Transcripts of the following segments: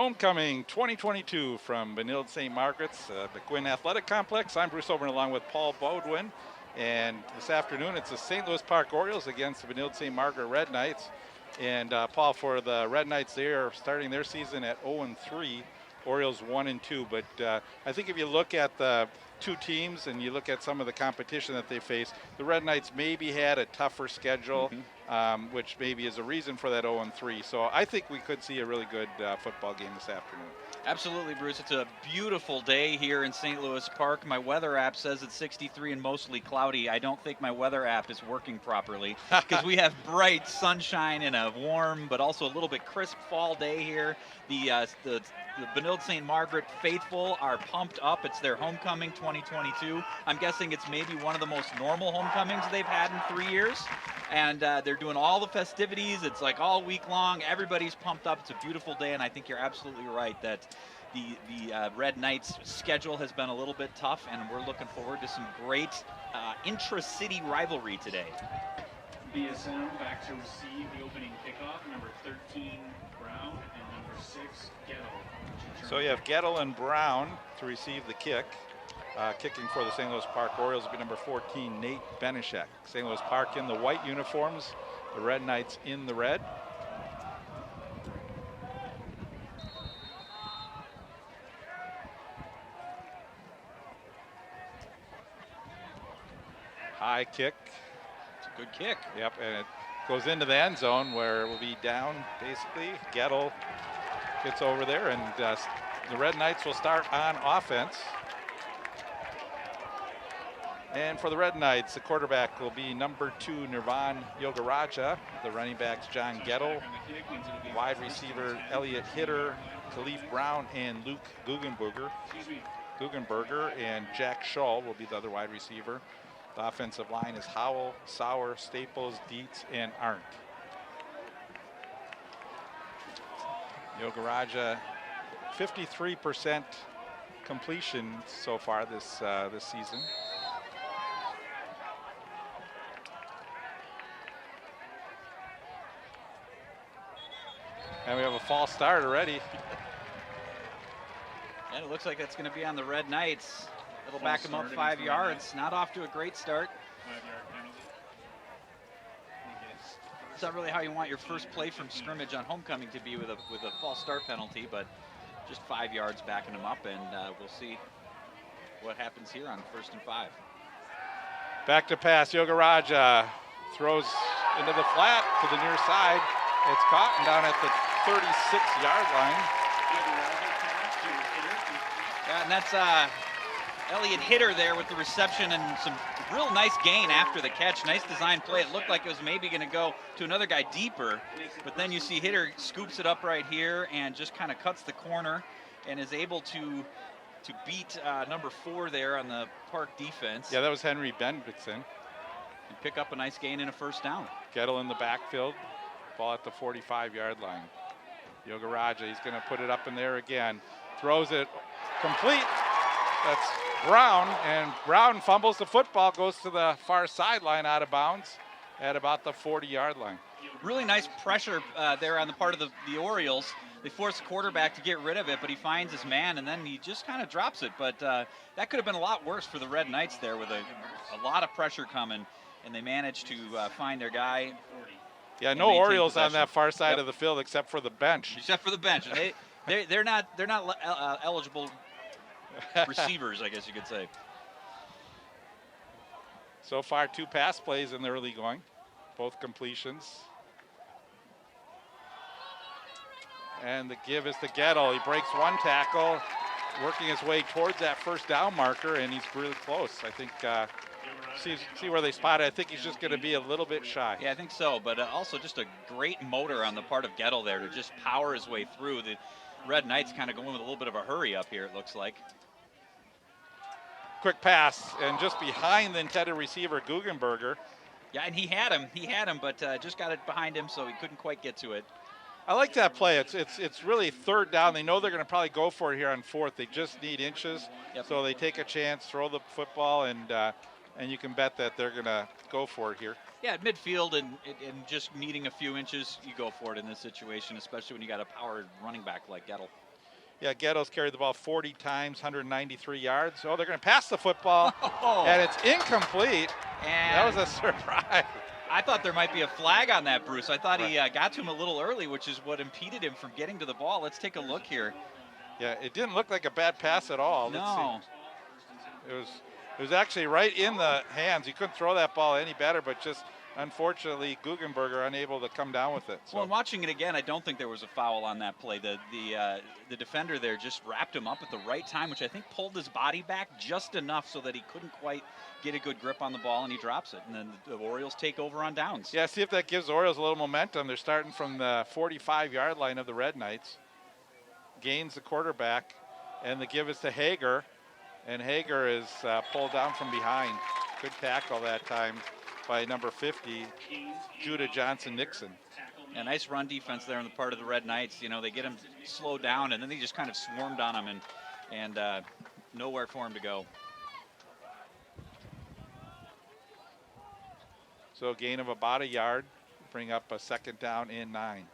Homecoming 2022 from Benilde-St. Margaret's McGuinn Athletic Complex. I'm Bruce Overton along with Paul Bodwin. And this afternoon it's the St. Louis Park Orioles against the Benilde-St. Margaret Red Knights. And Paul, for the Red Knights, they are starting their season at 0-3. Orioles 1-2. But I think if you look at the two teams and you look at some of the competition that they face, the Red Knights maybe had a tougher schedule, which maybe is a reason for that 0-3. So I think we could see a really good football game this afternoon. Absolutely, Bruce. It's a beautiful day here in St. Louis Park. My weather app says it's 63 and mostly cloudy. I don't think my weather app is working properly because we have bright sunshine and a warm but also a little bit crisp fall day here. The Benilde-St. Margaret faithful are pumped up. It's their homecoming 2022. I'm guessing it's maybe one of the most normal homecomings they've had in 3 years. And they're doing all the festivities. It's like all week long. Everybody's pumped up. It's a beautiful day, and I think you're absolutely right that the Red Knights' schedule has been a little bit tough, and we're looking forward to some great intra-city rivalry today. BSM back to receive the opening kickoff. Number 13, Brown, and number 6, Gettle. So you have Gettle and Brown to receive the kick. Kicking for the St. Louis Park Orioles will be number 14, Nate Benishek. St. Louis Park in the white uniforms, the Red Knights in the red. High kick. It's a good kick. Yep, and it goes into the end zone where it will be down, basically. Gettle gets over there, and the Red Knights will start on offense. And for the Red Knights, the quarterback will be number 2, Nirvan Yogaraja. The running backs, John Gettle. Wide receiver, Elliot Hitter, Khalif Brown, and Luke Guggenberger. And Jack Shull will be the other wide receiver. The offensive line is Howell, Sauer, Staples, Dietz, and Arndt. Yogaraja, 53% completion so far this season. And we have a false start already. And it looks like that's going to be on the Red Knights. It'll back them up 5 yards. Not off to a great start. 5-yard penalty. It's not really how you want your first play from scrimmage on homecoming to be with a false start penalty, but just 5 yards backing them up, and we'll see what happens here on 1st and 5. Back to pass. Yogaraja throws into the flat to the near side. It's caught and down at the 36-yard line. Yeah, and that's Elliot Hitter there with the reception and some real nice gain after the catch. Nice design play. It looked like it was maybe going to go to another guy deeper, but then you see Hitter scoops it up right here and just kind of cuts the corner and is able to beat number 4 there on the Park defense. Yeah, that was Henry Bendixson. And pick up a nice gain and a first down. Gettle in the backfield. Ball at the 45-yard line. Yogaraja, he's going to put it up in there again. Throws it complete. That's Brown, and Brown fumbles the football, goes to the far sideline out of bounds at about the 40-yard line. Really nice pressure there on the part of the Orioles. They force the quarterback to get rid of it, but he finds his man, and then he just kind of drops it. But that could have been a lot worse for the Red Knights there with a lot of pressure coming, and they managed to find their guy. Yeah, no Orioles on that far side of the field except for the bench. Except for the bench. They're not eligible receivers, I guess you could say. So far, 2 pass plays in the early going, both completions. And the give is to Gettle. He breaks one tackle, working his way towards that first down marker, and he's really close. I think, see where they spot it. I think he's just going to be a little bit shy. Yeah, I think so, but also just a great motor on the part of Gettle there to just power his way through. The Red Knights kind of going with a little bit of a hurry up here, it looks like. Quick pass, and just behind the intended receiver, Guggenberger. Yeah, and he had him, but just got it behind him, so he couldn't quite get to it. I like that play. It's really 3rd down. They know they're going to probably go for it here on 4th. They just need inches, so they take a chance, throw the football, and you can bet that they're going to go for it here. Yeah, at midfield and just needing a few inches, you go for it in this situation, especially when you got a powered running back like Gettle. Yeah, Ghetto's carried the ball 40 times, 193 yards. Oh, they're going to pass the football, and it's incomplete. And that was a surprise. I thought there might be a flag on that, Bruce. I thought he got to him a little early, which is what impeded him from getting to the ball. Let's take a look here. Yeah, it didn't look like a bad pass at all. No. Let's see. It was actually right in the hands. You couldn't throw that ball any better, but just unfortunately Guggenberger unable to come down with it. So. Well, in watching it again, I don't think there was a foul on that play. The defender there just wrapped him up at the right time, which I think pulled his body back just enough so that he couldn't quite get a good grip on the ball, and he drops it. And then the Orioles take over on downs. Yeah, see if that gives the Orioles a little momentum. They're starting from the 45-yard line of the Red Knights. Gains the quarterback, and the give is to Hager. And Hager is pulled down from behind. Good tackle that time by number 50, Judah Johnson-Nixon. A nice run defense there on the part of the Red Knights. You know, they get him slowed down, and then they just kind of swarmed on him, and nowhere for him to go. So a gain of about a yard, bring up a second down and 9.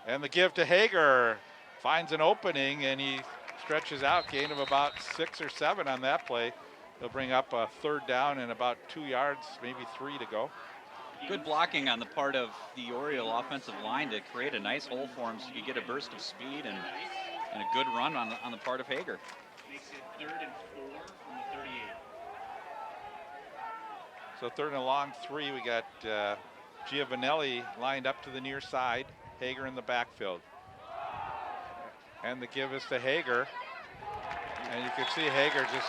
And the give to Hager, finds an opening, and he stretches out, gain of about 6 or 7 on that play. They'll bring up a third down and about 2 yards, maybe 3 to go. Good blocking on the part of the Oriole offensive line to create a nice hole for him so you get a burst of speed and a good run on the part of Hager. Makes it 3rd and 4 from the 38. So 3rd and a long 3, we got Giovanelli lined up to the near side. Hager in the backfield. And the give is to Hager. And you can see Hager just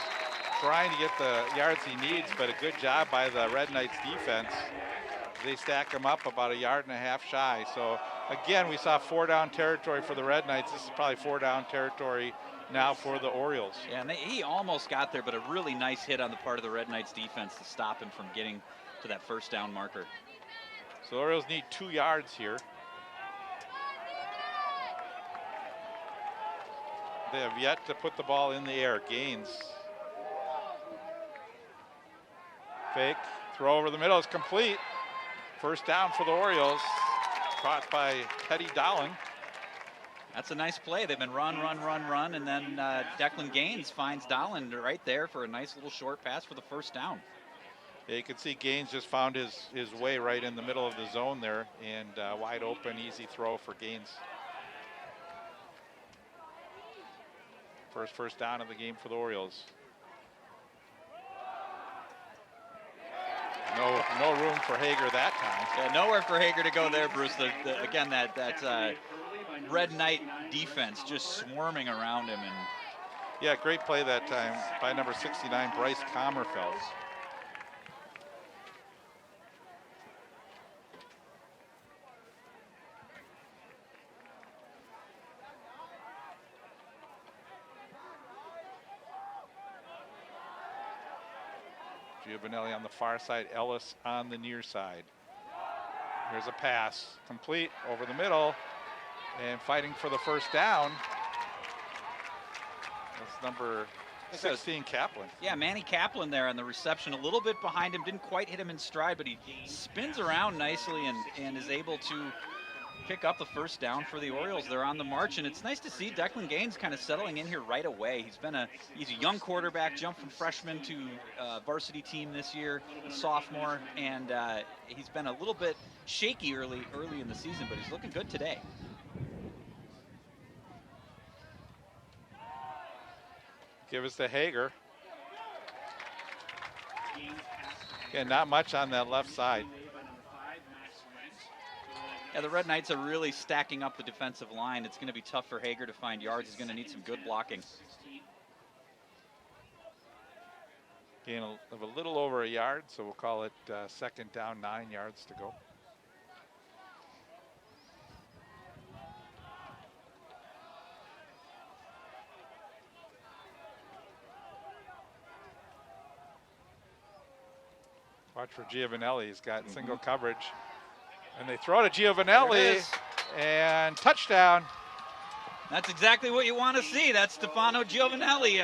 trying to get the yards he needs, but a good job by the Red Knights defense. They stack him up about a yard and a half shy. So again, we saw 4-down territory for the Red Knights. This is probably 4-down territory now for the Orioles. Yeah, and he almost got there, but a really nice hit on the part of the Red Knights defense to stop him from getting to that first down marker. So the Orioles need 2 yards here. They have yet to put the ball in the air. Gaines. Fake. Throw over the middle is complete. First down for the Orioles. Caught by Teddy Dowling. That's a nice play. They've been run, and then Declan Gaines finds Dowling right there for a nice little short pass for the first down. Yeah, you can see Gaines just found his way right in the middle of the zone there, and wide open, easy throw for Gaines. First down of the game for the Orioles. No room for Hager that time. Yeah, nowhere for Hager to go there, Bruce. Again, that Red Knight defense just swarming around him. And yeah, great play that time by number 69, Bryce Commerfeld. Giovanelli on the far side, Ellis on the near side. Here's a pass, complete over the middle, and fighting for the first down. That's number 16, Kaplan. Yeah, Manny Kaplan there on the reception, a little bit behind him, didn't quite hit him in stride, but he spins around nicely and is able to pick up the first down for the Orioles. They're on the march, and it's nice to see Declan Gaines kind of settling in here right away. He's a young quarterback, jumped from freshman to varsity team this year, sophomore, and he's been a little bit shaky early in the season, but he's looking good today. Give us to Hager. Again, not much on that left side. Yeah, the Red Knights are really stacking up the defensive line. It's going to be tough for Hager to find yards. He's going to need some good blocking. Gain of a little over a yard, so we'll call it second down, 9 yards to go. Watch for Giovanelli. He's got single coverage. And they throw to Giovanelli, and touchdown. That's exactly what you want to see. That's Stefano Giovanelli.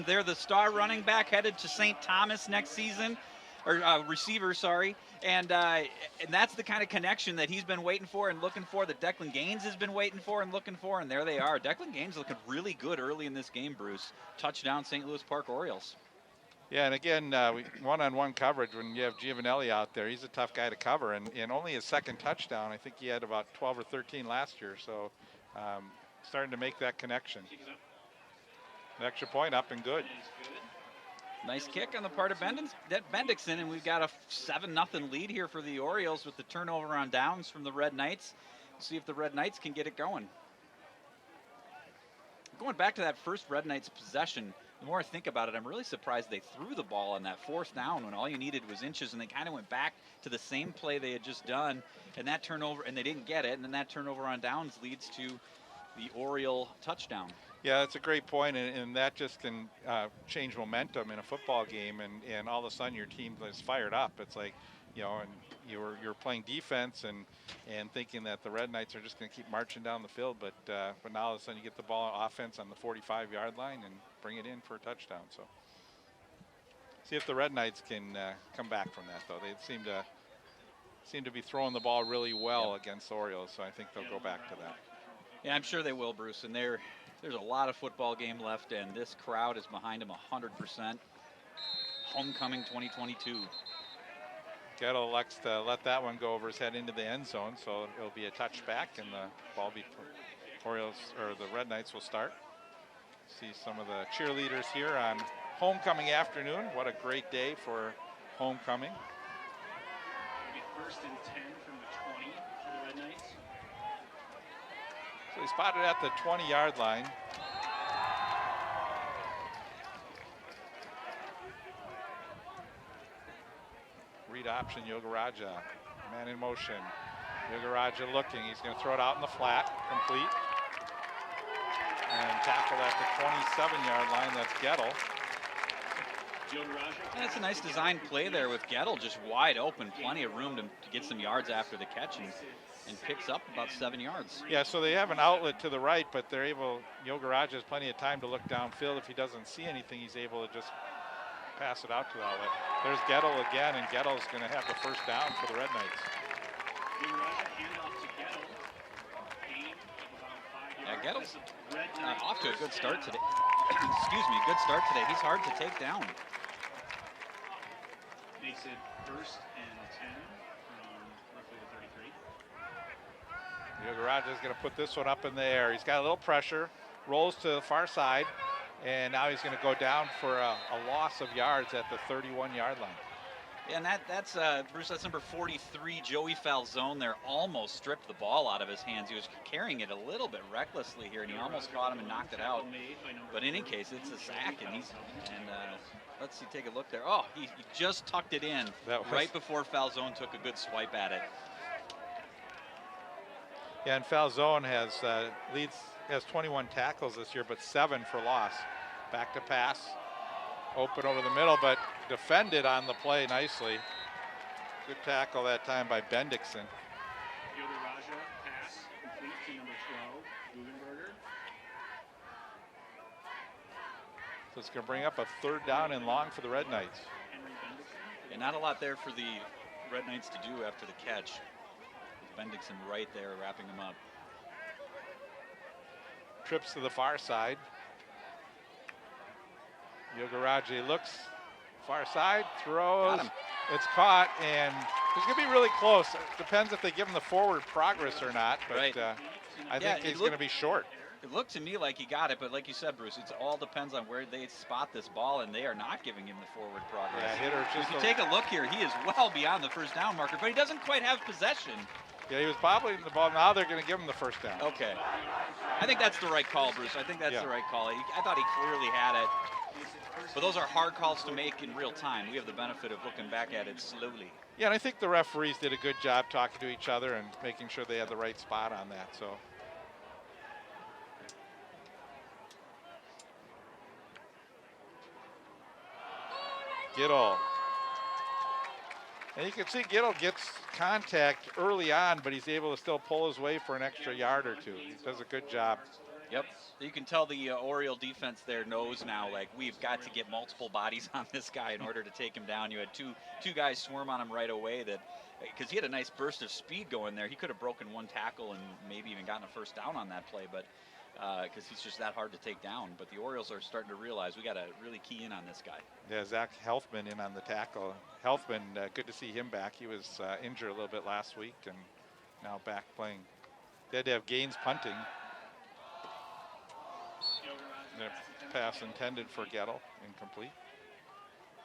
They're the star running back headed to St. Thomas next season. or receiver, sorry. And that's the kind of connection that he's been waiting for and looking for, that Declan Gaines has been waiting for and looking for, and there they are. Declan Gaines looking really good early in this game, Bruce. Touchdown, St. Louis Park Orioles. Yeah, and again, one-on-one coverage, when you have Giovanelli out there, he's a tough guy to cover, and only his second touchdown. I think he had about 12 or 13 last year, so starting to make that connection. An extra point up and good. Nice kick on the part of Benilde-St, and we've got a 7-0 lead here for the Orioles with the turnover on downs from the Red Knights. See if the Red Knights can get it going. Going back to that first Red Knights possession, the more I think about it, I'm really surprised they threw the ball on that fourth down when all you needed was inches, and they kind of went back to the same play they had just done, and that turnover, and they didn't get it, and then that turnover on downs leads to the Oriole touchdown. Yeah, that's a great point, and that just can change momentum in a football game, and all of a sudden your team is fired up. It's like, and you're playing defense and thinking that the Red Knights are just going to keep marching down the field, but now all of a sudden you get the ball on offense on the 45-yard line and bring it in for a touchdown. So see if the Red Knights can come back from that, though. They seem to be throwing the ball really well against the Orioles, so I think they'll go back to that. Yeah, I'm sure they will, Bruce, and there's a lot of football game left, and this crowd is behind them 100%. Homecoming 2022. Gettle likes to let that one go over his head into the end zone, so it'll be a touchback, and the ball be Orioles, or the Red Knights will start. See some of the cheerleaders here on homecoming afternoon. What a great day for homecoming. It'll be 1st and 10 from the 20 for the Red Knights. So he spotted at the 20-yard line. Read option, Yogaraja. Man in motion. Yogaraja looking. He's going to throw it out in the flat. Complete. And tackle at the 27-yard line. That's Gettle. That's a nice design play there with Gettle just wide open. Plenty of room to get some yards after the catch, and picks up about 7 yards. Yeah, so they have an outlet to the right, but they're able, Yogaraja has plenty of time to look downfield. If he doesn't see anything, he's able to just pass it out to the outlet. There's Gettle again, and Gettle's going to have the first down for the Red Knights. Yeah, Gettle's off to a good start today. Excuse me, good start today. He's hard to take down. Makes it 1st and 10 from roughly the 33. Yogaraja is going to put this one up in the air. He's got a little pressure, rolls to the far side, and now he's going to go down for a loss of yards at the 31-yard line. Yeah, and that's Bruce, that's number 43, Joey Falzone there. Almost stripped the ball out of his hands. He was carrying it a little bit recklessly here, and he almost caught him and knocked it out. But in any case, it's a sack, and let's see, take a look there. Oh, he just tucked it in right before Falzone took a good swipe at it. Yeah, and Falzone has 21 tackles this year, but 7 for loss. Back to pass, open over the middle, but defended on the play nicely. Good tackle that time by Benilde-St. Yogaraja pass complete to number 12, Guggenberger. So it's going to bring up a 3rd down and long for the Red Knights. And not a lot there for the Red Knights to do after the catch. Benilde-St right there wrapping them up. Trips to the far side. Yogaraja looks far side, throws. It's caught, and it's going to be really close. It depends if they give him the forward progress or not, but right. I think he's going to be short. It looked to me like he got it, but like you said, Bruce, it all depends on where they spot this ball, and they are not giving him the forward progress. Yeah, if you take a look here, he is well beyond the first down marker, but he doesn't quite have possession. Yeah, he was bobbling the ball. Now they're going to give him the first down. Okay. I think that's the right call, Bruce. I think that's the right call. I thought he clearly had it. But those are hard calls to make in real time. We have the benefit of looking back at it slowly. Yeah, and I think the referees did a good job talking to each other and making sure they had the right spot on that. So. Gittle. And you can see Gittle gets contact early on, but he's able to still pull his way for an extra yard or two. He does a good job. Yep. You can tell the Oriole defense there knows now, like, we've got to get multiple bodies on this guy in order to take him down. You had two guys swarm on him right away, that because he had a nice burst of speed going there. He could have broken one tackle and maybe even gotten a first down on that play, but because he's just that hard to take down. But the Orioles are starting to realize we got to really key in on this guy. Yeah, Zach Helfman in on the tackle. Helfman, good to see him back. He was injured a little bit last week and now back playing. They had to have Gaines punting. The pass intended for Gettle, incomplete.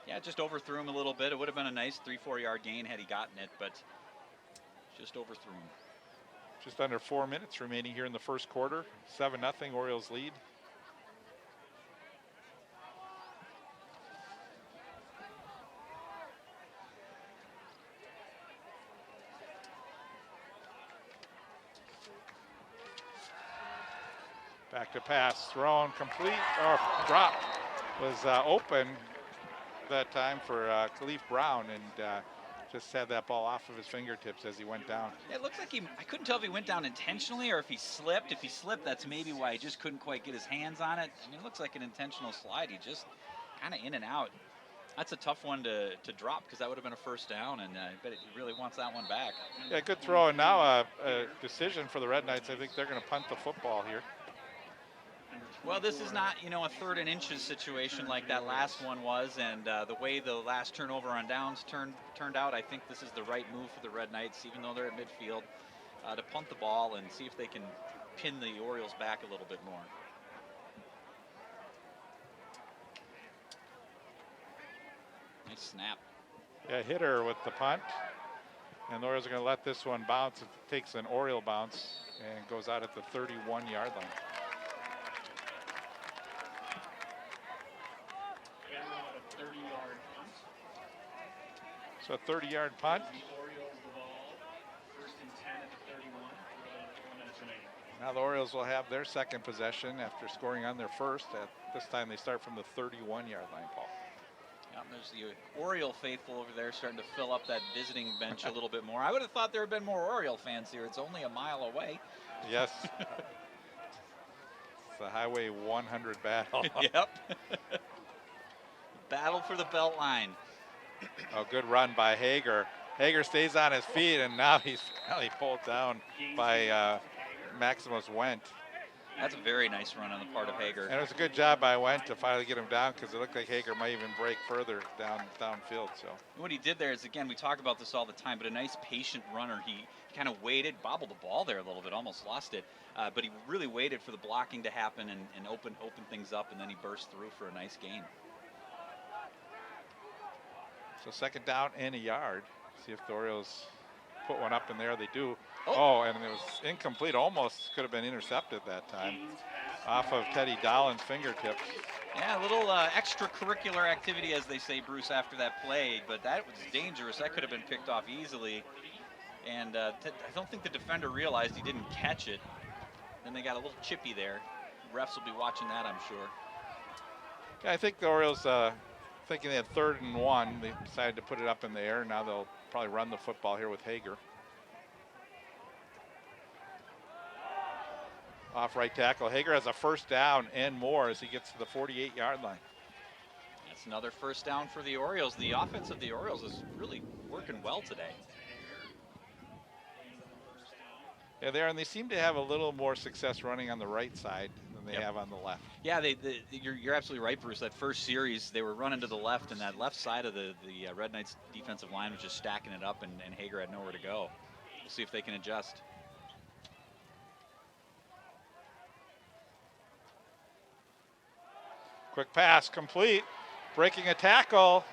Yeah, it just overthrew him a little bit. It would have been a nice 3-4 yard gain had he gotten it, but just overthrew him. Just under 4 minutes remaining here in the first quarter. 7-0, Orioles lead. Back to pass, thrown, complete, or dropped. Was open that time for Khalif Brown, and just had that ball off of his fingertips as he went down. It looks like I couldn't tell if he went down intentionally or if he slipped. If he slipped, that's maybe why he just couldn't quite get his hands on it. I mean, it looks like an intentional slide. He just kind of in and out. That's a tough one to drop because that would have been a first down, and I bet he really wants that one back. Yeah, good throw, and now a decision for the Red Knights. I think they're going to punt the football here. Well, this is not, a 3rd and inches situation like that last one was, and the way the last turnover on downs turned out, I think this is the right move for the Red Knights, even though they're at midfield, to punt the ball and see if they can pin the Orioles back a little bit more. Nice snap. Yeah, hitter with the punt, and the Orioles are going to let this one bounce. It takes an Oriole bounce and goes out at the 31-yard line. So a 30-yard punt. Now the Orioles will have their second possession after scoring on their first. At this time they start from the 31-yard line, Paul. Yeah, there's the Oriole faithful over there starting to fill up that visiting bench a little bit more. I would have thought there had been more Oriole fans here. It's only a mile away. Yes. It's the Highway 100 battle. Yep. Battle for the belt line. Oh, good run by Hager. Hager stays on his feet, and now he's finally pulled down by Maximus Wendt. That's a very nice run on the part of Hager. And it was a good job by Wendt to finally get him down because it looked like Hager might even break further downfield. So what he did there is, again, we talk about this all the time, but a nice patient runner. He kind of waited, bobbled the ball there a little bit, almost lost it, but he really waited for the blocking to happen and open things up, and then he burst through for a nice gain. So second down and a yard. See if the Orioles put one up in there. They do. Oh, and it was incomplete. Almost could have been intercepted that time. Off of Teddy Dahlin's fingertips. Yeah, a little extracurricular activity, as they say, Bruce, after that play. But that was dangerous. That could have been picked off easily. And I don't think the defender realized he didn't catch it. Then they got a little chippy there. Refs will be watching that, I'm sure. Yeah, I think the Orioles, thinking they had 3rd and 1, they decided to put it up in the air. Now they'll probably run the football here with Hager. Off right tackle. Hager has a first down and more as he gets to the 48-yard line. That's another first down for the Orioles. The offense of the Orioles is really working well today. Yeah, and they seem to have a little more success running on the right side than they have on the left. Yeah, you're absolutely right, Bruce. That first series, they were running to the left, and that left side of the Red Knights defensive line was just stacking it up, and Hager had nowhere to go. We'll see if they can adjust. Quick pass, complete. Breaking a tackle.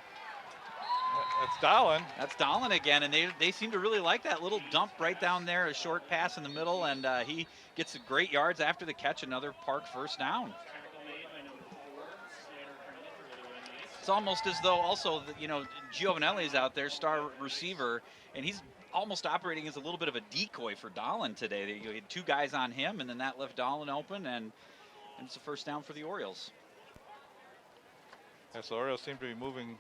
That's Dahlin. That's Dahlin again, and they seem to really like that little dump right down there, a short pass in the middle, and he gets some great yards after the catch, another Park first down. It's almost as though also, Giovanelli's out there, star receiver, and he's almost operating as a little bit of a decoy for Dahlin today. You had 2 guys on him, and then that left Dahlin open, and it's a first down for the Orioles. Yeah, so the Orioles seem to be moving,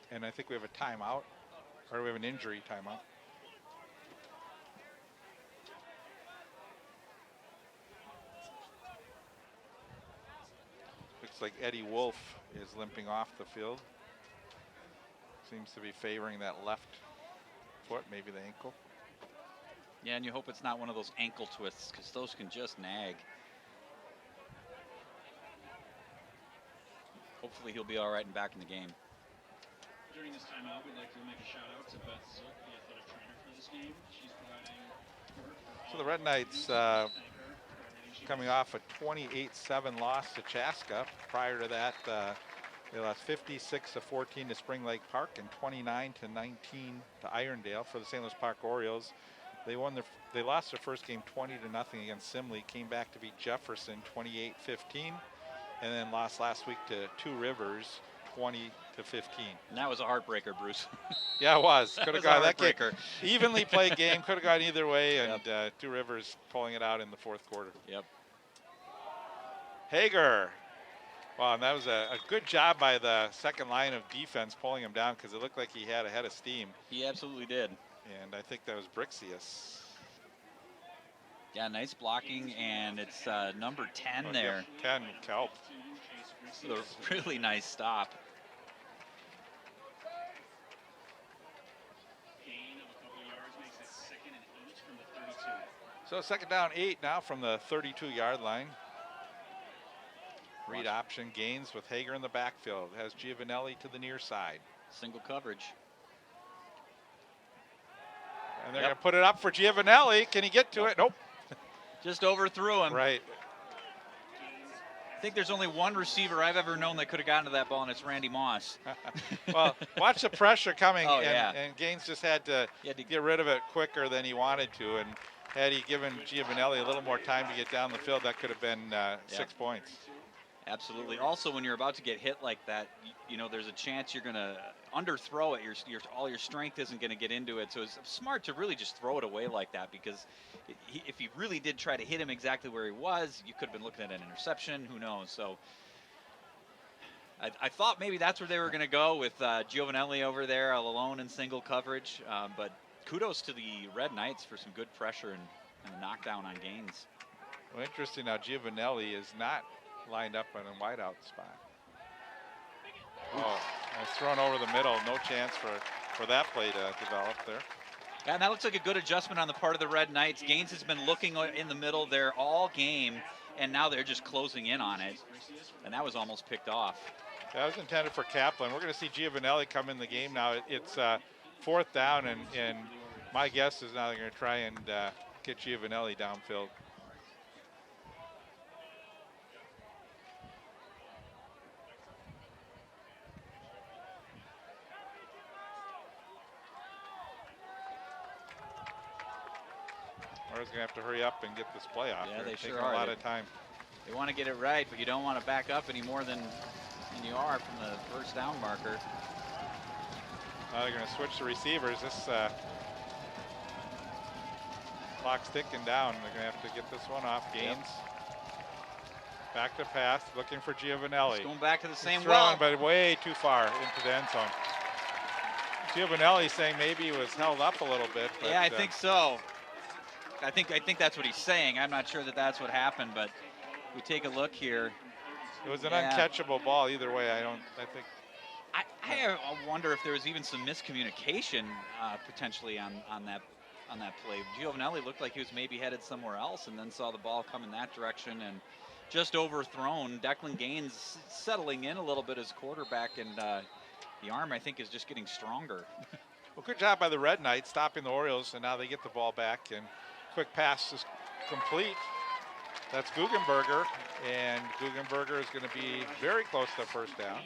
and I think we have a timeout, or we have an injury timeout. like Eddie Wolf is limping off the field. Seems to be favoring that left foot, maybe the ankle. Yeah, and you hope it's not one of those ankle twists, because those can just nag. Hopefully he'll be all right and back in the game. During this timeout, we'd like to make a shout out to Beth Zook, the athletic trainer for this game. She's providing work for So the Red Knights coming off a 28-7 loss to Chaska. Prior to that, they lost 56-14 to Spring Lake Park and 29-19 to Irondale for the St. Louis Park Orioles. They lost their first game 20-0 against Simley, came back to beat Jefferson 28-15, and then lost last week to Two Rivers 20-15. And that was a heartbreaker, Bruce. Yeah, it was. Could have gone that game. Heartbreaker. Evenly played game, could have gone either way, and Two Rivers pulling it out in the fourth quarter. Yep. Hager. Wow, and that was a good job by the second line of defense pulling him down, because it looked like he had a head of steam. He absolutely did. And I think that was Brixius. Yeah, nice blocking, and it's number 10 Oh, there. Yep, 10, Kelp. With a really nice stop. gain of a couple of yards makes it 2nd and 8 from the 32. So 2nd down 8 now from the 32-yard line. Read option gains with Hager in the backfield. Has Giovanelli to the near side. Single coverage. And they're going to put it up for Giovanelli. Can he get to it? Nope. Just overthrew him. Right. I think there's only one receiver I've ever known that could have gotten to that ball, and it's Randy Moss. Well, watch the pressure coming, Oh, and, yeah. and Gaines just had to He had to- get rid of it quicker than he wanted to. And had he given Giovanelli a little more time to get down the field, that could have been 6 points. Absolutely. Also, when you're about to get hit like that, you know, there's a chance you're going to underthrow it. All your strength isn't going to get into it. So it's smart to really just throw it away like that, because if he really did try to hit him exactly where he was, you could have been looking at an interception. Who knows? So I thought maybe that's where they were going to go with Giovanelli over there all alone in single coverage. But kudos to the Red Knights for some good pressure and a knockdown on Gaines. Well, interesting now, Giovanelli is not lined up in a wideout spot. Oh, it's thrown over the middle. No chance for that play to develop there. Yeah, and that looks like a good adjustment on the part of the Red Knights. Gaines has been looking in the middle there all game, and now they're just closing in on it. And that was almost picked off. That was intended for Kaplan. We're going to see Giovanelli come in the game now. It's 4th down, and my guess is now they're going to try and get Giovanelli downfield. Orioles going to have to hurry up and get this play off. Yeah, They're they taking sure are. a lot of time. They want to get it right, but you don't want to back up any more than you are from the first down marker. Now they're going to switch the receivers. This clock's ticking down. They're going to have to get this one off. Gaines. Back to pass, looking for Giovanelli. It's going back to the same He's well. throwing, but way too far into the end zone. Giovanelli saying maybe he was held up a little bit. But, yeah, I think so. I think that's what he's saying. I'm not sure that that's what happened, but we take a look here. It was an uncatchable ball either way. I think. I wonder if there was even some miscommunication potentially on that play. Giovanelli looked like he was maybe headed somewhere else, and then saw the ball come in that direction and just overthrown. Declan Gaines settling in a little bit as quarterback, and the arm, I think, is just getting stronger. Well, good job by the Red Knights stopping the Orioles, and now they get the ball back, and quick pass is complete. That's Guggenberger, and Guggenberger is going to be very close to first down.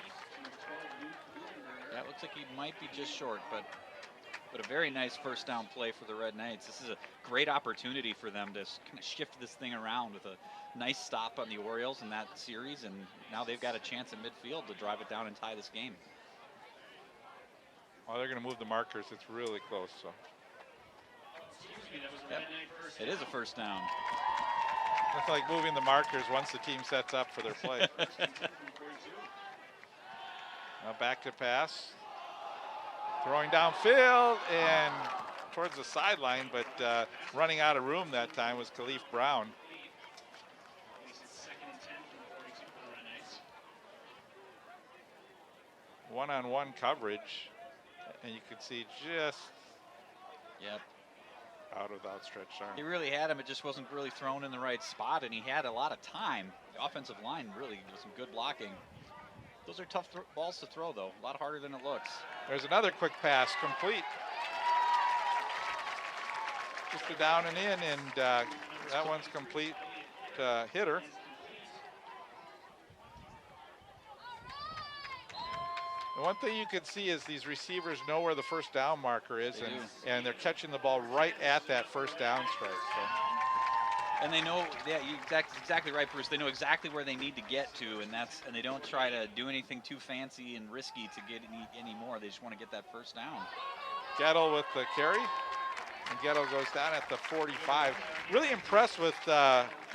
That looks like he might be just short, but a very nice first down play for the Red Knights. This is a great opportunity for them to kind of shift this thing around with a nice stop on the Orioles in that series, and now they've got a chance in midfield to drive it down and tie this game. Well, they're going to move the markers. It's really close. So. Yep. It is a first down. It's like moving the markers once the team sets up for their play. Now back to pass. Throwing downfield and towards the sideline, but running out of room that time was Khalif Brown. one-on-one coverage, and you could see just Yep. out of the outstretched arm. He really had him. It just wasn't really thrown in the right spot, and he had a lot of time. The offensive line really did some good blocking. Those are tough balls to throw, though. A lot harder than it looks. There's another quick pass, complete. Just a down and in, and that one's complete hitter. And one thing you can see is these receivers know where the first down marker is, and they're catching the ball right at that first down strike. So. And they know, yeah, exactly right, Bruce. They know exactly where they need to get to, and they don't try to do anything too fancy and risky to get any more. They just want to get that first down. Gettle with the carry, and Gettle goes down at the 45. Really impressed with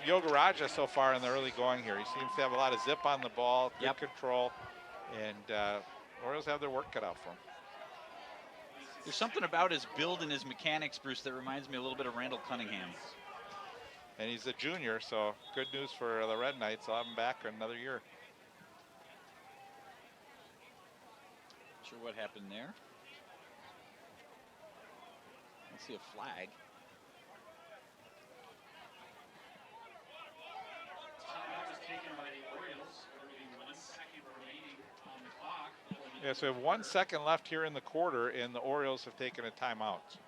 Yogaraja so far in the early going here. He seems to have a lot of zip on the ball, good control, and Orioles have their work cut out for him. There's something about his build and his mechanics, Bruce, that reminds me a little bit of Randall Cunningham. And he's a junior, so good news for the Red Knights. They'll have him back another year. Not sure what happened there. I see a flag. Timeout was taken by the Orioles. There will be 1 second remaining on the clock. Yeah, so we have 1 second left here in the quarter, and the Orioles have taken a timeout.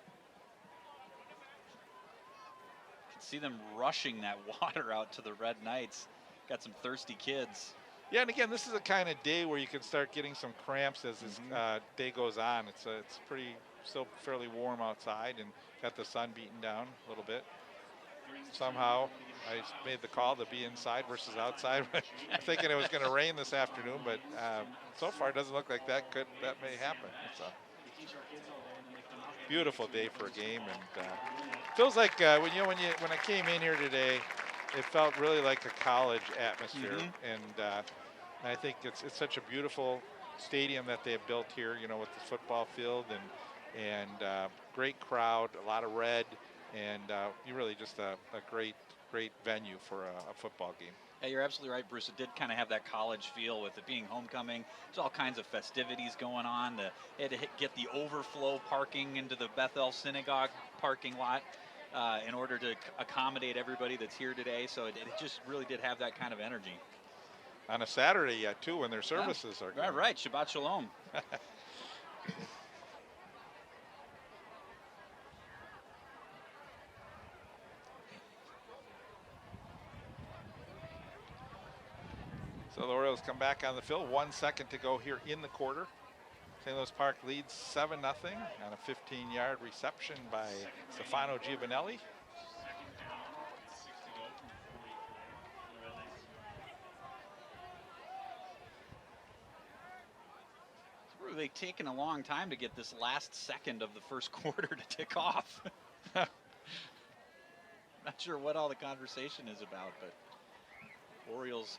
See them rushing that water out to the Red Knights. Got some thirsty kids. Yeah, and again, this is a kind of day where you can start getting some cramps as this day goes on. It's pretty still fairly warm outside, and got the sun beating down a little bit. Somehow, I made the call to be inside versus outside. I'm thinking it was going to rain this afternoon, but so far it doesn't look like that may happen. It's a beautiful day for a game, and feels like when I came in here today, it felt really like a college atmosphere, and I think it's such a beautiful stadium that they have built here. You know, with the football field and great crowd, a lot of red, and you really just a great venue for a football game. Yeah, you're absolutely right, Bruce. It did kind of have that college feel with it being homecoming. There's all kinds of festivities going on. They had to get the overflow parking into the Bethel Synagogue parking lot in order to accommodate everybody that's here today. So it just really did have that kind of energy. On a Saturday yet, too, when their services are going. Right. Shabbat Shalom. So the Orioles come back on the field. 1 second to go here in the quarter. St. Louis Park leads 7-0 on a 15-yard reception by Stefano Giovanelli. It's really taken a long time to get this last second of the first quarter to tick off. Not sure what all the conversation is about, but Orioles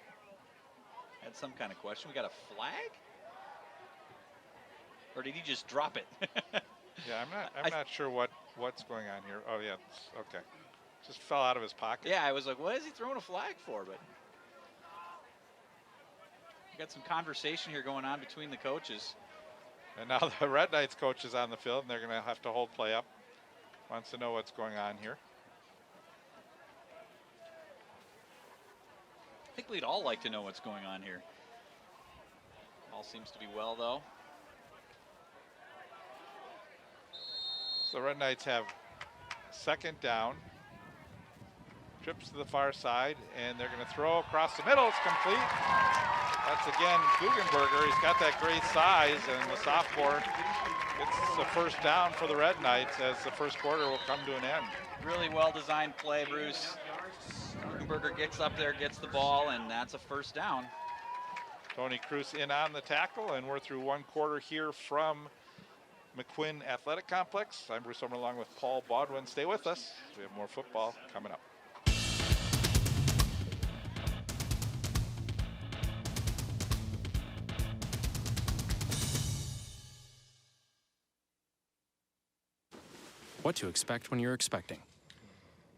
had some kind of question. We got a flag? Or did he just drop it? Yeah, I'm not sure what's going on here. Oh yeah, okay. Just fell out of his pocket. Yeah, I was like, what is he throwing a flag for? But we got some conversation here going on between the coaches. And now the Red Knights coach is on the field, and they're going to have to hold play up. Wants to know what's going on here. I think we'd all like to know what's going on here. All seems to be well, though. So the Red Knights have second down. Trips to the far side, and they're going to throw across the middle. It's complete. That's again Guggenberger. He's got that great size, and the sophomore gets the first down for the Red Knights as the first quarter will come to an end. Really well-designed play, Bruce. Guggenberger gets up there, gets the ball, and that's a first down. Tony Cruz in on the tackle, and we're through one quarter here from McQuinn Athletic Complex. I'm Bruce Sommer along with Paul Baudwin. Stay with us. We have more football coming up. What to expect when you're expecting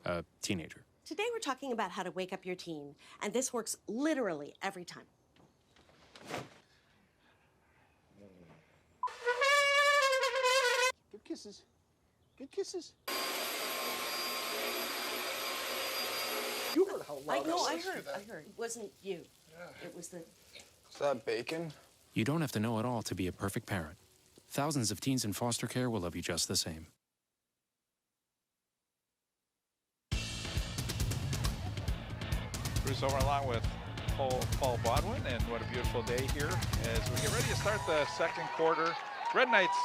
a teenager. Today we're talking about how to wake up your teen, and this works literally every time. kisses. Good kisses. You heard how loud I know, I was. heard. It wasn't you. It was the... Is that bacon? You don't have to know it all to be a perfect parent. Thousands of teens in foster care will love you just the same. Bruce over along with Paul Bodwin, and what a beautiful day here as we get ready to start the second quarter. Red Knights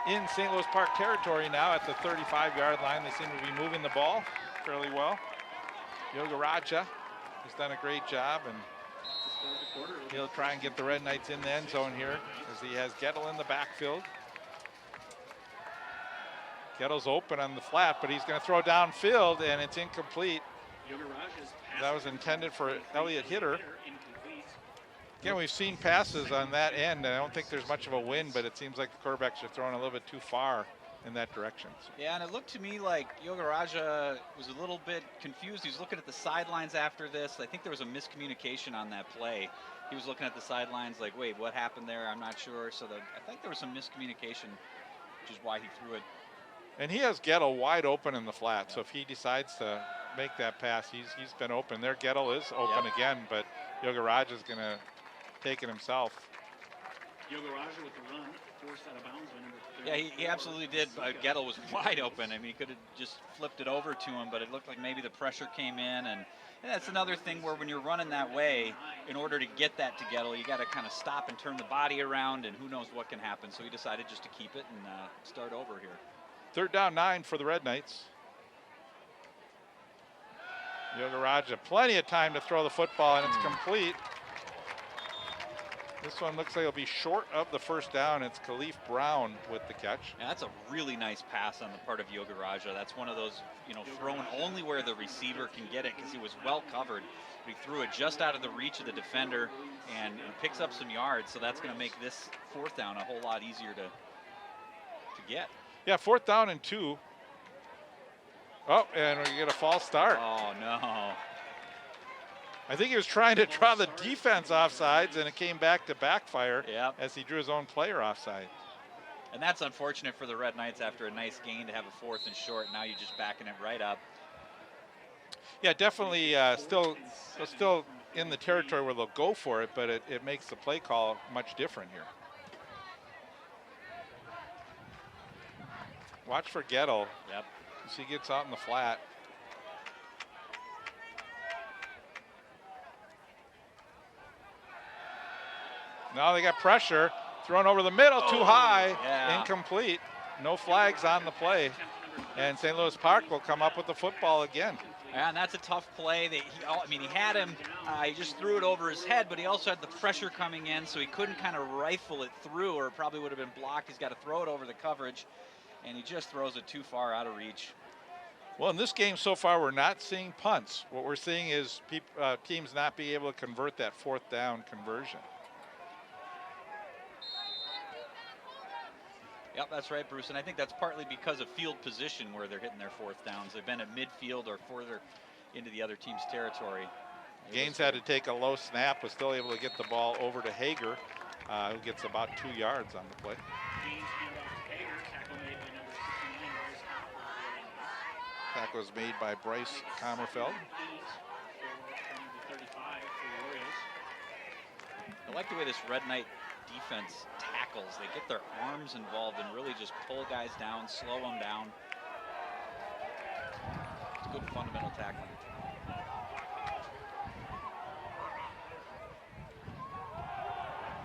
in St. Louis Park territory now at the 35-yard line. They seem to be moving the ball fairly well. Yoga Raja has done a great job, and he'll try and get the Red Knights in the end zone here as he has Gettle in the backfield. Gettle's open on the flat, but he's going to throw downfield, and it's incomplete. That was intended for Elliott Hitter. Again, we've seen passes on that end, and I don't think there's much of a wind, but it seems like the quarterbacks are throwing a little bit too far in that direction. So. Yeah, and it looked to me like Yoga Raja was a little bit confused. He was looking at the sidelines after this. I think there was a miscommunication on that play. He was looking at the sidelines like, wait, what happened there? I'm not sure. So I think there was some miscommunication, which is why he threw it. And he has Gettle wide open in the flat, so if he decides to make that pass, he's been open. There, Gettle is open again, but Yoga Raja is going to take it himself. Yoga Raja with the run, forced out of bounds by number 30. Yeah, he absolutely did. Gettle was wide open. I mean, he could have just flipped it over to him, but it looked like maybe the pressure came in. And that's another thing where when you're running that way, in order to get that to Gettle, you got to kind of stop and turn the body around, and who knows what can happen. So he decided just to keep it and start over here. 3rd down 9 for the Red Knights. Yoga Raja, plenty of time to throw the football, and it's complete. This one looks like it'll be short of the first down. It's Khalif Brown with the catch. Yeah, that's a really nice pass on the part of Yoga Raja. That's one of those, thrown only where the receiver can get it because he was well covered. But he threw it just out of the reach of the defender and picks up some yards. So that's going to make this 4th down a whole lot easier to get. Yeah, 4th down and 2. Oh, and we get a false start. Oh, no. I think he was trying to draw the defense offsides, and it came back to backfire as he drew his own player offside. And that's unfortunate for the Red Knights after a nice gain to have a 4th and short. Now you're just backing it right up. Yeah, definitely still in the territory where they'll go for it, but it makes the play call much different here. Watch for Gettle. Yep. As he gets out in the flat. Now they got pressure. Thrown over the middle, too high, incomplete. No flags on the play. And St. Louis Park will come up with the football again. And that's a tough play. He had him. He just threw it over his head, but he also had the pressure coming in, so he couldn't kind of rifle it through, or it probably would have been blocked. He's got to throw it over the coverage, and he just throws it too far out of reach. Well, in this game so far, we're not seeing punts. What we're seeing is teams not be able to convert that 4th down conversion. Yep, that's right, Bruce. And I think that's partly because of field position where they're hitting their 4th downs. They've been at midfield or further into the other team's territory. Gaines had to take a low snap, was still able to get the ball over to Hager, who gets about 2 yards on the play. Gaines hand off to Hager, tackle made by number 69, Bryce Commerfeld. Tackle was made by Bryce Commerfeld. 35 for the Orioles. I like the way this Red Knight defense tackles. They get their arms involved and really just pull guys down, slow them down. It's good fundamental tackling.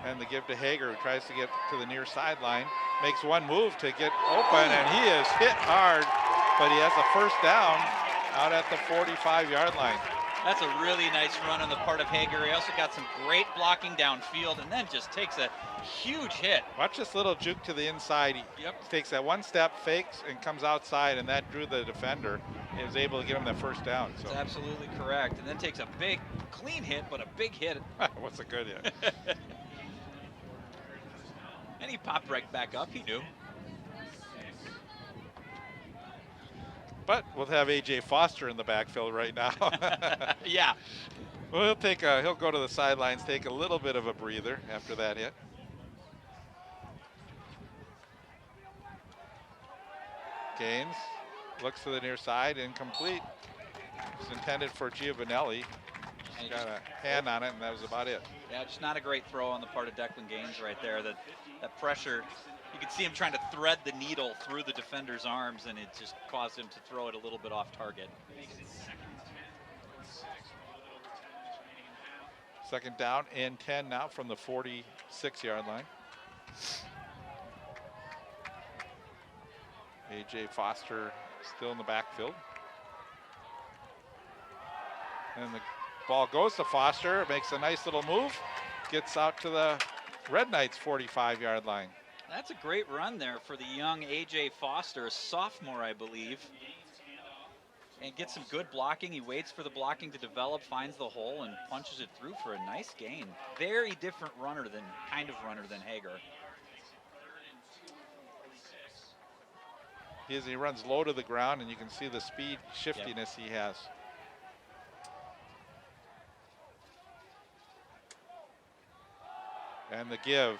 And the give to Hager, who tries to get to the near sideline, makes one move to get open, and he is hit hard, but he has a 1st down out at the 45-yard line. That's a really nice run on the part of Hager. He also got some great blocking downfield and then just takes a huge hit. Watch this little juke to the inside. He takes that 1 step, fakes, and comes outside, and that drew the defender and was able to get him that 1st down. So. That's absolutely correct. And then takes a big, clean hit, but a big hit. What's a good hit? And he popped right back up. He knew. But we'll have A.J. Foster in the backfield right now. Yeah. Well, he'll go to the sidelines, take a little bit of a breather after that hit. Gaines looks to the near side, incomplete. It's intended for Giovanelli. He's got a hand on it, and that was about it. Yeah, just not a great throw on the part of Declan Gaines right there. That pressure, you could see him trying to thread the needle through the defender's arms, and it just caused him to throw it a little bit off target. Second down and 10 now from the 46-yard line. A.J. Foster still in the backfield. And the ball goes to Foster, makes a nice little move, gets out to the Red Knights 45-yard line. That's a great run there for the young A.J. Foster, a sophomore, I believe. And gets some good blocking. He waits for the blocking to develop, finds the hole, and punches it through for a nice gain. Very different runner than Hager. He runs low to the ground, and you can see the speed shiftiness he has. And the give.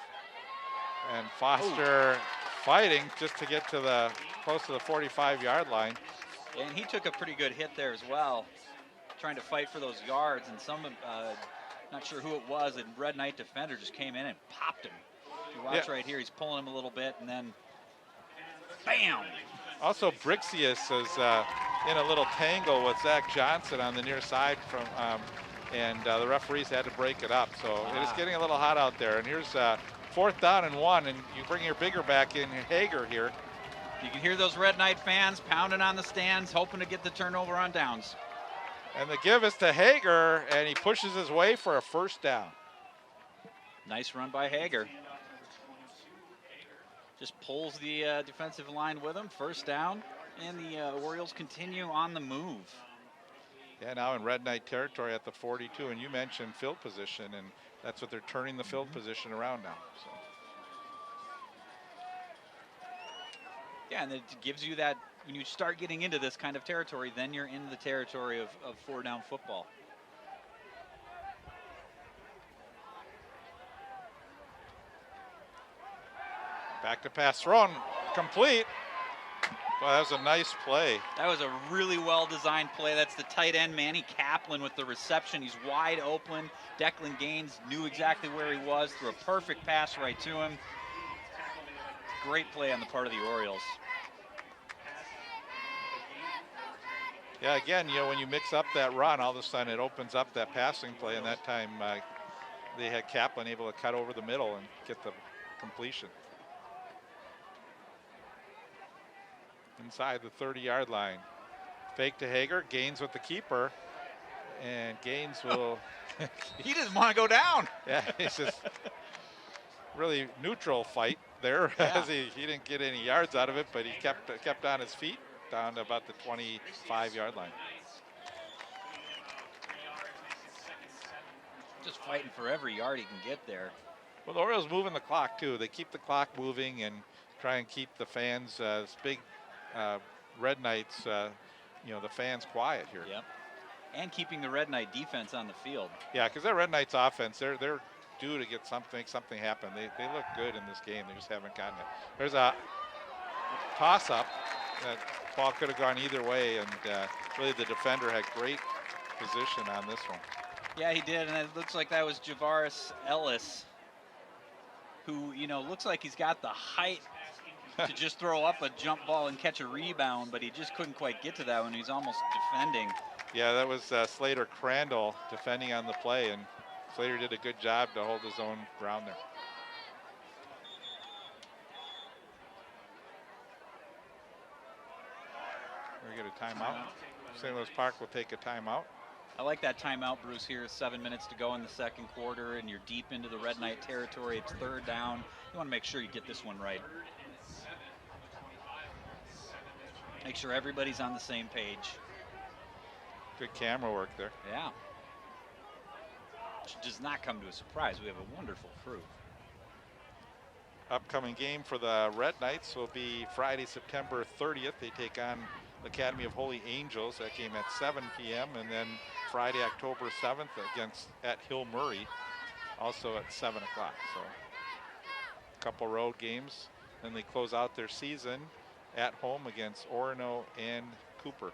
And Foster fighting just to get to the close to the 45-yard line. And he took a pretty good hit there as well, trying to fight for those yards. And some, not sure who it was, a Red Knight defender just came in and popped him. You watch right here, he's pulling him a little bit, and then bam! Also, Brixius is in a little tangle with Zach Johnson on the near side from, and the referees had to break it up. So it is getting a little hot out there. And here's 4th down and 1, and you bring your bigger back in, Hager here. You can hear those Red Knight fans pounding on the stands, hoping to get the turnover on downs. And the give is to Hager, and he pushes his way for a 1st down. Nice run by Hager. Just pulls the defensive line with him. 1st down, and the Orioles continue on the move. Yeah, now in Red Knight territory at the 42, and you mentioned field position, and that's what they're turning the field position around now. So. Yeah, and it gives you that, when you start getting into this kind of territory, then you're in the territory of 4-down football. Back to pass thrown, complete. Well, that was a nice play. That was a really well-designed play. That's the tight end, Manny Kaplan, with the reception. He's wide open. Declan Gaines knew exactly where he was, threw a perfect pass right to him. Great play on the part of the Orioles. Yeah, again, you know, when you mix up that run, all of a sudden it opens up that passing play, and that time they had Kaplan able to cut over the middle and get the completion. Inside the 30-yard line. Fake to Hager, Gaines with the keeper, and Gaines will... He doesn't want to go down. Yeah, it's just really neutral fight there. As he didn't get any yards out of it, but he kept on his feet down to about the 25-yard line. Just fighting for every yard he can get there. Well, the Orioles moving the clock too. They keep the clock moving and try and keep the fans, this big Red Knights, you know, the fans quiet here. Yep. And keeping the Red Knight defense on the field. Yeah, because that Red Knights offense, they're due to get something happen. They look good in this game. They just haven't gotten it. There's a toss-up. That ball could have gone either way, and really the defender had great position on this one. Yeah, he did, and it looks like that was Javaris Ellis, who, you know, looks like he's got the height to just throw up a jump ball and catch a rebound, but he just couldn't quite get to that when he's almost defending. Yeah, that was Slater Crandall defending on the play, and Slater did a good job to hold his own ground there. We get a timeout. St. Louis Park will take a timeout. I like that timeout, Bruce. Here, 7 minutes to go in the 2nd quarter, and you're deep into the Red Knight territory. It's 3rd down. You want to make sure you get this one right. Make sure everybody's on the same page. Good camera work there. Yeah. Which does not come to a surprise. We have a wonderful crew. Upcoming game for the Red Knights will be Friday, September 30th. They take on the Academy of Holy Angels. That game at 7 p.m. And then Friday, October 7th at Hill Murray, also at 7 o'clock. So a couple road games. Then they close out their season at home against Orono and Cooper.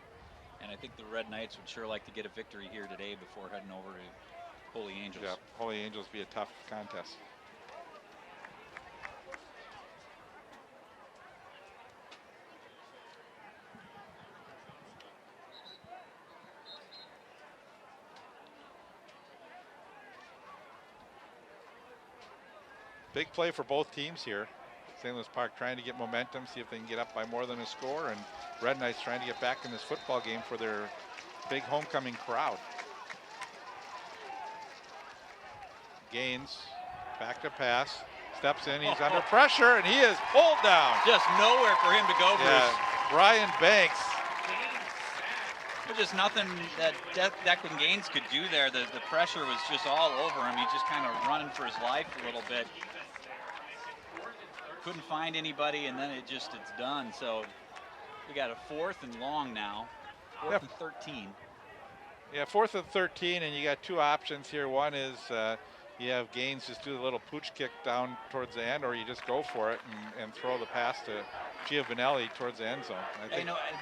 And I think the Red Knights would sure like to get a victory here today before heading over to Holy Angels. Yeah, Holy Angels be a tough contest. Big play for both teams here. St. Louis Park trying to get momentum, see if they can get up by more than a score, and Red Knights trying to get back in this football game for their big homecoming crowd. Gains, back to pass, steps in, he's under pressure, and he is pulled down. Just nowhere for him to go, Bruce. Yeah, Brian Banks. There's just nothing that Declan Gaines could do there. The pressure was just all over him. He just kind of running for his life a little bit. Couldn't find anybody, and then it's done. So we got a 4th and long now. 4th and 13. Yeah, 4th and 13, and you got two options here. One is you have Gaines just do the little pooch kick down towards the end, or you just go for it and throw the pass to Giovanelli towards the end zone.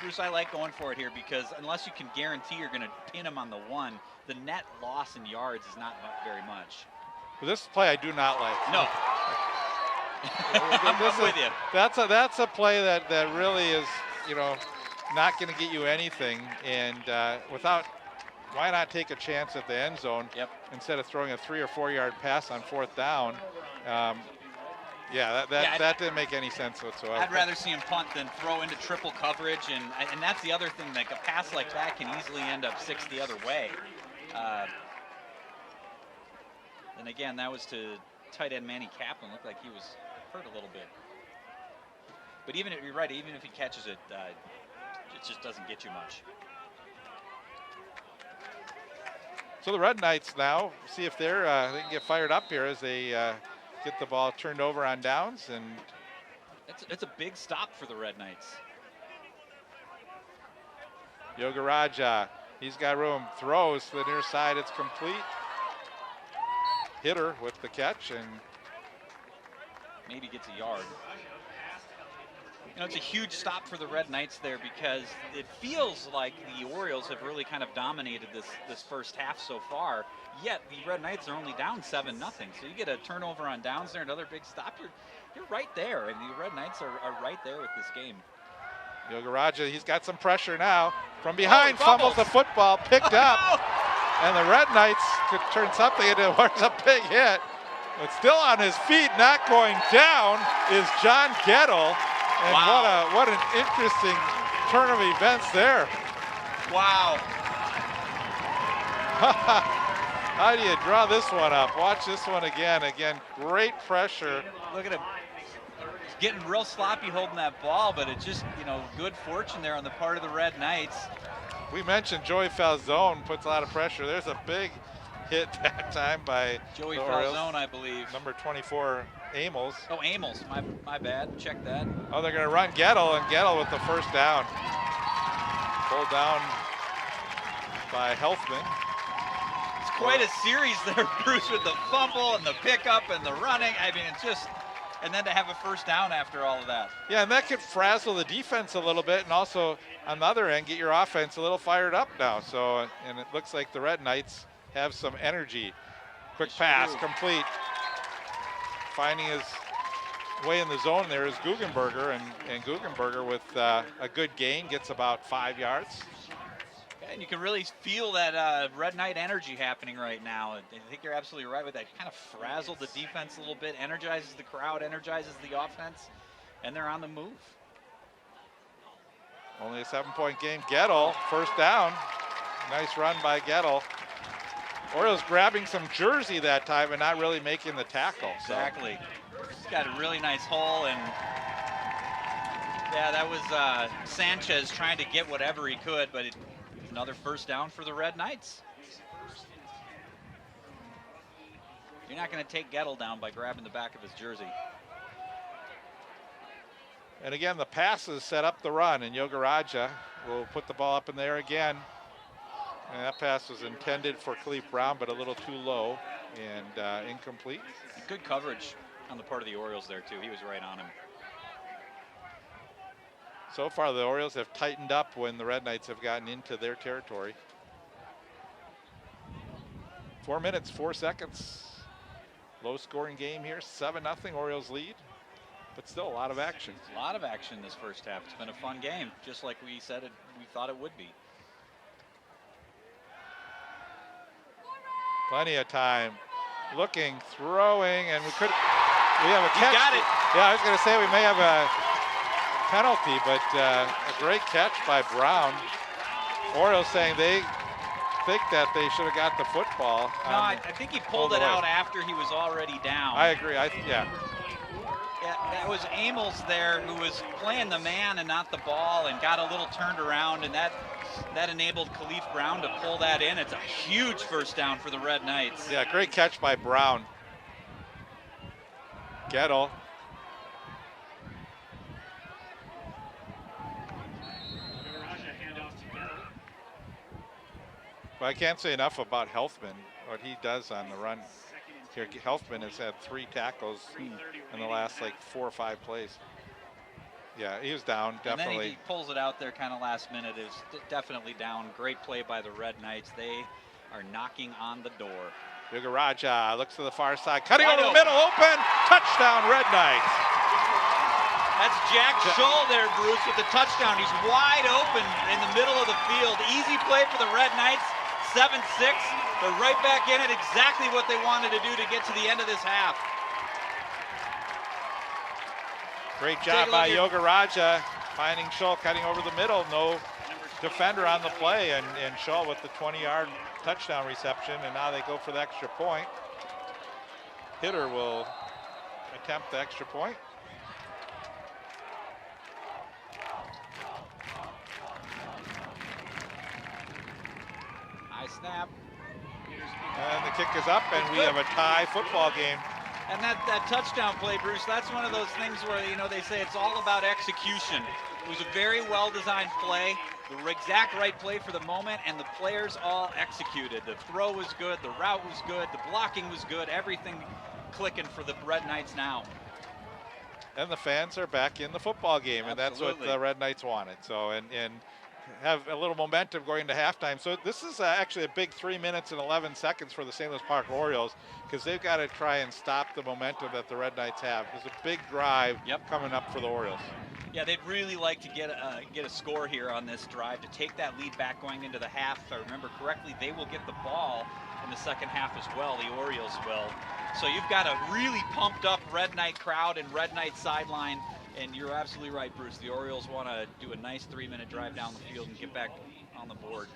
Bruce, I like going for it here because unless you can guarantee you're going to pin him on the one, the net loss in yards is not very much. Well, this play I do not like. No. I'm with you. That's a play that really is, not going to get you anything. And why not take a chance at the end zone instead of throwing a 3 or 4 yard pass on 4th down? That didn't make any sense whatsoever. I'd rather see him punt than throw into triple coverage, and that's the other thing. Like a pass like that can easily end up 6 the other way. And again, that was to tight end Manny Kaplan. Looked like he was hurt a little bit. But you're right. Even if he catches it, it just doesn't get you much. So the Red Knights now see if they can get fired up here as they get the ball turned over on downs, and it's a big stop for the Red Knights. Yogaraja, he's got room, throws to the near side, it's complete. Hitter with the catch and maybe gets a yard. It's a huge stop for the Red Knights there because it feels like the Orioles have really kind of dominated this first half so far, yet the Red Knights are only down 7-0. So you get a turnover on downs there, another big stop, you're right there, and the Red Knights are right there with this game. Yogaraja, he's got some pressure now. From behind, fumbles the football, picked up, and the Red Knights could turn something into what's a big hit. But still on his feet, not going down, is John Gettle. And what an interesting turn of events there. Wow. How do you draw this one up? Watch this one again. Again, great pressure. Look at him. He's getting real sloppy holding that ball, but it's just, good fortune there on the part of the Red Knights. We mentioned Joey Falzone puts a lot of pressure. There's a big hit that time by Joey Falzone, I believe. Number 24, Amos. Oh, Amos, my bad. Check that. Oh, they're going to run Gettle, and Gettle with the first down. Pulled down by Helfman. It's quite a series there, Bruce, with the fumble and the pickup and the running. I mean, it's just, and then to have a first down after all of that. Yeah, and that could frazzle the defense a little bit, and also on the other end, get your offense a little fired up now. So, and it looks like the Red Knights have some energy. Quick pass, complete. Finding his way in the zone there is Guggenberger, and Guggenberger with a good gain gets about 5 yards. And you can really feel that Red Knight energy happening right now. I think you're absolutely right with that. Kind of frazzled the defense a little bit, energizes the crowd, energizes the offense, and they're on the move. Only a 7-point game. Gettle, first down. Nice run by Gettle. Orioles grabbing some jersey that time and not really making the tackle. Exactly. He's got a really nice hole, and yeah, that was Sanchez trying to get whatever he could, but another first down for the Red Knights. You're not going to take Gettle down by grabbing the back of his jersey. And again, the passes set up the run, and Yogaraja will put the ball up in there again. And that pass was intended for Khalif Brown, but a little too low and incomplete. Good coverage on the part of the Orioles there, too. He was right on him. So far, the Orioles have tightened up when the Red Knights have gotten into their territory. 4 minutes, 4 seconds. Low scoring game here, 7-0 Orioles lead, but still a lot of action. A lot of action this first half. It's been a fun game, just like we said we thought it would be. Plenty of time. Looking, throwing, and we have a catch. He got it. Yeah, I was going to say we may have a penalty, but a great catch by Brown. Orioles saying they think that they should have got the football. No, I think he pulled it out after he was already down. I agree. Yeah, that was Amels there who was playing the man and not the ball and got a little turned around, and that enabled Khalif Brown to pull that in. It's a huge first down for the Red Knights. Yeah, great catch by Brown. Gettle. But I can't say enough about Helfman, what he does on the run. Here, Helfman has had 3 tackles in the last like 4 or 5 plays. Yeah, he was down, definitely. And then he pulls it out there kind of last minute. Is definitely down. Great play by the Red Knights. They are knocking on the door. Yugaraja looks to the far side, cutting over the middle, open, touchdown Red Knights. That's Jack Scholl there, Bruce, with the touchdown. He's wide open in the middle of the field. Easy play for the Red Knights. 7-6. They're right back in it. Exactly what they wanted to do to get to the end of this half. Great job by Yogaraja finding Scholl, cutting over the middle. No defender on the play, and Scholl with the 20-yard touchdown reception, and now they go for the extra point. Hitter will attempt the extra point. High snap. And the kick is up, and we have a tie football game. And that touchdown play, Bruce, that's one of those things where, they say it's all about execution. It was a very well-designed play, the exact right play for the moment, and the players all executed. The throw was good, the route was good, the blocking was good, everything clicking for the Red Knights now. And the fans are back in the football game, and that's what the Red Knights wanted. So, and have a little momentum going into halftime. So this is actually a big 3 minutes and 11 seconds for the St. Louis Park Orioles, because they've got to try and stop the momentum that the Red Knights have. There's a big drive coming up for the Orioles. Yeah, they'd really like to get a score here on this drive to take that lead back going into the half. If I remember correctly, they will get the ball in the second half as well, the Orioles will. So you've got a really pumped up Red Knight crowd and Red Knight sideline. And you're absolutely right, Bruce. The Orioles want to do a nice 3-minute drive down the field and get back on the board.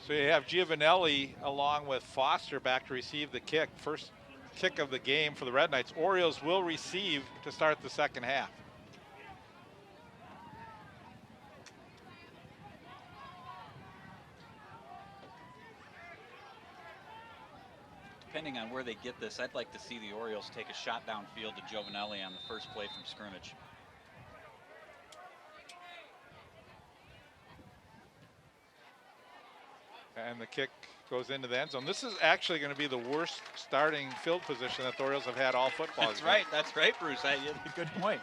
So you have Giovanelli along with Foster back to receive the kick. First kick of the game for the Red Knights. Orioles will receive to start the second half. Depending on where they get this, I'd like to see the Orioles take a shot downfield to Giovanelli on the first play from scrimmage. And the kick goes into the end zone. This is actually going to be the worst starting field position that the Orioles have had all football. That's right, Bruce. Good point.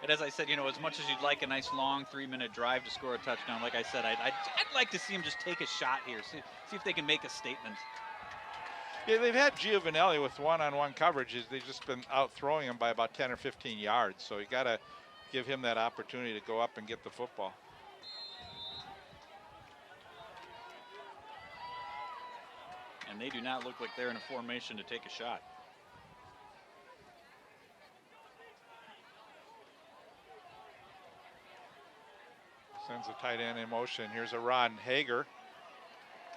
And as I said, as much as you'd like a nice long 3-minute drive to score a touchdown, like I said, I'd like to see them just take a shot here, see if they can make a statement. Yeah, they've had Giovanelli with one-on-one coverage. They've just been out throwing him by about 10 or 15 yards. So you got to give him that opportunity to go up and get the football. And they do not look like they're in a formation to take a shot. Sends a tight end in motion. Here's a run. Hager.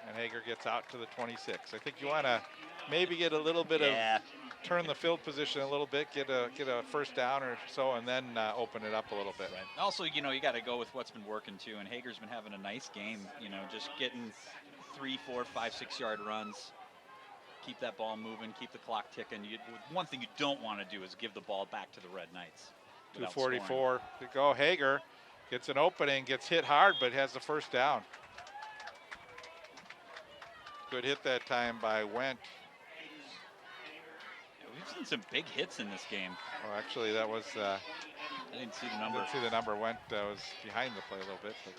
And Hager gets out to the 26. I think you want to maybe get a little bit of turn the field position a little bit, get a first down or so, and then open it up a little bit. Right. Also, you got to go with what's been working too. And Hager's been having a nice game. Just getting 3, 4, 5, 6 yard runs. Keep that ball moving. Keep the clock ticking. One thing you don't want to do is give the ball back to the Red Knights. 2:44 to go. Hager gets an opening, gets hit hard, but has the first down. Good hit that time by Wendt. We've seen some big hits in this game. Oh, actually, that was. I didn't see the number. Didn't see the number. Went was behind the play a little bit. But.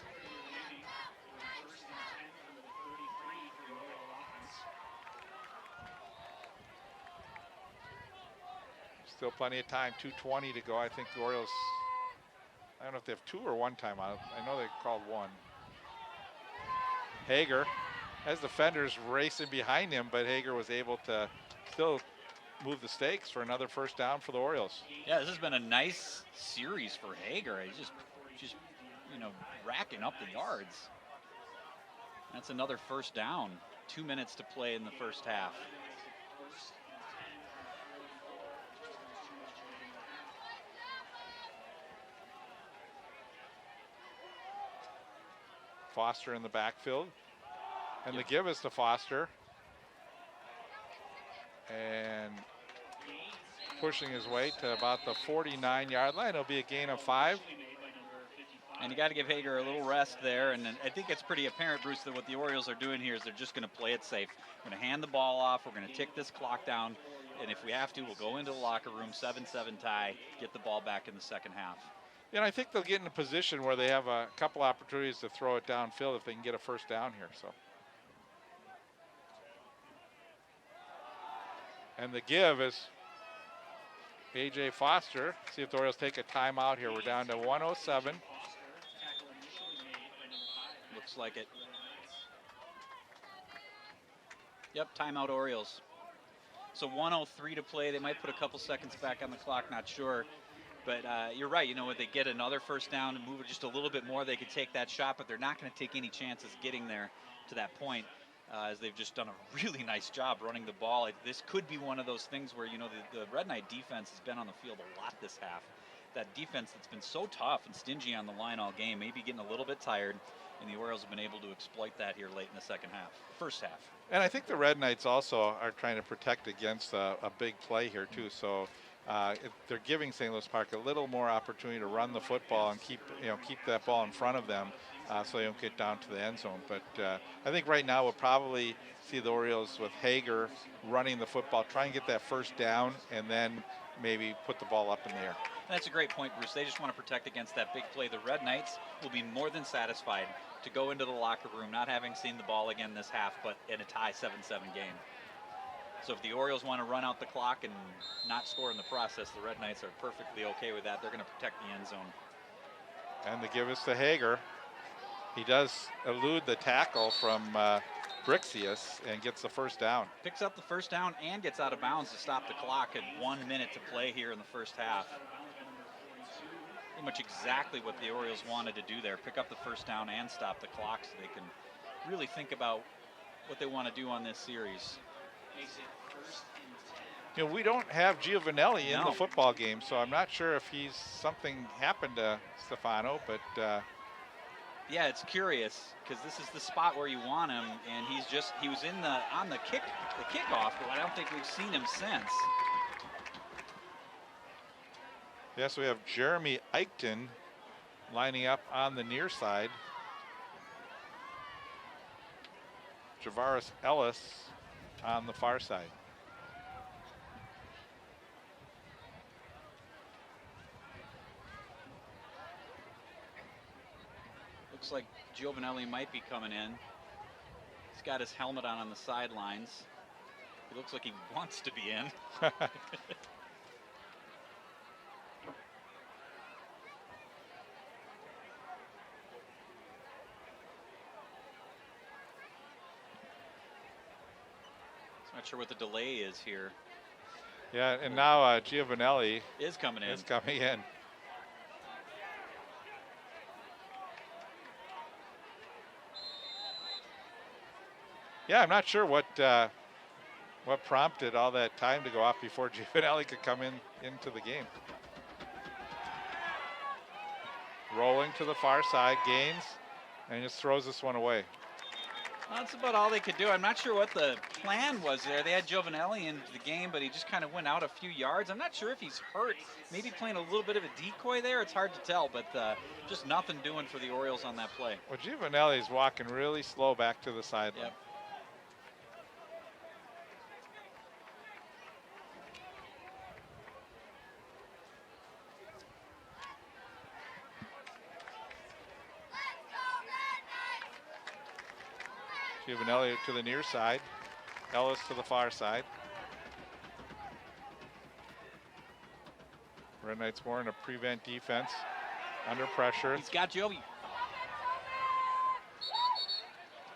Still plenty of time. 2:20 to go. I think the Orioles. I don't know if they have 2 or 1 timeout. I know they called 1. Hager has defenders racing behind him, but Hager was able to still move the stakes for another first down for the Orioles. Yeah, this has been a nice series for Hager. He's just racking up the yards. That's another first down. 2 minutes to play in the first half. Foster in the backfield. And the give is to Foster. And pushing his way to about the 49-yard line. It'll be a gain of 5. And you got to give Hager a little rest there. And I think it's pretty apparent, Bruce, that what the Orioles are doing here is they're just going to play it safe. We're going to hand the ball off. We're going to tick this clock down. And if we have to, we'll go into the locker room, 7-7 tie, get the ball back in the second half. And I think they'll get in a position where they have a couple opportunities to throw it downfield if they can get a first down here. So, and the give is A.J. Foster. See if the Orioles take a timeout here. We're down to 1:07. Looks like it. Yep, timeout Orioles. So 1:03 to play. They might put a couple seconds back on the clock, not sure. But you're right, when they get another first down and move it just a little bit more, they could take that shot, but they're not going to take any chances getting there to that point, as they've just done a really nice job running the ball. This could be one of those things where, the Red Knight defense has been on the field a lot this half. That defense that's been so tough and stingy on the line all game, maybe getting a little bit tired, and the Orioles have been able to exploit that here late in the first half. And I think the Red Knights also are trying to protect against a big play here, too. So they're giving St. Louis Park a little more opportunity to run the football and keep that ball in front of them so they don't get down to the end zone. But I think right now we'll probably see the Orioles with Hager running the football, try and get that first down, and then maybe put the ball up in the air. That's a great point, Bruce. They just want to protect against that big play. The Red Knights will be more than satisfied to go into the locker room, not having seen the ball again this half, but in a tie 7-7 game. So if the Orioles want to run out the clock and not score in the process, the Red Knights are perfectly okay with that. They're going to protect the end zone. And the give is to Hager. He does elude the tackle from Brixius and gets the first down. Picks up the first down and gets out of bounds to stop the clock at 1 minute to play here in the first half. Pretty much exactly what the Orioles wanted to do there. Pick up the first down and stop the clock so they can really think about what they want to do on this series. We don't have Giovanelli in the football game, so I'm not sure if something happened to Stefano, but yeah, it's curious because this is the spot where you want him, and he was on the kickoff, but I don't think we've seen him since. Yes, we have Jeremy Eichten lining up on the near side. Javaris Ellis on the far side. Looks like Giovanelli might be coming in. He's got his helmet on the sidelines. He looks like he wants to be in. Not sure what the delay is here. Yeah, and now Giovanelli is coming in. Yeah, I'm not sure what prompted all that time to go off before Giovanelli could come into the game. Rolling to the far side, gains, and just throws this one away. Well, that's about all they could do. I'm not sure what the plan was there. They had Giovanelli into the game, but he just kind of went out a few yards. I'm not sure if he's hurt. Maybe playing a little bit of a decoy there. It's hard to tell, but just nothing doing for the Orioles on that play. Well, Giovanelli's walking really slow back to the sideline. Yep. Giovanelli to the near side. Ellis to the far side. Red Knights more in a prevent defense. Under pressure. He's got Giovi.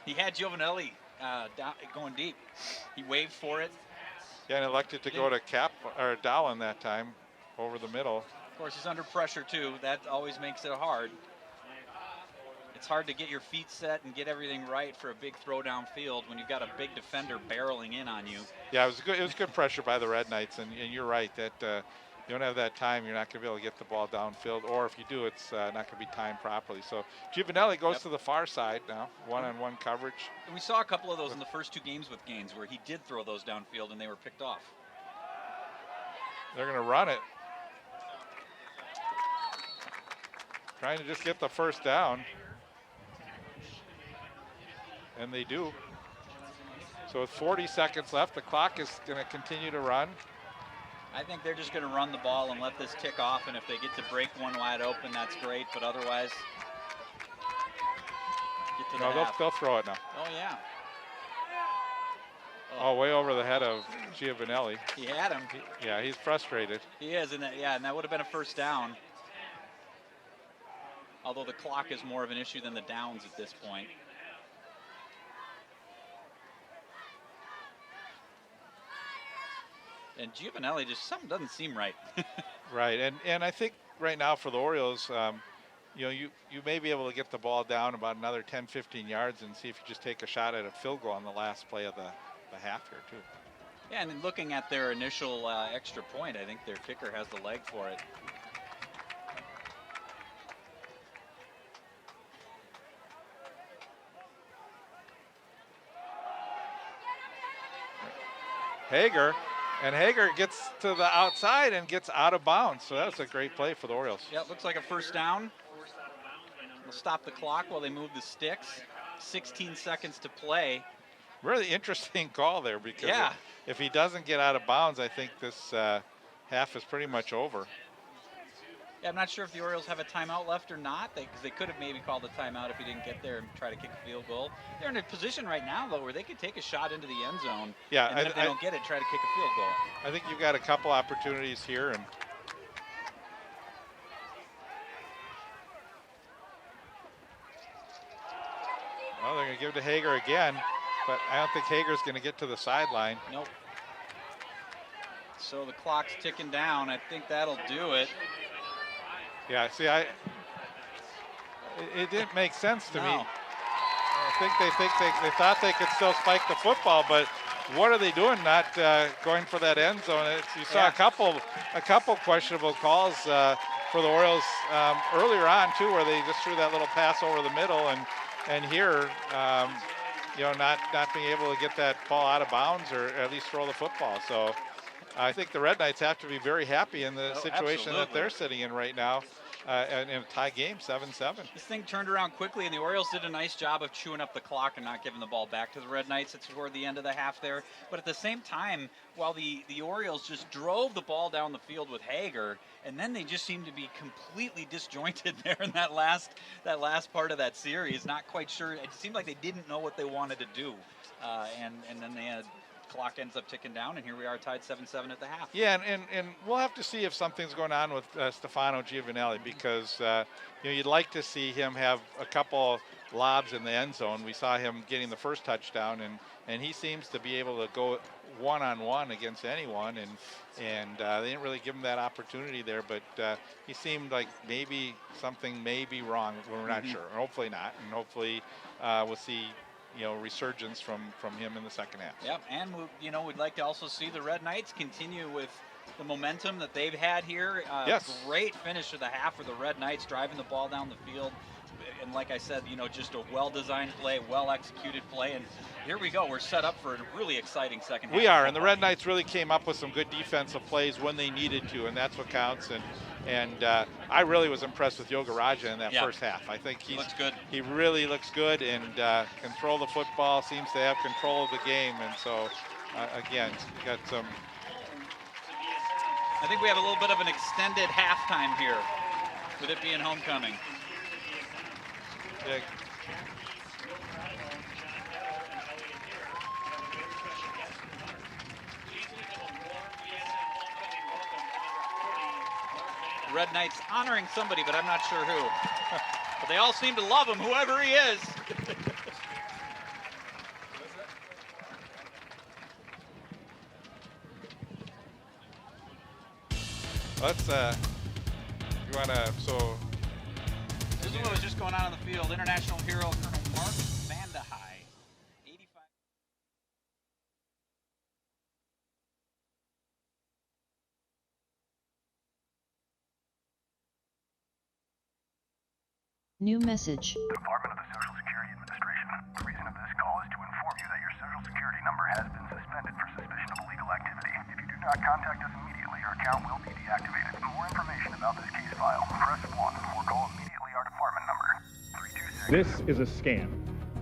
He had Giovanelli down, going deep. He waved for it. Yeah, and elected to go to Cap or Dowling that time over the middle. Of course, he's under pressure too. That always makes it hard. It's hard to get your feet set and get everything right for a big throw downfield when you've got a big defender barreling in on you. Yeah, it was good. It was good pressure by the Red Knights, and you're right that you don't have that time. You're not going to be able to get the ball downfield, or if you do, it's not going to be timed properly. So Giovanelli goes to the far side now, one-on-one coverage. And we saw a couple of those in the first 2 games with Gaines where he did throw those downfield and they were picked off. They're going to run it. Trying to just get the first down. And they do. So with 40 seconds left, the clock is going to continue to run. I think they're just going to run the ball and let this tick off, and if they get to break one wide open, that's great, but otherwise, get to the half. They'll throw it now. Oh, yeah. Oh, way over the head of Giovanelli. He had him. Yeah, he's frustrated. He is, and that would have been a first down. Although the clock is more of an issue than the downs at this point. And Giovanelli, just something doesn't seem right. Right, and I think right now for the Orioles, you may be able to get the ball down about another 10, 15 yards and see if you just take a shot at a field goal on the last play of the half here too. Yeah, and then looking at their initial extra point, I think their kicker has the leg for it. Hager gets to the outside and gets out of bounds. So that's a great play for the Orioles. Yeah, it looks like a first down. We'll stop the clock while they move the sticks. 16 seconds to play. Really interesting call there because yeah. if he doesn't get out of bounds, I think this half is pretty much over. Yeah, I'm not sure if the Orioles have a timeout left or not, because they could have maybe called a timeout if he didn't get there and try to kick a field goal. They're in a position right now, though, where they could take a shot into the end zone. Yeah, and then if they don't get it, try to kick a field goal. I think you've got a couple opportunities here, and well, they're going to give it to Hager again, but I don't think Hager's going to get to the sideline. Nope. So the clock's ticking down. I think that'll do it. Yeah, see, it didn't make sense to me. I think they thought they could still spike the football, but what are they doing? Not going for that end zone. You saw a couple questionable calls for the Orioles earlier on too, where they just threw that little pass over the middle, and here, not being able to get that ball out of bounds or at least throw the football. So I think the Red Knights have to be very happy in the situation that they're sitting in right now. In a tie game, 7-7. This thing turned around quickly, and the Orioles did a nice job of chewing up the clock and not giving the ball back to the Red Knights. It's toward the end of the half there. But at the same time, while the Orioles just drove the ball down the field with Hager, and then they just seemed to be completely disjointed there in that last part of that series. Not quite sure. It seemed like they didn't know what they wanted to do, and then they had. Clock ends up ticking down, and here we are tied 7-7 at the half. Yeah, and we'll have to see if something's going on with Stefano Giovanelli, because you'd like to see him have a couple lobs in the end zone. We saw him getting the first touchdown, and he seems to be able to go one-on-one against anyone, and they didn't really give him that opportunity there, but he seemed like maybe something may be wrong. We're not sure. Hopefully not, and hopefully we'll see resurgence from him in the second half. Yep, and we'd like to also see the Red Knights continue with the momentum that they've had here. Yes. Great finish of the half for the Red Knights, driving the ball down the field. And like I said, just a well-designed play, well-executed play. And here we go. We're set up for a really exciting second half. We are, and the Red Knights really came up with some good defensive plays when they needed to, and that's what counts. And I really was impressed with Yoga Raja in that first half. I think he looks good. He really looks good and can throw the football, seems to have control of the game. And so, again, got some. I think we have a little bit of an extended halftime here with it being homecoming. Yeah. Red Knights honoring somebody, but I'm not sure who. But they all seem to love him, whoever he is. Let's, you want to, so. This is what was just going on the field. International hero Colonel Mark Van de High, 85. New message. Department of the Social Security Administration. The reason of this call is to inform you that your Social Security number has been suspended for suspicion of illegal activity. If you do not contact us immediately, your account will be deactivated. For more information about this case file, press 1 or call immediately our department number. 326. This is a scam.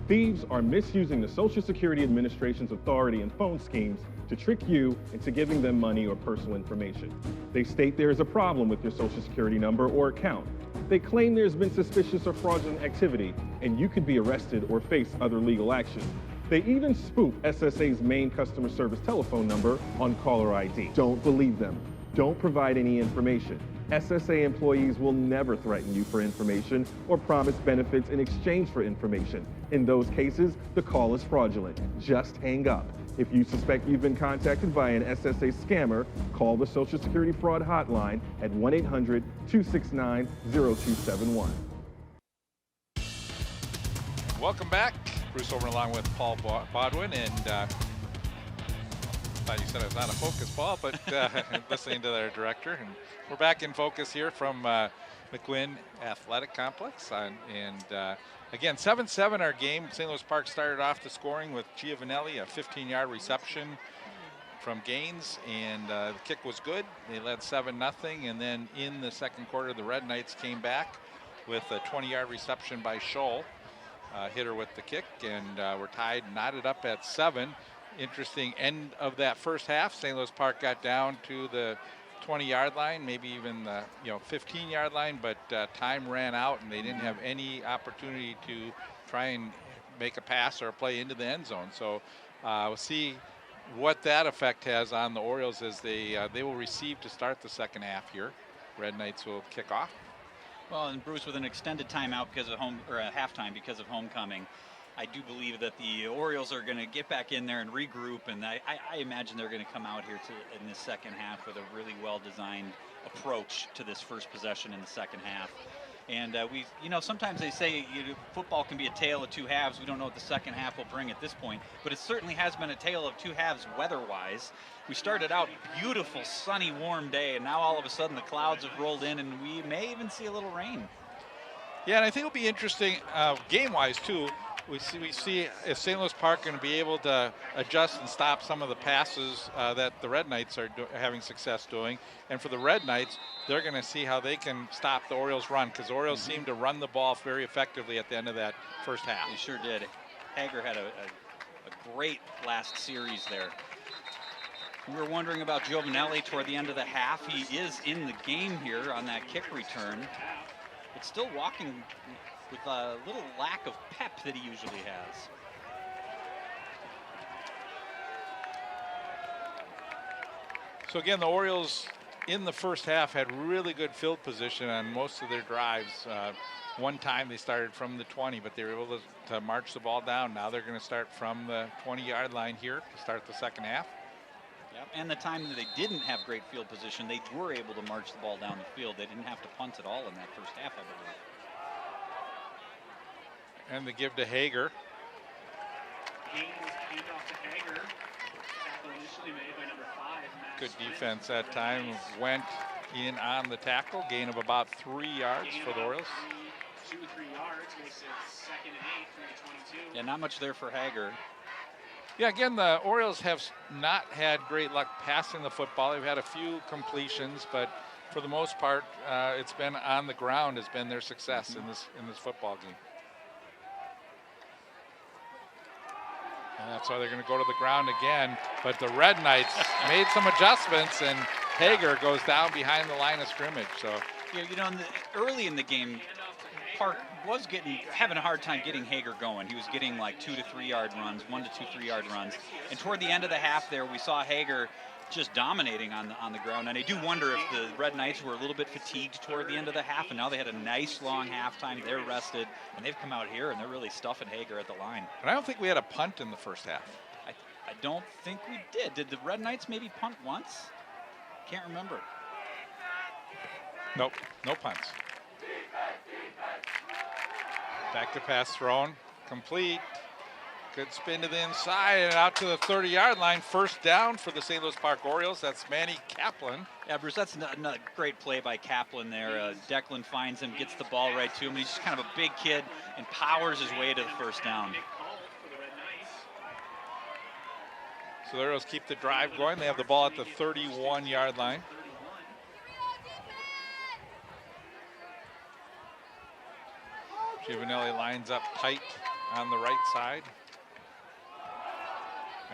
Thieves are misusing the Social Security Administration's authority and phone schemes to trick you into giving them money or personal information. They state there is a problem with your Social Security number or account. They claim there's been suspicious or fraudulent activity, and you could be arrested or face other legal action. They even spoof SSA's main customer service telephone number on caller ID. Don't believe them. Don't provide any information. SSA employees will never threaten you for information or promise benefits in exchange for information. In those cases, the call is fraudulent. Just hang up. If you suspect you've been contacted by an SSA scammer, call the Social Security Fraud Hotline at 1-800-269-0271. Welcome back. Bruce Overton along with Paul Bodwin, and thought you said it was out of focus, Paul, but listening to their director. And we're back in focus here from McQuinn Athletic Complex. Again, 7-7 our game. St. Louis Park started off the scoring with Giovanelli, a 15-yard reception from Gaines, and the kick was good. They led 7-0, and then in the second quarter, the Red Knights came back with a 20-yard reception by Scholl. Hitter with the kick, and we're tied, knotted up at 7. Interesting end of that first half. St. Louis Park got down to the 20-yard line, maybe even the 15-yard line, but time ran out, and they didn't have any opportunity to try and make a pass or a play into the end zone. So we'll see what that effect has on the Orioles as they will receive to start the second half here. Red Knights will kick off. Well, and Bruce, with an extended timeout because of halftime because of homecoming, I do believe that the Orioles are going to get back in there and regroup, and I imagine they're going to come out here in this second half with a really well-designed approach to this first possession in the second half. And sometimes they say football can be a tale of two halves. We don't know what the second half will bring at this point, but it certainly has been a tale of two halves weather-wise. We started out beautiful, sunny, warm day, and now all of a sudden the clouds have rolled in, and we may even see a little rain. Yeah, and I think it'll be interesting game-wise too. We see if St. Louis Park going to be able to adjust and stop some of the passes that the Red Knights are having success doing. And for the Red Knights, they're going to see how they can stop the Orioles' run, because the Orioles seem to run the ball very effectively at the end of that first half. They sure did. Hager had a great last series there. We were wondering about Giovanelli toward the end of the half. He is in the game here on that kick return, but still walking with a little lack of pep that he usually has. So again, the Orioles in the first half had really good field position on most of their drives. One time they started from the 20, but they were able to march the ball down. Now they're going to start from the 20-yard line here to start the second half. Yep. And the time that they didn't have great field position, they were able to march the ball down the field. They didn't have to punt at all in that first half, I believe. And the give to Hager. Gaines hand off to Hager. Tackle initially made by number 5. Matt Good Smith. defense that time. Went in on the tackle. Gain of about 3 yards Gain for the about Orioles. 2 or 3 yards makes it 2nd and 8 from the 22. Yeah, not much there for Hager. Yeah, again, the Orioles have not had great luck passing the football. They've had a few completions, but for the most part, it's been on the ground has been their success in this football game. And that's why they're going to go to the ground again. But the Red Knights made some adjustments, and Hager goes down behind the line of scrimmage. So Early in the game, Park was having a hard time getting Hager going. He was getting like 2 to 3 yard runs, 1 to 2 3 yard runs. And toward the end of the half there, we saw Hager just dominating on the ground. And I do wonder if the Red Knights were a little bit fatigued toward the end of the half, and now they had a nice long halftime. They're rested, and they've come out here and they're really stuffing Hager at the line. And I don't think we had a punt in the first half. I don't think we did. Did the Red Knights maybe punt once? Can't remember. Nope, no punts. Back to pass thrown, complete. Good spin to the inside and out to the 30-yard line. First down for the St. Louis Park Orioles. That's Manny Kaplan. Yeah, Bruce, that's another great play by Kaplan there. Declan finds him, gets the ball right to him. He's just kind of a big kid and powers his way to the first down. So the Orioles keep the drive going. They have the ball at the 31-yard line. Giovanelli lines up tight on the right side.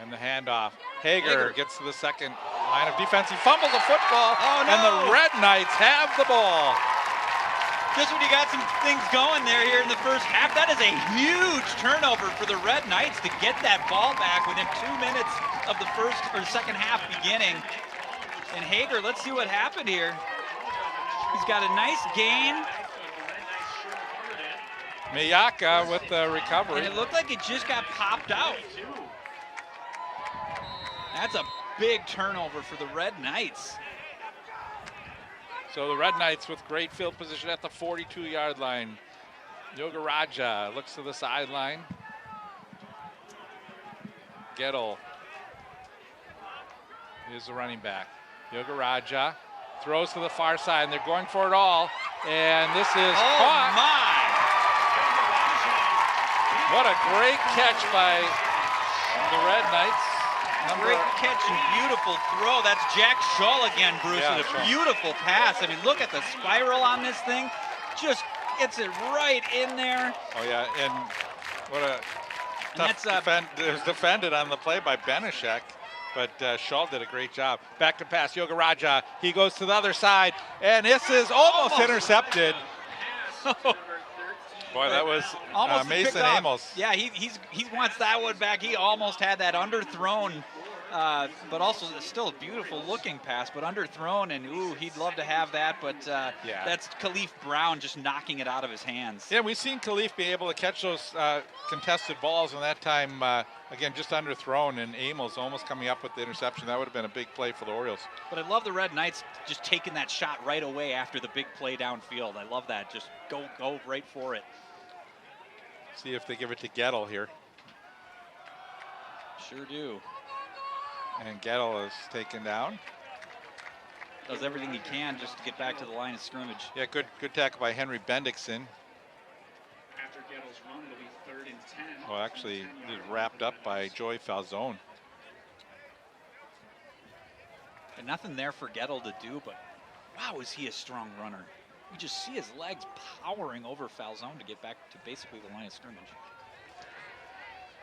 And the handoff. Hager gets to the second line of defense. He fumbles the football, and the Red Knights have the ball. Just when you got some things going there here in the first half, that is a huge turnover for the Red Knights to get that ball back within 2 minutes of the first or second half beginning. And Hager, let's see what happened here. He's got a nice gain. Miyaka with the recovery. And it looked like it just got popped out. That's a big turnover for the Red Knights. So the Red Knights with great field position at the 42-yard line. Yogaraja looks to the sideline. Gettle is the running back. Yogaraja throws to the far side, and they're going for it all. And this is caught. My! What a great catch by the Red Knights. Great catch and beautiful throw. That's Jack Shull again, Bruce, Yeah, with a Shull. beautiful pass. I mean, look at the spiral on this thing. Just gets it right in there. Oh, yeah, and what a that's, tough defend. It was defended on the play by Benishek, but Shull did a great job. Back to pass, Yogaraja. He goes to the other side, and this is almost intercepted. Boy, that was Almost Mason picked off. Amos. Yeah, he wants that one back. He almost had that underthrown, but also still a beautiful looking pass, but underthrown, and ooh, he'd love to have that, but Yeah. that's Khalif Brown just knocking it out of his hands. Yeah, we've seen Khalif be able to catch those contested balls, and that time, again, just underthrown, and Amos almost coming up with the interception. That would have been a big play for the Orioles. But I love the Red Knights just taking that shot right away after the big play downfield. I love that. Just go right for it. See if they give it to Gettle here. Sure do. And Gettle is taken down. Does everything he can just to get back to the line of scrimmage. Yeah, good tackle by Henry Bendixson. After Gettle's run, it'll be 3rd and 10. Well, actually, it wrapped up by Joey Falzone. And nothing there for Gettle to do, but wow, is he a strong runner. You just see his legs powering over Falzone to get back to basically the line of scrimmage.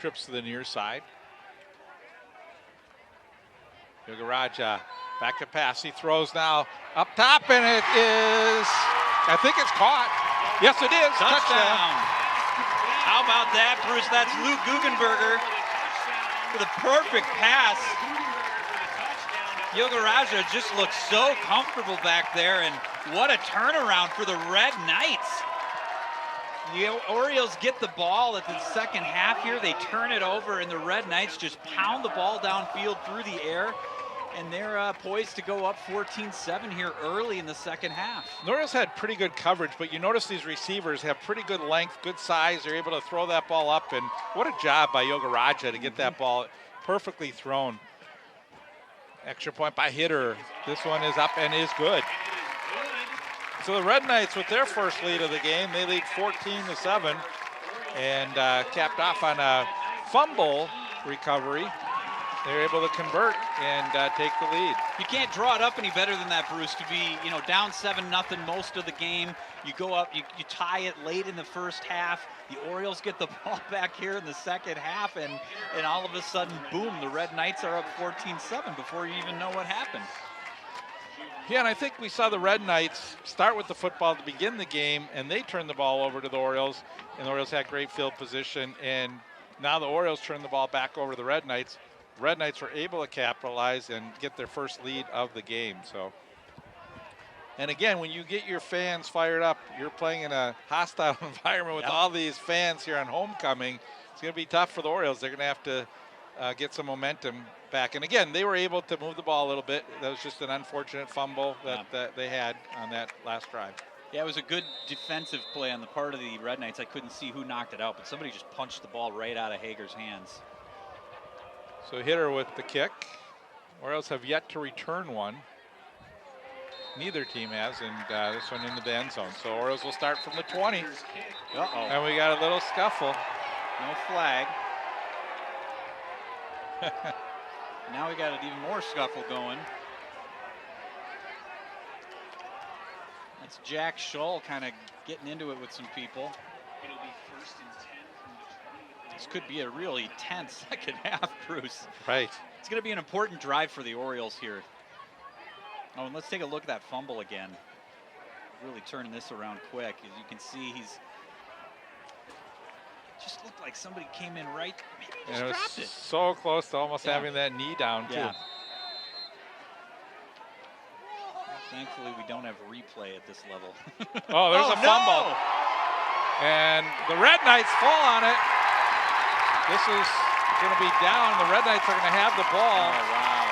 Trips to the near side. Yogaraja back to pass. He throws now up top, and it is, I think it's caught. Yes, it is. Touchdown. How about that, Bruce? That's Luke Guggenberger with a perfect pass. Yogaraja just looks so comfortable back there, and what a turnaround for the Red Knights. The Orioles get the ball at the second half here. They turn it over, and the Red Knights just pound the ball downfield through the air, and they're poised to go up 14-7 here early in the second half. The Orioles had pretty good coverage, but you notice these receivers have pretty good length, good size. They're able to throw that ball up, and what a job by Yogaraja to get that ball perfectly thrown. Extra point by Hitter. This one is up and is good. So the Red Knights with their first lead of the game, they lead 14-7 and capped off on a fumble recovery. They're able to convert and take the lead. You can't draw it up any better than that, Bruce, to be, down 7-0 most of the game. You go up, you tie it late in the first half. The Orioles get the ball back here in the second half, and all of a sudden, boom, the Red Knights are up 14-7 before you even know what happened. Yeah, and I think we saw the Red Knights start with the football to begin the game, and they turned the ball over to the Orioles, and the Orioles had great field position, and now the Orioles turn the ball back over to the Red Knights. Red Knights were able to capitalize and get their first lead of the game. So, and again, when you get your fans fired up, you're playing in a hostile environment with all these fans here on homecoming. It's going to be tough for the Orioles. They're going to have to get some momentum back. And again, they were able to move the ball a little bit. That was just an unfortunate fumble that they had on that last drive. Yeah, it was a good defensive play on the part of the Red Knights. I couldn't see who knocked it out, but somebody just punched the ball right out of Hager's hands. So hitter with the kick. Orioles have yet to return one. Neither team has, and this one into the end zone. So Orioles will start from the 20. Uh-oh. And we got a little scuffle. No flag. Now we got an even more scuffle going. That's Jack Scholl kind of getting into it with some people. It'll be 1st and 10 from the 20. This could be a really tense second half, Bruce. Right. It's going to be an important drive for the Orioles here. Oh, and let's take a look at that fumble again. Really turning this around quick. As you can see, he's just looked like somebody came in right, maybe just And it dropped was it. so close to almost having that knee down, too. Yeah. Thankfully, we don't have replay at this level. Oh, there's a fumble. And the Red Knights fall on it. This is going to be down. The Red Knights are going to have the ball. Oh, wow.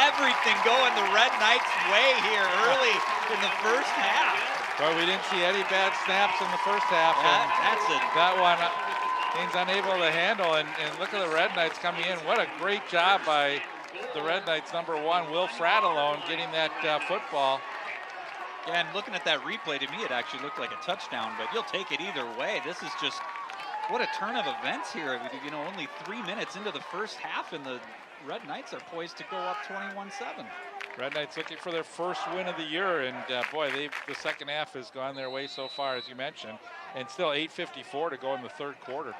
Everything going the Red Knights' way here early in the first half. Well, we didn't see any bad snaps in the first half. That's it. That one, he's unable to handle. And look at the Red Knights coming in. What a great job by the Red Knights' number 1, Will Fratellone, getting that football. Yeah, and looking at that replay, to me, it actually looked like a touchdown, but you'll take it either way. This is just, what a turn of events here. You know, only 3 minutes into the first half, and the Red Knights are poised to go up 21-7. Red Knights looking for their first win of the year, and boy, the second half has gone their way so far, as you mentioned, and still 8:54 to go in the third quarter.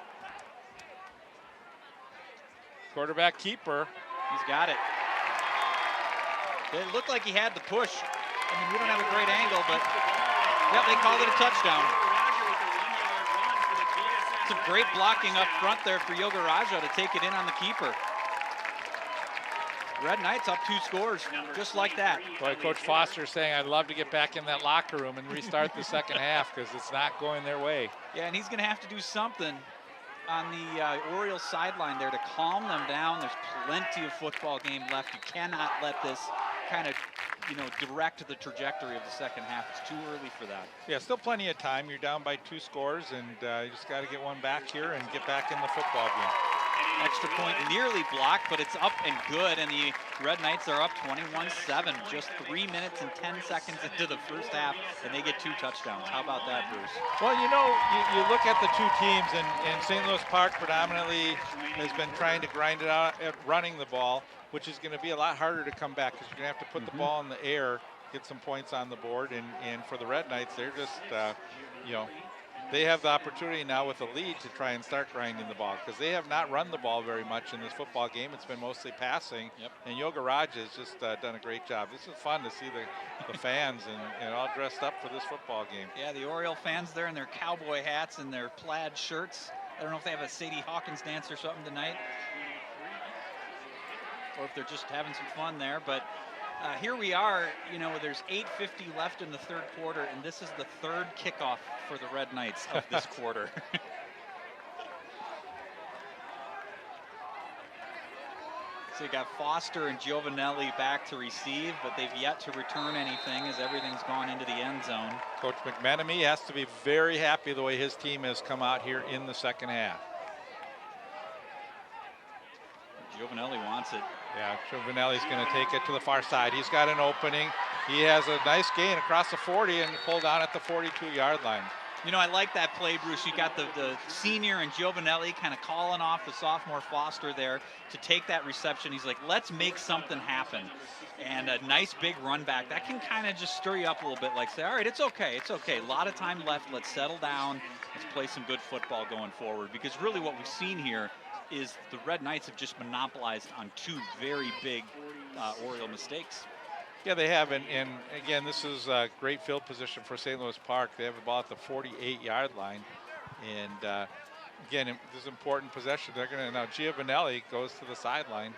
Quarterback keeper. He's got it. It looked like he had the push. I mean, we don't have a great angle, but yep, they called it a touchdown. Some great blocking up front there for Yoga Raja to take it in on the keeper. Red Knights up 2 scores, just like that. Boy, Coach Foster saying, I'd love to get back in that locker room and restart the second half because it's not going their way. Yeah, and he's going to have to do something on the Orioles sideline there to calm them down. There's plenty of football game left. You cannot let this kind of, you know, direct the trajectory of the second half. It's too early for that. Yeah, still plenty of time. You're down by 2 scores, and you just got to get one back here and get back in the football game. Extra point nearly blocked, but it's up and good, and the Red Knights are up 21-7, just 3 minutes and 10 seconds into the first half, and they get 2 touchdowns. How about that, Bruce? Well, you know, you look at the 2 teams, and St. Louis Park predominantly has been trying to grind it out at running the ball, which is going to be a lot harder to come back because you're going to have to put the ball in the air, get some points on the board, and for the Red Knights, they're just, you know, they have the opportunity now with a lead to try and start grinding the ball because they have not run the ball very much in this football game. It's been mostly passing, and Yoga Raj has just done a great job. This is fun to see the fans and all dressed up for this football game. Yeah, the Oriole fans there in their cowboy hats and their plaid shirts. I don't know if they have a Sadie Hawkins dance or something tonight, or if they're just having some fun there, but here we are, you know, there's 8:50 left in the third quarter, and this is the 3rd kickoff for the Red Knights of this quarter. So you got Foster and Giovanelli back to receive, but they've yet to return anything as everything's gone into the end zone. Coach McMenamy has to be very happy the way his team has come out here in the second half. Giovanelli wants it. Yeah, Giovanelli's going to take it to the far side. He's got an opening. He has a nice gain across the 40 and pulled down at the 42-yard line. You know, I like that play, Bruce. You got the senior and Giovanelli kind of calling off the sophomore Foster there to take that reception. He's like, let's make something happen. And a nice big run back. That can kind of just stir you up a little bit, like say, all right, it's okay, it's okay. A lot of time left. Let's settle down. Let's play some good football going forward. Because really what we've seen here is the Red Knights have just monopolized on 2 very big Oriole mistakes. Yeah, they have, and again, this is a great field position for St. Louis Park. They have the ball at the 48-yard line, and Again, this is important possession. They're going to now. Giovanelli goes to the sideline.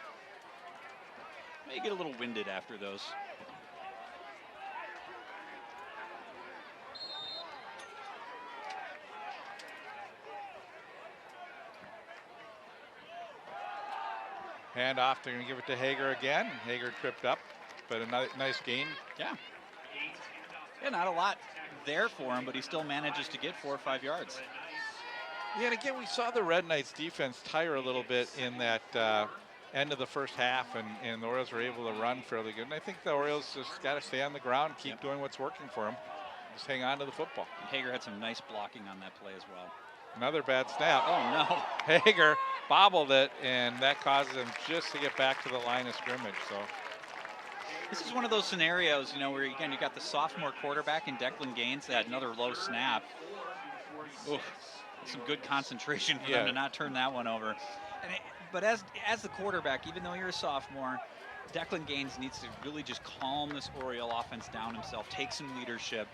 May get a little winded after those. Hand off. They're going to give it to Hager again. Hager tripped up, but a nice gain. Yeah. Yeah, not a lot there for him, but he still manages to get 4 or 5 yards. Yeah, and again, we saw the Red Knights defense tire a little bit in that end of the first half, and the Orioles were able to run fairly good. And I think the Orioles just got to stay on the ground, keep doing what's working for them. Just hang on to the football. And Hager had some nice blocking on that play as well. Another bad snap. Oh, no. Hager bobbled it, and that causes him just to get back to the line of scrimmage. So this is one of those scenarios, you know, where, again, you got the sophomore quarterback in Declan Gaines that had another low snap. Oof. Some good concentration for them to not turn that one over. But as the quarterback, even though you're a sophomore, Declan Gaines needs to really just calm this Oriole offense down himself, take some leadership.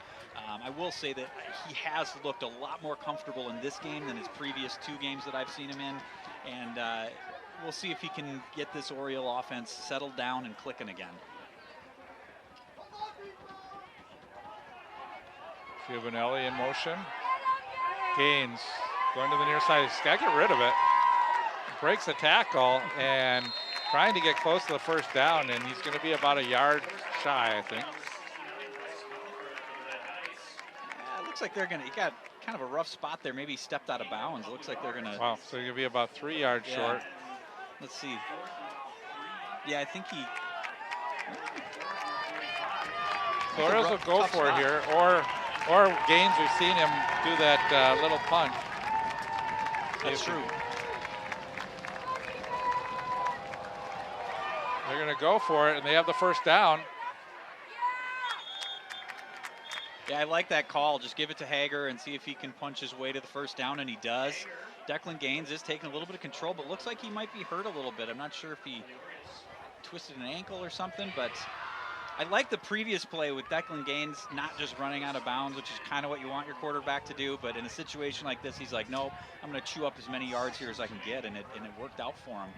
I will say that he has looked a lot more comfortable in this game than his previous 2 games that I've seen him in. And we'll see if he can get this Oriole offense settled down and clicking again. Giovanelli in motion. Gaines going to the near side. He's got to get rid of it. Breaks a tackle and trying to get close to the first down, and he's going to be about a yard shy, I think. It looks like they're going to, he got kind of a rough spot there. Maybe he stepped out of bounds. It looks like they're going to. Wow, so you're going to be about 3 yards short. Let's see. Yeah, I think he. The Orioles will go for it here, or Gaines, we've seen him do that little punch. That's true. They're going to go for it, and they have the first down. Yeah, I like that call. Just give it to Hager and see if he can punch his way to the first down, and he does. Declan Gaines is taking a little bit of control, but looks like he might be hurt a little bit. I'm not sure if he twisted an ankle or something, but I like the previous play with Declan Gaines not just running out of bounds, which is kind of what you want your quarterback to do, but in a situation like this, he's like, nope, I'm going to chew up as many yards here as I can get, and it worked out for him.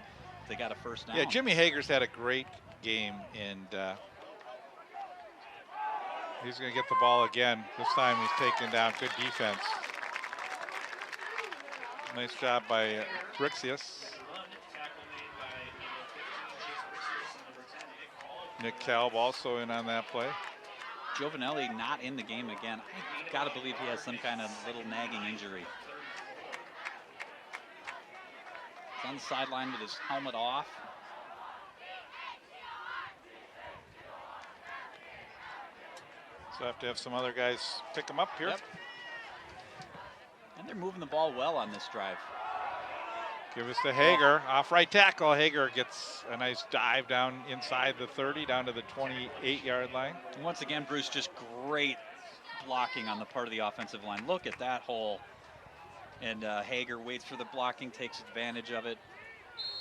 They got a first down. Yeah, Jimmy Hager's had a great game, and he's going to get the ball again. This time he's taken down. Good defense. Nice job by Brixius. Nick Kalb also in on that play. Giovanelli not in the game again. I got to believe he has some kind of little nagging injury. He's on the sideline with his helmet off. So I have to have some other guys pick him up here. Yep. And they're moving the ball well on this drive. Give us to Hager, off right tackle. Hager gets a nice dive down inside the 30, down to the 28-yard line. And once again, Bruce, just great blocking on the part of the offensive line. Look at that hole. And Hager waits for the blocking, takes advantage of it.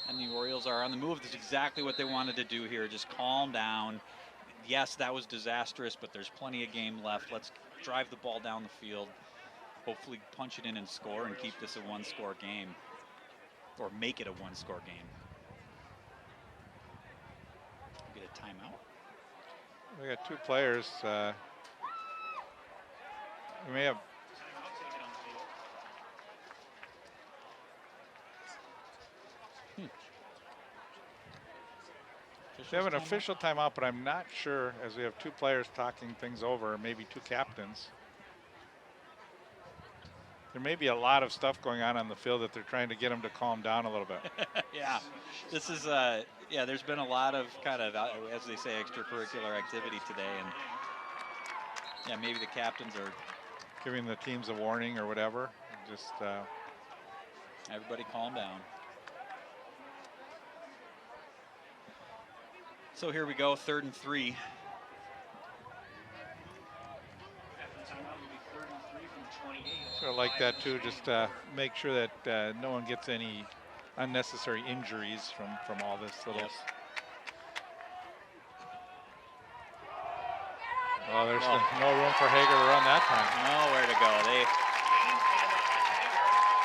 And the Orioles are on the move. That's exactly what they wanted to do here. Just calm down. Yes, that was disastrous, but there's plenty of game left. Let's drive the ball down the field. Hopefully punch it in and score and keep this a one-score game. Or make it a one-score game. Get a timeout. We got 2 players. We may have. We have an official timeout, but I'm not sure, as we have 2 players talking things over, maybe 2 captains. There may be a lot of stuff going on the field that they're trying to get them to calm down a little bit. Yeah, this is, yeah, there's been a lot of kind of, as they say, extracurricular activity today. And yeah, maybe the captains are giving the teams a warning or whatever. Just everybody calm down. So here we go, 3rd and 3. Sort of like that too, just make sure that no one gets any unnecessary injuries from all this little. Yes. Oh, there's no room for Hager to run that time. Nowhere to go.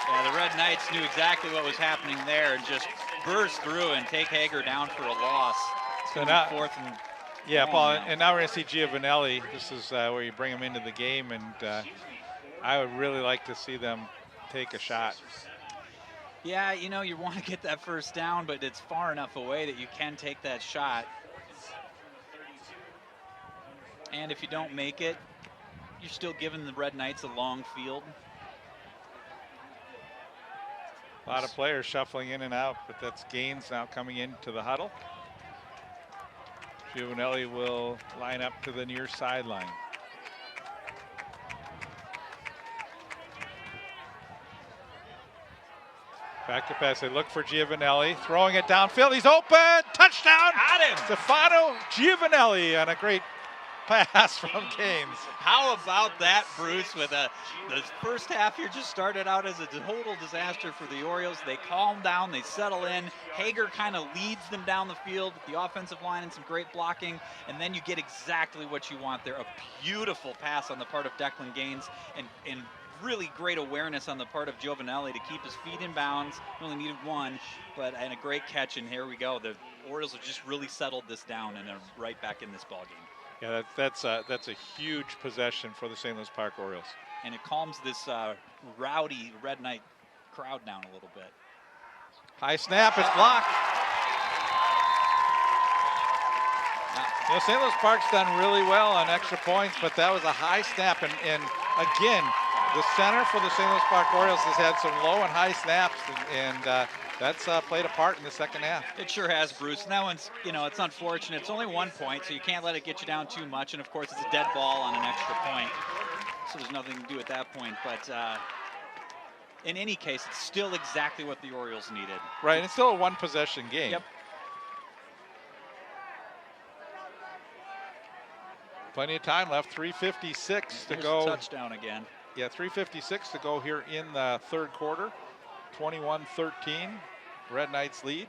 Yeah, the Red Knights knew exactly what was happening there and just burst through and take Hager down for a loss. So It's now, fourth and yeah, long Paul, now. and now we're going to see Giovanelli. This is where you bring him into the game, and I would really like to see them take a shot. Yeah, you know, you want to get that first down, but it's far enough away that you can take that shot. And if you don't make it, you're still giving the Red Knights a long field. A lot of players shuffling in and out, but that's Gaines now coming into the huddle. Giovanelli will line up to the near sideline. Back to pass. They look for Giovanelli, throwing it downfield. He's open. Touchdown. Got him. Stefano Giovanelli on a great pass from Gaines. How about that, Bruce? With the first half here just started out as a total disaster for the Orioles. They calm down, they settle in. Hager kind of leads them down the field with the offensive line and some great blocking, and then you get exactly what you want there. A beautiful pass on the part of Declan Gaines, and really great awareness on the part of Giovanelli to keep his feet in bounds. He only needed one, and a great catch, and here we go. The Orioles have just really settled this down, and they're right back in this ballgame. Yeah, that's a huge possession for the St. Louis Park Orioles. And it calms this rowdy Red Knight crowd down a little bit. High snap, it's blocked. You know, St. Louis Park's done really well on extra points, but that was a high snap, and again, the center for the St. Louis Park Orioles has had some low and high snaps, and that's played a part in the second half. It sure has, Bruce. And that one's, you know, it's unfortunate. It's only 1 point, so you can't let it get you down too much. And of course, it's a dead ball on an extra point, so there's nothing to do at that point. But in any case, it's still exactly what the Orioles needed. Right, and it's still a one-possession game. Yep. Plenty of time left. 3:56 to Here's go. the touchdown again. Yeah, 3:56 to go here in the third quarter. 21-13, Red Knights lead.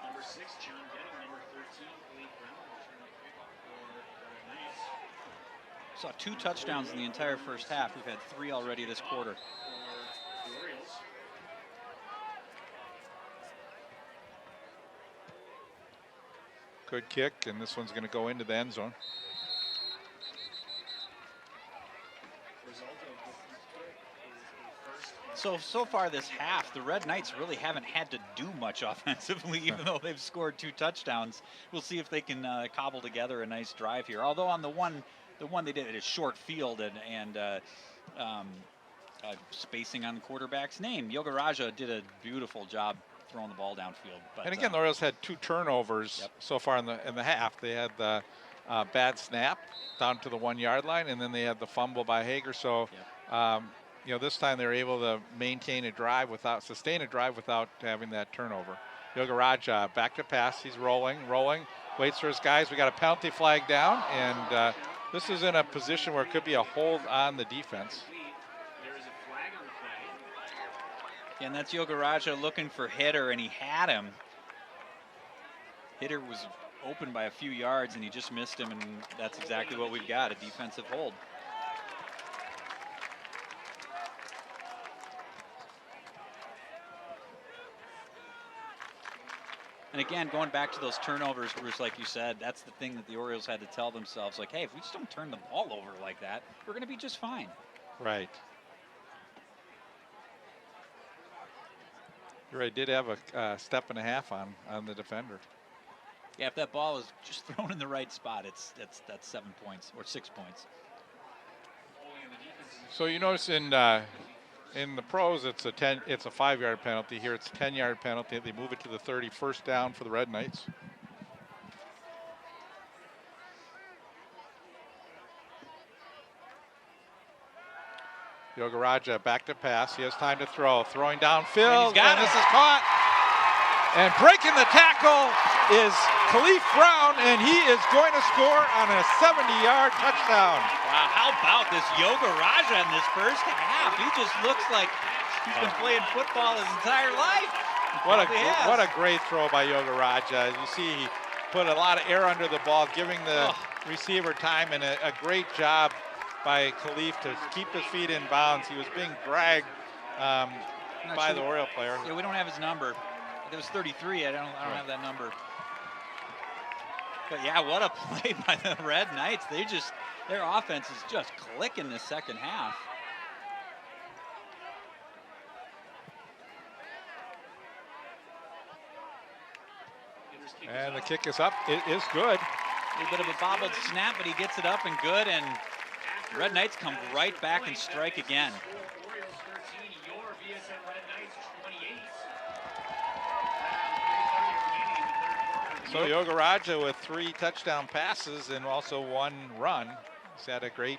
Number 6, John Gettle. Number 13, Blake Brown. Returning kickoff for the Red Knights. Saw 2 touchdowns in the entire first half. We've had 3 already this quarter. For the Orioles. Good kick, and this one's going to go into the end zone. Result of the kick is a first. So far this half, the Red Knights really haven't had to do much offensively, even though they've scored 2 touchdowns. We'll see if they can cobble together a nice drive here. Although on the one they did at a short field and spacing on the quarterback's name, Yogaraja did a beautiful job throwing the ball downfield. But, And again, the Orioles had 2 turnovers so far in the half. They had the bad snap down to the 1-yard line, and then they had the fumble by Hager. So, you know, this time they were able to sustain a drive without having that turnover. Yogaraja back to pass. He's rolling, waits for his guys. We got a penalty flag down, and this is in a position where it could be a hold on the defense. There is a flag on the play. And that's Yogaraja looking for Hitter, and he had him. Hitter was open by a few yards, and he just missed him, and that's exactly what we've got, a defensive hold. And again, going back to those turnovers, Bruce, like you said, that's the thing that the Orioles had to tell themselves, like, hey, if we just don't turn the ball over like that, we're going to be just fine. Right. You're right, did have a step and a half on the defender. Yeah, if that ball is just thrown in the right spot, that's 7 points or 6 points. So you notice in the pros, it's a 5-yard penalty. Here it's a 10-yard penalty. They move it to the 30, first down for the Red Knights. Yogaraja back to pass. He has time to throw. Throwing downfield, and this is caught. And breaking the tackle is Khalif Brown, and he is going to score on a 70-yard touchdown. Wow, how about this Yogaraja in this first half? He just looks like he's been playing football his entire life. What a great throw by Yogaraja. You see, he put a lot of air under the ball, giving the receiver time, and a great job by Khalif to keep his feet in bounds. He was being dragged by the Oriole player. Yeah, we don't have his number. It was 33. I don't have that number. But yeah, what a play by the Red Knights. Their offense is just clicking this second half. And the kick is up. It is good. A little bit of a bobbled snap, but he gets it up and good. And Red Knights come right back and strike again. Orioles 13, your VSM Red Knights 28. So Yogaraja with 3 touchdown passes and also 1 run. He's had a great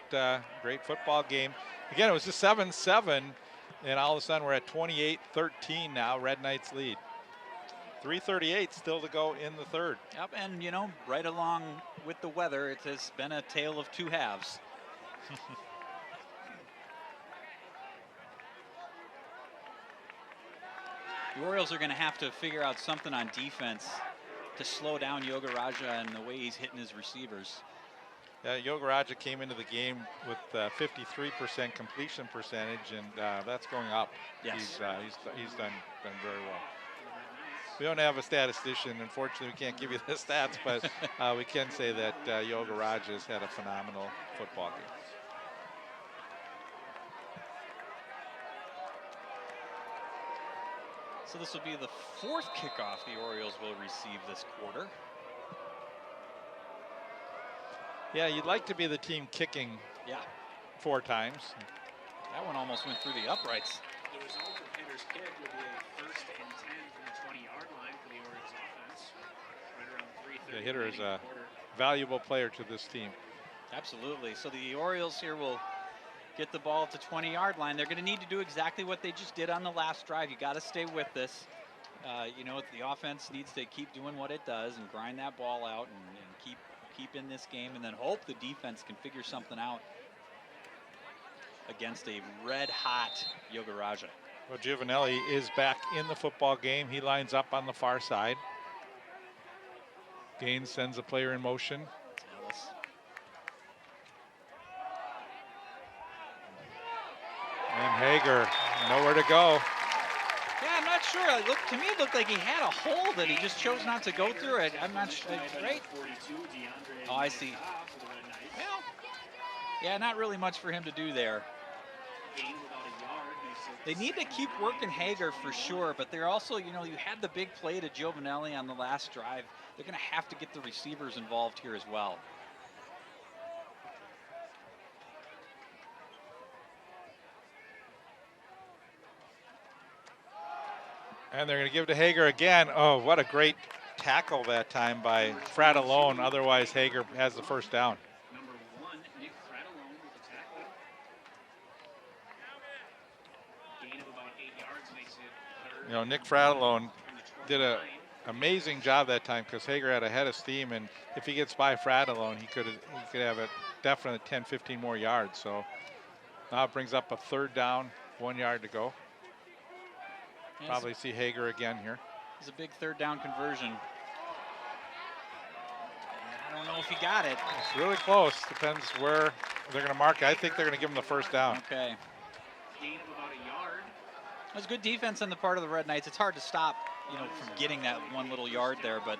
football game. Again, it was just 7-7, and all of a sudden we're at 28-13 now. Red Knights lead. 3:38 still to go in the third. Yep, and you know, right along with the weather, it has been a tale of 2 halves. The Orioles are going to have to figure out something on defense to slow down Yogaraja and the way he's hitting his receivers. Yogaraja came into the game with 53% completion percentage, and that's going up. Yes. He's done very well. We don't have a statistician, unfortunately. We can't give you the stats, but we can say that Yogaraja has had a phenomenal football game. So this will be the 4th kickoff the Orioles will receive this quarter. Yeah, you'd like to be the team kicking 4 times. That one almost went through the uprights. The result of hitter's kick will be a 1st and 10 from the 20-yard line for the Orioles offense. Right around 3:30. The hitter is a valuable player to this team. Absolutely. So the Orioles here will get the ball at the 20-yard line. They're going to need to do exactly what they just did on the last drive. You got to stay with this. You know, the offense needs to keep doing what it does and grind that ball out and keep in this game, and then hope the defense can figure something out against a red-hot Yogaraja. Well, Giovanelli is back in the football game. He lines up on the far side. Gaines sends a player in motion. And Hager, nowhere to go. Yeah, I'm not sure. To me, it looked like he had a hole that he just chose not to go through it. I'm not sure. Right? Oh, I see. Well, yeah, not really much for him to do there. They need to keep working Hager for sure, but they're also, you know, you had the big play to Giovanelli on the last drive. They're going to have to get the receivers involved here as well. And they're going to give it to Hager again. Oh, what a great tackle that time by Fratellone. Otherwise, Hager has the first down. Number 1, Nick Fratellone with the tackle. Gain of about 8 yards makes it 3rd. You know, Nick Fratellone did an amazing job that time because Hager had a head of steam, and if he gets by Fratellone, he could have a definite 10, 15 more yards. So now it brings up a 3rd down, 1 yard to go. Probably see Hager again here. It's a big 3rd down conversion. I don't know if he got it. It's really close. Depends where they're going to mark it. I think they're going to give him the first down. Okay. Gain of about a yard. That was good defense on the part of the Red Knights. It's hard to stop, you know, from getting that 1 little yard there, but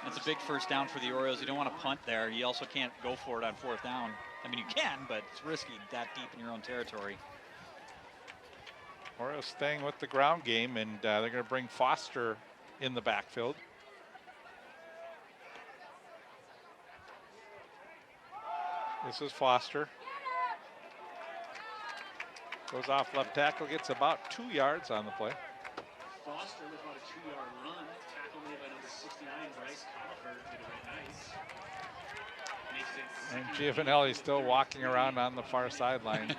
it's a big first down for the Orioles. You don't want to punt there. You also can't go for it on 4th down. I mean, you can, but it's risky that deep in your own territory. Orioles staying with the ground game, and they're going to bring Foster in the backfield. This is Foster. Goes off left tackle, gets about 2 yards on the play. Foster with about a 2-yard run. Tackle made by number 69, Bryce Conifer to the Red Knights. And Giovanelli still walking around on the far sideline.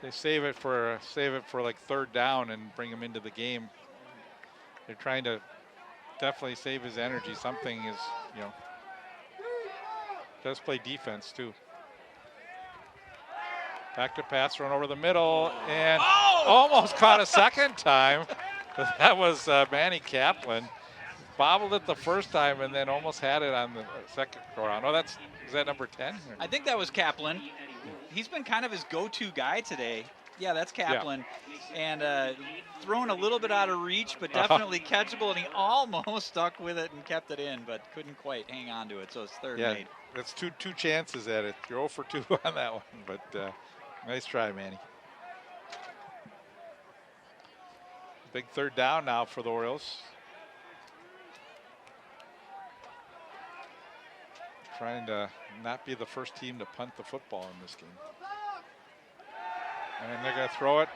They save it for like 3rd down and bring him into the game. They're trying to definitely save his energy. Something is, you know, does play defense too. Back to pass, run over the middle, and almost caught a second time. That was Manny Kaplan. bobbled it the first time and then almost had it on the second go around. Oh, is that number 10? I think that was Kaplan. He's been kind of his go-to guy today. Yeah, that's Kaplan. Yeah. And thrown a little bit out of reach, but definitely catchable, and he almost stuck with it and kept it in, but couldn't quite hang on to it, so it's third made. That's two chances at it. You're 0 for 2 on that one, but nice try, Manny. Big third down now for the Orioles. Trying to not be the first team to punt the football in this game. And they're going to throw it.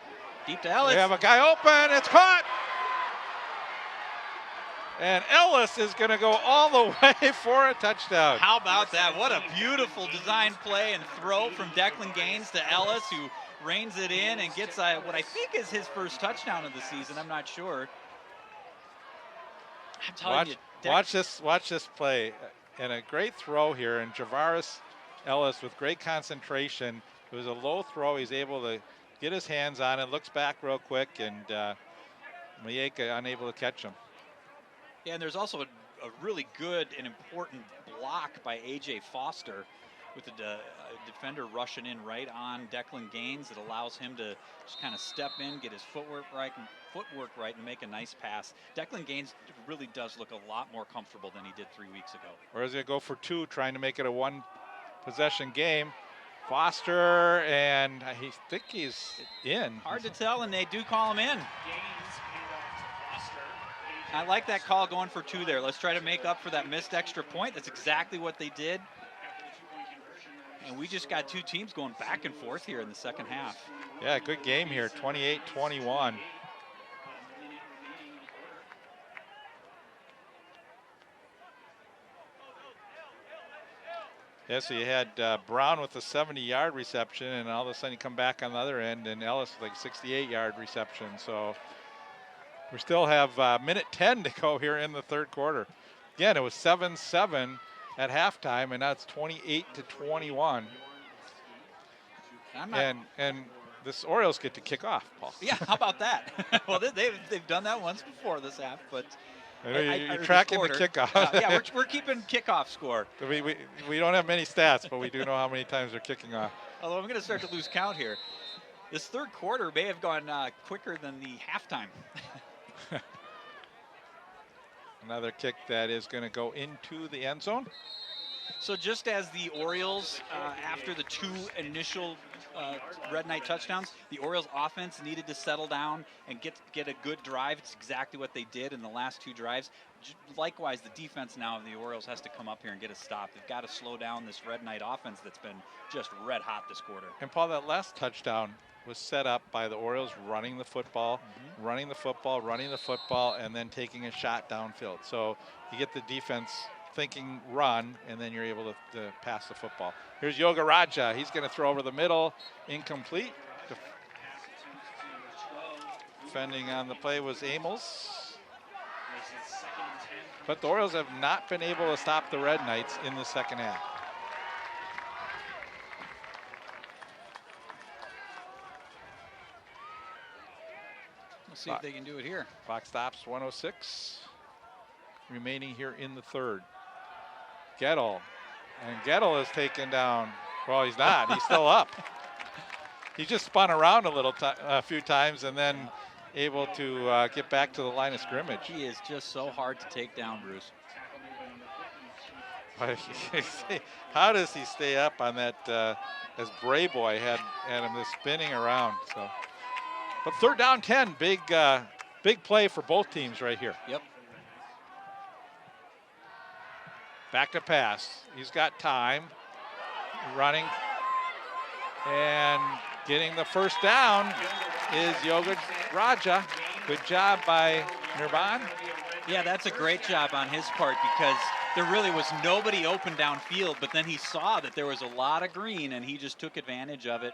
Deep to Ellis. They have a guy open. It's caught. And Ellis is going to go all the way for a touchdown. How about that? What a beautiful design play and throw from Declan Gaines to Ellis, who reins it in and gets what I think is his first touchdown of the season. I'm not sure. I'm telling you, watch this play. And a great throw here. And Javaris Ellis with great concentration. It was a low throw. He's able to get his hands on it, looks back real quick, and Mayeka unable to catch him. Yeah, and there's also a really good and important block by A.J. Foster with the defender rushing in right on Declan Gaines. It allows him to just kind of step in, get his footwork right, and make a nice pass. Declan Gaines really does look a lot more comfortable than he did 3 weeks ago. Whereas they go for 2, trying to make it a one-possession game. Foster, and I think he's in. Hard to tell, and they do call him in. I like that call going for 2 there. Let's try to make up for that missed extra point. That's exactly what they did. And we just got 2 teams going back and forth here in the second half. Yeah, good game here, 28-21. Yeah, so you had Brown with a 70-yard reception, and all of a sudden you come back on the other end, and Ellis with like 68-yard reception. So we still have minute 10 to go here in the third quarter. Again, it was 7-7 at halftime, and now it's 28-21. And this Orioles get to kick off, Paul. Yeah, how about that? Well, they've done that once before this half, but you're tracking the kickoff. Yeah, we're keeping kickoff score. We don't have many stats, but we do know how many times they're kicking off. Although I'm going to start to lose count here. This third quarter may have gone quicker than the halftime. Another kick that is going to go into the end zone. So just as the Orioles, after the 2 initial Red Knight touchdowns, the Orioles offense needed to settle down and get a good drive. It's exactly what they did in the last 2 drives. Likewise, the defense now of the Orioles has to come up here and get a stop. They've got to slow down this Red Knight offense that's been just red hot this quarter. And Paul, that last touchdown was set up by the Orioles running the football, running the football, and then taking a shot downfield. So you get the defense thinking run, and then you're able to pass the football. Here's Yoga Raja. He's going to throw over the middle, incomplete. Defending on the play was Amos. But the Orioles have not been able to stop the Red Knights in the second half. Let's see if they can do it here. Clock stops, 1:06 remaining here in the third. Gettle, and Gettle is taken down. Well, he's not. He's still up. He just spun around a few times and then able to get back to the line of scrimmage. He is just so hard to take down, Bruce. How does he stay up on that? As Bray Boy had him just spinning around. So, but third down 10, big play for both teams right here. Yep. Back to pass. He's got time. Running. And getting the first down is Yoga Raja. Good job by Nirvan. Yeah, that's a great job on his part because there really was nobody open downfield, but then he saw that there was a lot of green and he just took advantage of it,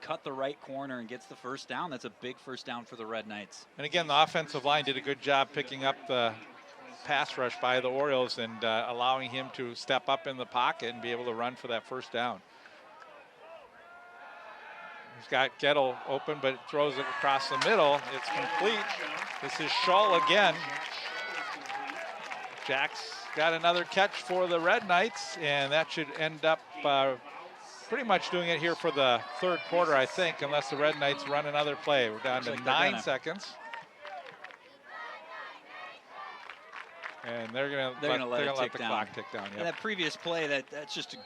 cut the right corner and gets the first down. That's a big first down for the Red Knights. And again, the offensive line did a good job picking up the pass rush by the Orioles and allowing him to step up in the pocket and be able to run for that first down. He's got Gettle open, but throws it across the middle. It's complete. This is Shull again. Jack's got another catch for the Red Knights, and that should end up pretty much doing it here for the third quarter, I think, unless the Red Knights run another play. We're down to 9 seconds. And they're going to let the clock tick down. Yep. And that previous play, that's just a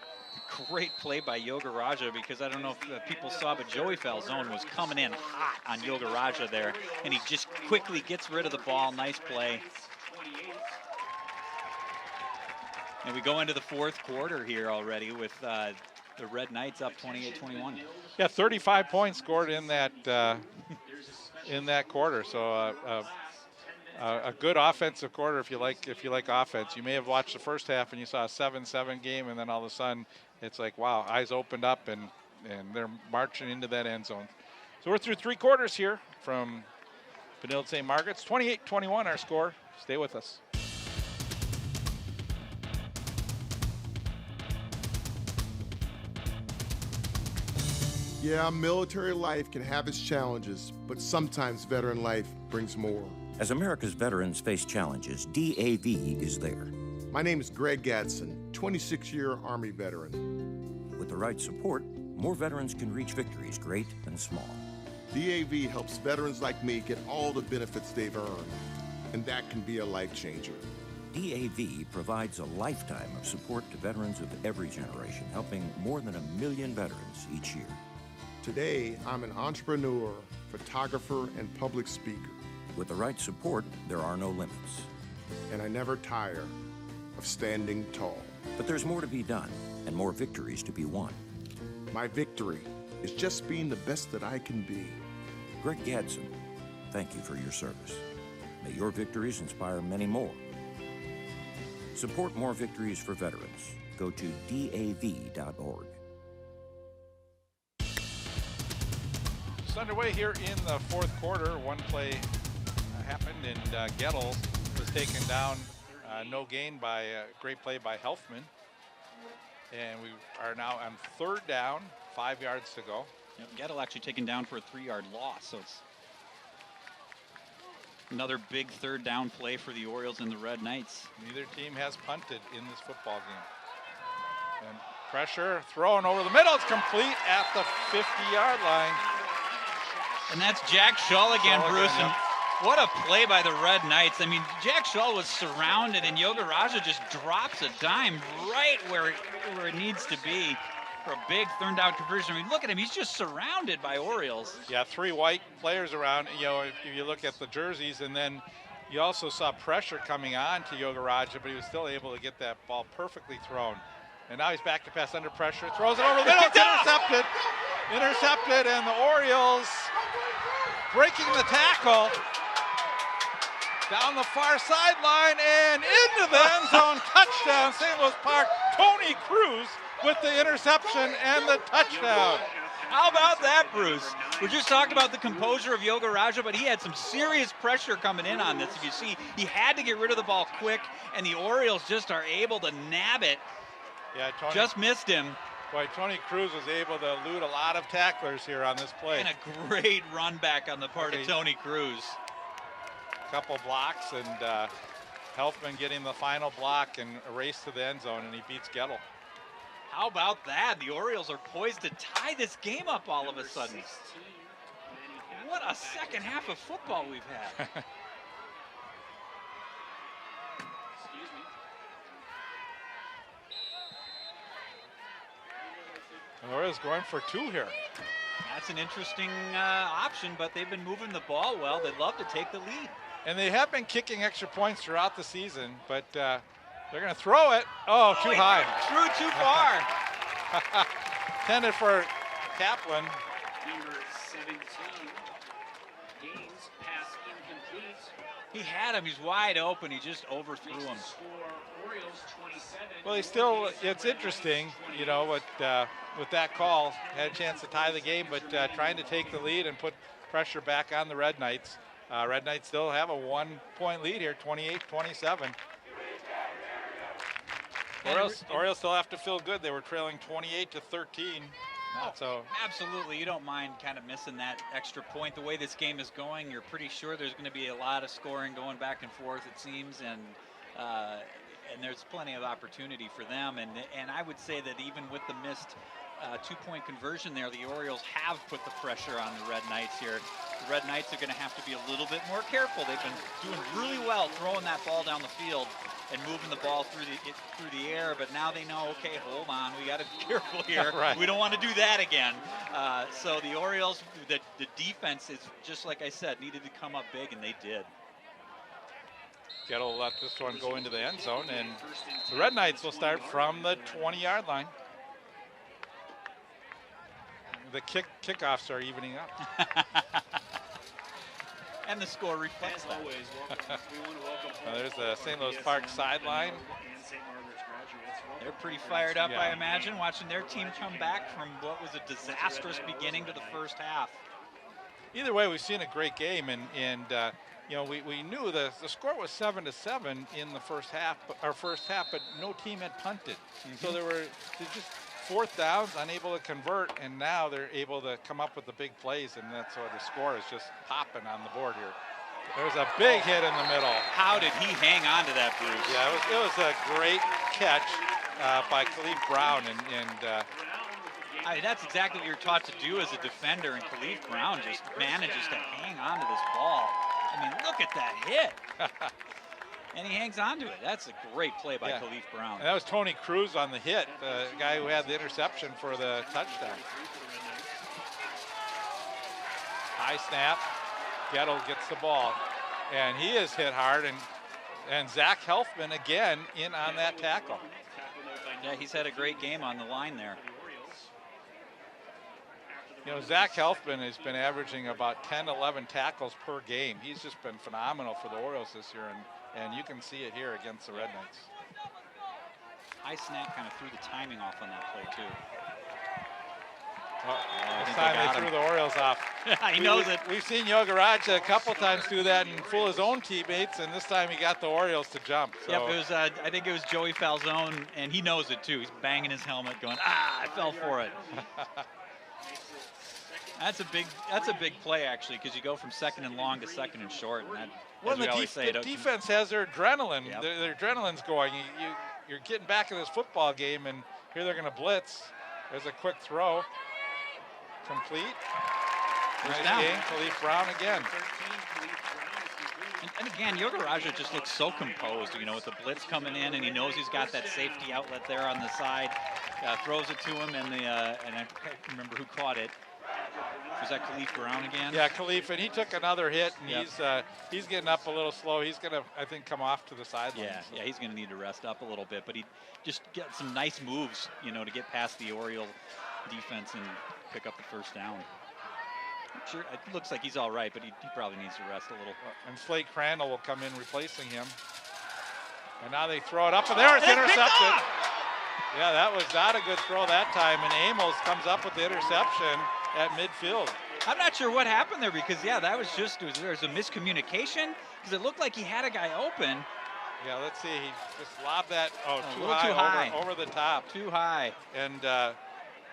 great play by Yogaraja, because I don't know if people saw, but Joey Falzone was coming in hot on Yogaraja there, and he just quickly gets rid of the ball. Nice play. And we go into the fourth quarter here already with the Red Knights up 28-21. Yeah, 35 points scored in that quarter. So a good offensive quarter if you like offense. You may have watched the first half and you saw a 7-7 game, and then all of a sudden it's like, wow, eyes opened up and they're marching into that end zone. So we're through 3 quarters here from Benilde-St. Margaret's. 28-21 our score. Stay with us. Yeah, military life can have its challenges, but sometimes veteran life brings more. As America's veterans face challenges, DAV is there. My name is Greg Gadsden, 26-year Army veteran. With the right support, more veterans can reach victories, great and small. DAV helps veterans like me get all the benefits they've earned, and that can be a life changer. DAV provides a lifetime of support to veterans of every generation, helping more than 1 million veterans each year. Today, I'm an entrepreneur, photographer, and public speaker. With the right support, there are no limits. And I never tire of standing tall. But there's more to be done, and more victories to be won. My victory is just being the best that I can be. Greg Gadsden, thank you for your service. May your victories inspire many more. Support more victories for veterans. Go to DAV.org. It's underway here in the fourth quarter. One play happened, and Gettle was taken down. No gain by a great play by Helfman. And we are now on third down, 5 yards to go. Yep, Gettle actually taken down for a 3-yard loss, so it's another big third down play for the Orioles and the Red Knights. Neither team has punted in this football game. And pressure thrown over the middle. It's complete at the 50-yard line. And that's Jack Shull again, Bruce. Yep. And what a play by the Red Knights. I mean, Jack Shull was surrounded, and Yogaraja just drops a dime right where it needs to be for a big third down conversion. I mean, look at him. He's just surrounded by Orioles. Yeah, 3 white players around. You know, if you look at the jerseys, and then you also saw pressure coming on to Yogaraja, but he was still able to get that ball perfectly thrown. And now he's back to pass under pressure. Throws it over the middle. It's intercepted. Intercepted, and the Orioles breaking the tackle down the far sideline and into the end zone. Touchdown, St. Louis Park. Tony Cruz with the interception and the touchdown. How about that, Bruce? We're just talking about the composure of Yogaraja, but he had some serious pressure coming in on this. If you see, he had to get rid of the ball quick, and the Orioles just are able to nab it. Yeah, Tony just missed him. Boy, Tony Cruz was able to elude a lot of tacklers here on this play. And a great run back on the part of Tony Cruz. Couple blocks, and Helfman getting the final block and a race to the end zone, and he beats Gettle. How about that? The Orioles are poised to tie this game up all of a sudden. What a second half of football we've had. The Orioles going for 2 here. That's an interesting option, but they've been moving the ball well. They'd love to take the lead. And they have been kicking extra points throughout the season, but they're going to throw it. Oh, too high. Threw too far. Intended for Kaplan. Number 17, Gaines, pass incomplete. He had him. He's wide open. He just overthrew him. Score, Orioles 27. Well, he still, it's interesting, you know, with that call, had a chance to tie the game, but trying to take the lead and put pressure back on the Red Knights. Red Knights still have a 1-point lead here, 28-27. Orioles still have to feel good. They were trailing 28-13. So absolutely, you don't mind kind of missing that extra point. The way this game is going, you're pretty sure there's going to be a lot of scoring going back and forth, it seems, and And there's plenty of opportunity for them. And I would say that even with the missed two-point conversion there, the Orioles have put the pressure on the Red Knights here. The Red Knights are going to have to be a little bit more careful. They've been doing really well throwing that ball down the field and moving the ball through the air, but now they know, okay, hold on, we got to be careful here. Right. We don't want to do that again. So the Orioles, the defense is, just like I said, needed to come up big, and they did. Gettle let this one go into the end zone, and the Red Knights will start from the 20-yard line. The kickoffs are evening up. And the score reflects that. There's the St. Louis Park sideline. They're pretty fired up, I imagine, watching their team come back from what was a disastrous beginning to the first half. Either way, we've seen a great game, and you know, we knew the score was 7-7 in the first half, but no team had punted. So they're just fourth downs, unable to convert, and now they're able to come up with the big plays, and that's why the score is just popping on the board here. There's a big hit in the middle. How did he hang on to that, Bruce? Yeah, it was a great catch by Khalif Brown, and I mean, that's exactly what you're taught to do as a defender, and Khalif Brown just manages to hang on to this ball. I mean, look at that hit. And he hangs on to it. That's a great play by Khalif Brown. And that was Tony Cruz on the hit, the guy who had the interception for the touchdown. High snap. Gettle gets the ball. And he is hit hard. And Zach Helfman again in on that tackle. Yeah, he's had a great game on the line there. You know, Zach Helfman has been averaging about 10, 11 tackles per game. He's just been phenomenal for the Orioles this year, and you can see it here against the Red Knights. High snap kind of threw the timing off on that play, too. This time they threw the Orioles off. He knows it. We've seen Yogaraja a couple times do that and fool his own teammates, and this time he got the Orioles to jump. So. Yep, it was. I think it was Joey Falzone, and he knows it, too. He's banging his helmet going, I fell for it. That's a big play, actually, because you go from second and long to second and short. And that, well, the defense has their adrenaline. Yep. Their adrenaline's going. You're getting back in this football game, and here they're going to blitz. There's a quick throw. Complete. Nice game. Khalif Brown again. And again, Yogaraja just looks so composed, you know, with the blitz coming in, and he knows he's got that safety outlet there on the side. Throws it to him, and I can't remember who caught it. Was that Khalif Brown again? Yeah, Khalif, and he took another hit, and he's getting up a little slow. He's going to, I think, come off to the sideline. Yeah, he's going to need to rest up a little bit, but he just get some nice moves, you know, to get past the Oriole defense and pick up the first down. Sure, it looks like he's all right, but he probably needs to rest a little. And Slate Crandall will come in replacing him. And now they throw it up, and there it's intercepted. Yeah, that was not a good throw that time, and Amos comes up with the interception at midfield. I'm not sure what happened there because, that was just, there was a miscommunication because it looked like he had a guy open. Yeah, let's see. He just lobbed that too high. Over the top. Too high. And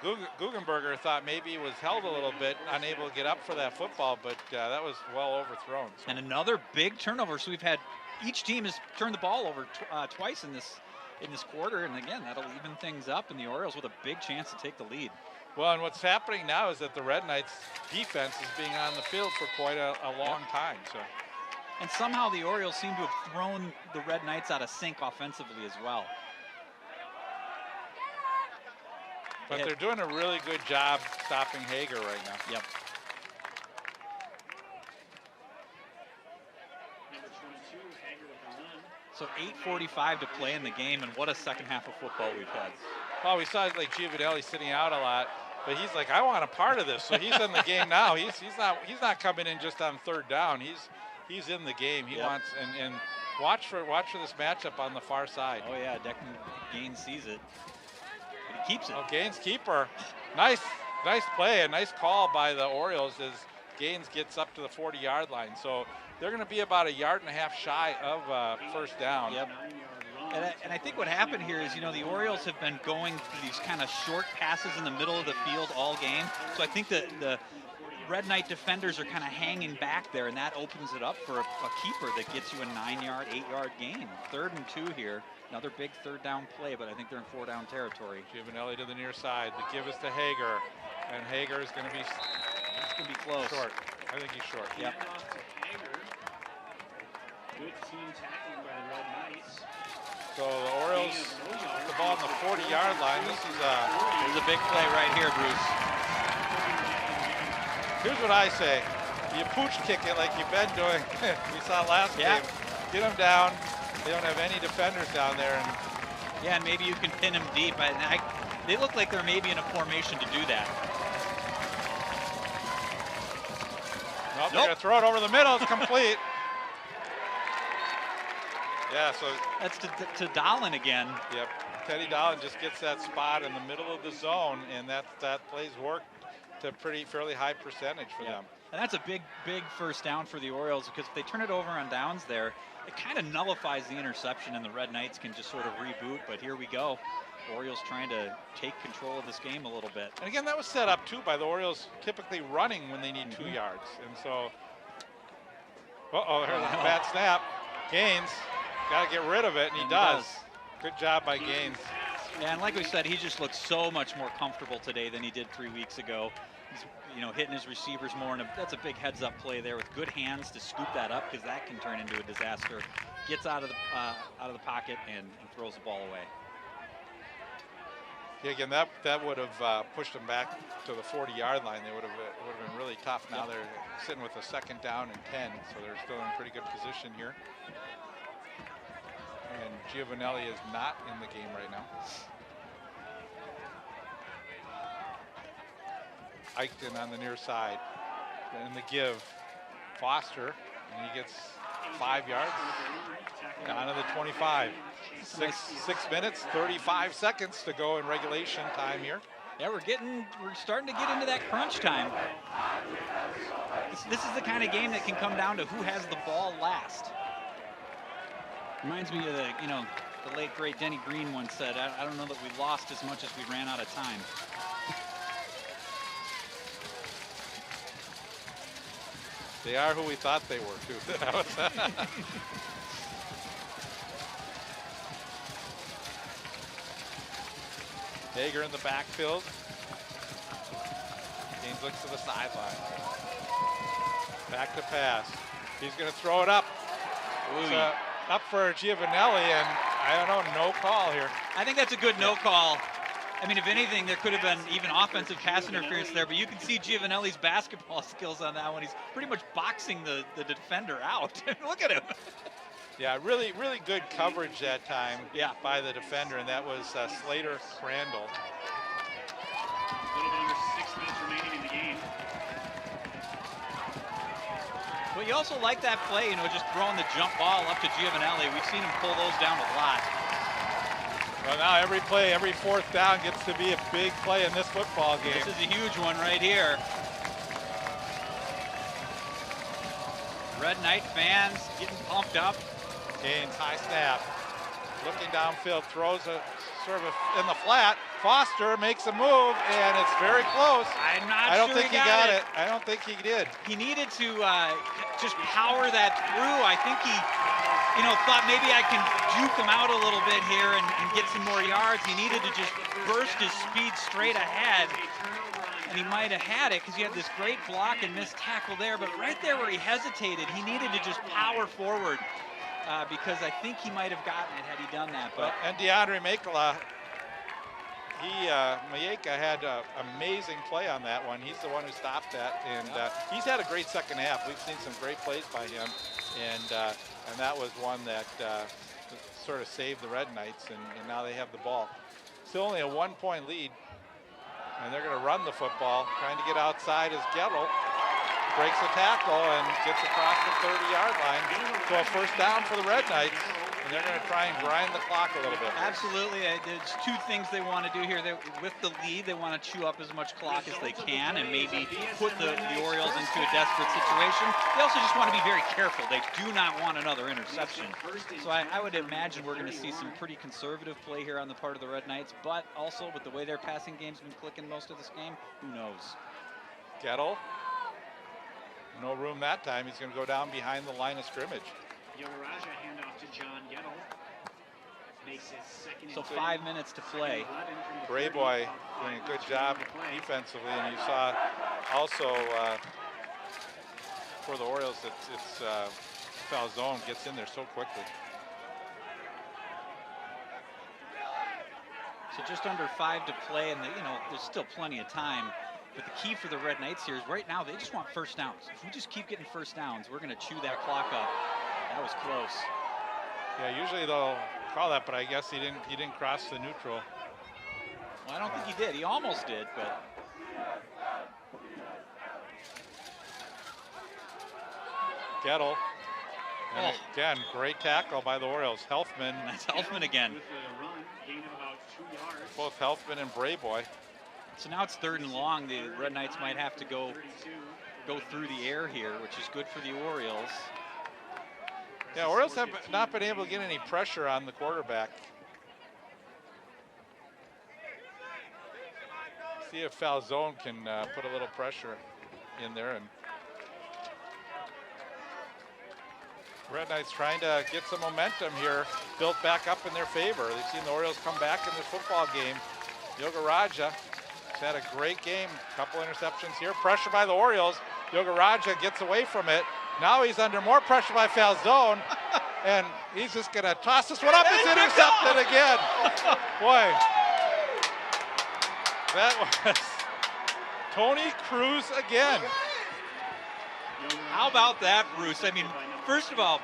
Guggenberger thought maybe he was held a little bit, unable to get up for that football, but that was well overthrown. So. And another big turnover. So we've had, each team has turned the ball over twice in this quarter, and again, that'll even things up, and the Orioles with a big chance to take the lead. Well, and what's happening now is that the Red Knights defense is being on the field for quite a long time. So, and somehow the Orioles seem to have thrown the Red Knights out of sync offensively as well. But they're doing a really good job stopping Hager right now. Yep. So 8:45 to play in the game, and what a second half of football we've had. Well, we saw like Giovanelli sitting out a lot, but he's like, I want a part of this. So he's in the game now. He's not coming in just on third down. He's in the game. He wants and watch for this matchup on the far side. Oh yeah, Declan Gaines sees it, but he keeps it. Oh, Gaines keeper, nice play, a nice call by the Orioles as Gaines gets up to the 40-yard line. So they're going to be about 1.5 yards shy of first down. Yep. And I think what happened here is, the Orioles have been going through these kind of short passes in the middle of the field all game. So I think that the Red Knight defenders are kind of hanging back there, and that opens it up for a keeper that gets you a 9-yard, 8-yard gain. 3rd and 2 here. Another big 3rd down play, but I think they're in 4-down territory. Giovanelli to the near side. The give is to Hager, and Hager is going to be. It's going to be close. Short. I think he's short. Yep. Off to Hager. Good team tackling by the Red Knights. So the Orioles get the ball on the 40-yard line. This is There's a big play right here, Bruce. Here's what I say. You pooch kick it like you've been doing. We saw last game. Get them down. They don't have any defenders down there. And yeah, and maybe you can pin them deep. They look like they're maybe in a formation to do that. Nope, they're going to throw it over the middle. It's complete. Yeah, so. That's to Dahlin again. Yep. Teddy Dahlin just gets that spot in the middle of the zone, and that plays work to fairly high percentage for them. And that's a big 1st down for the Orioles, because if they turn it over on downs there, it kind of nullifies the interception, and the Red Knights can just sort of reboot. But here we go. Orioles trying to take control of this game a little bit. And again, that was set up too by the Orioles typically running when they need 2 yards. And so, here's a bad snap. Gaines got to get rid of it, and he does. Good job by Gaines. Yeah, and like we said, he just looks so much more comfortable today than he did 3 weeks ago. He's, hitting his receivers more, and that's a big heads-up play there with good hands to scoop that up, because that can turn into a disaster. Gets out of the pocket and throws the ball away. Yeah, again, that would have pushed them back to the 40-yard line. It would have been really tough. Now they're sitting with a 2nd down and 10, so they're still in pretty good position here. And Giovanelli is not in the game right now. Eichten on the near side. And the give, Foster, and he gets 5 yards down to the 25. 6 minutes, 35 seconds to go in regulation time here. Yeah, we're starting to get into that crunch time. This is the kind of game that can come down to who has the ball last. Reminds me of the late great Denny Green once said, I don't know that we lost as much as we ran out of time. They are who we thought they were, too. Hager in the backfield. Gaines looks to the sideline. Back to pass. He's going to throw it up. Up for Giovanelli, and I don't know, no call here. I think that's a good no call. I mean, if anything, there could have been even offensive pass interference there, but you can see Giovanelli's basketball skills on that one. He's pretty much boxing the defender out. Look at him. Yeah, really good coverage that time by the defender, and that was Slater Crandall. A little bit under 6 minutes remaining in the game. But you also like that play, just throwing the jump ball up to Giovanelli. We've seen him pull those down a lot. Well, now every play, every 4th down gets to be a big play in this football game. This is a huge one right here. Red Knight fans getting pumped up. Gaines, high snap. Looking downfield, throws a sort of in the flat. Foster makes a move, and it's very close. I don't think he got it. I don't think he did. He needed to just power that through. I think he, thought maybe I can juke him out a little bit here and get some more yards. He needed to just burst his speed straight ahead, and he might have had it because he had this great block and missed tackle there. But right there where he hesitated, he needed to just power forward because I think he might have gotten it had he done that. But and DeAndre Makela, Mayeka had an amazing play on that one. He's the one who stopped that, and he's had a great second half. We've seen some great plays by him, and that was one that sort of saved the Red Knights, and now they have the ball. Still only a 1-point lead, and they're going to run the football. Trying to get outside is Gettle. Breaks a tackle and gets across the 30-yard line. So a 1st down for the Red Knights. And they're going to try and grind the clock a little bit. Absolutely. There's 2 things they want to do here. With the lead, they want to chew up as much clock as they can and maybe put the Orioles into a desperate situation. They also just want to be very careful. They do not want another interception. So I would imagine we're going to see some pretty conservative play here on the part of the Red Knights, but also with the way their passing game's been clicking most of this game, who knows? Gettle No room that time. He's going to go down behind the line of scrimmage. Yogaraja handoff to John Gettle. Makes it second. So 5 minutes to play. Brayboy doing a good job defensively, and you saw also for the Orioles, it's Falzone gets in there so quickly. So just under 5 to play, and there's still plenty of time. But the key for the Red Knights here is right now they just want first downs. If we just keep getting first downs, we're going to chew that clock up. That was close. Yeah, usually they'll call that, but I guess he didn't cross the neutral. Well, I don't think he did. He almost did, but. Gettle. And again, great tackle by the Orioles. Helfman. That's Helfman again. With the run, gain of about 2 yards. Both Helfman and Brayboy. So now it's 3rd and long. The Red Knights might have to go through the air here, which is good for the Orioles. Yeah, Orioles have not been able to get any pressure on the quarterback. See if Falzone can put a little pressure in there. And Red Knights trying to get some momentum here, built back up in their favor. They've seen the Orioles come back in this football game. Yogaraja has had a great game, couple interceptions here. Pressure by the Orioles. Yogaraja gets away from it. Now he's under more pressure by Falzone, and he's just going to toss this one up. It's intercepted again. Boy, that was Tony Cruz again. How about that, Bruce? I mean, first of all,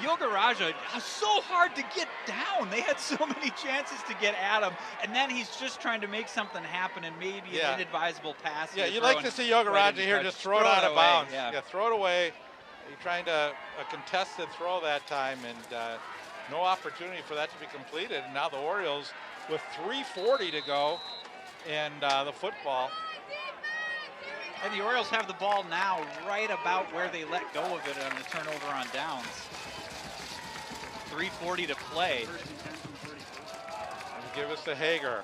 Yogaraja was so hard to get down. They had so many chances to get at him, and then he's just trying to make something happen, and maybe an inadvisable pass. Yeah, you'd like to see Yogaraja here just throw it out of bounds. Yeah, throw it away. You're trying to a contested throw that time, and no opportunity for that to be completed. And now the Orioles with 3:40 to go, and the football. And the Orioles have the ball now right about where they let go of it on the turnover on downs. 3:40 to play. Give us to Hager.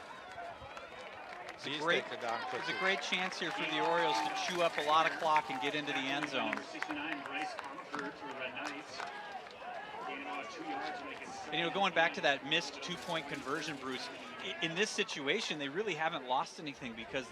It's a great chance here for the Orioles to chew up a lot of clock and get into the end zone. 69, Bryce Comfort for the Red Knights. Gain about 2 yards to make it 7. And going back to that missed 2-point conversion, Bruce, in this situation, they really haven't lost anything, because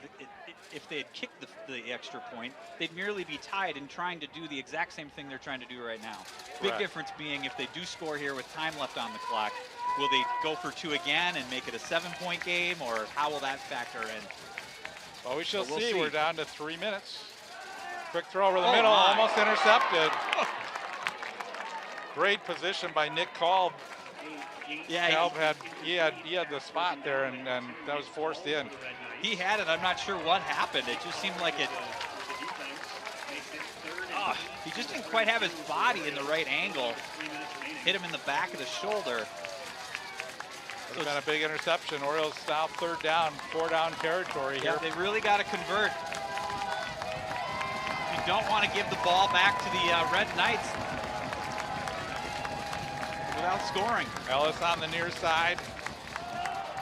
if they had kicked the extra point, they'd merely be tied and trying to do the exact same thing they're trying to do right now. Big difference being, if they do score here with time left on the clock, will they go for 2 again and make it a 7-point game, or how will that factor in? Well, we shall see. We're down to 3 minutes. Quick throw over the middle, almost intercepted. Great position by Nick Kolb. Yeah, Kolb he had the spot there, and that was forced in. He had it. I'm not sure what happened. It just seemed like it. He just didn't quite have his body in the right angle. Hit him in the back of the shoulder. It's been a big interception. Orioles now 3rd down, 4-down territory here. Yeah, they really got to convert. You don't want to give the ball back to the Red Knights without scoring. Ellis on the near side,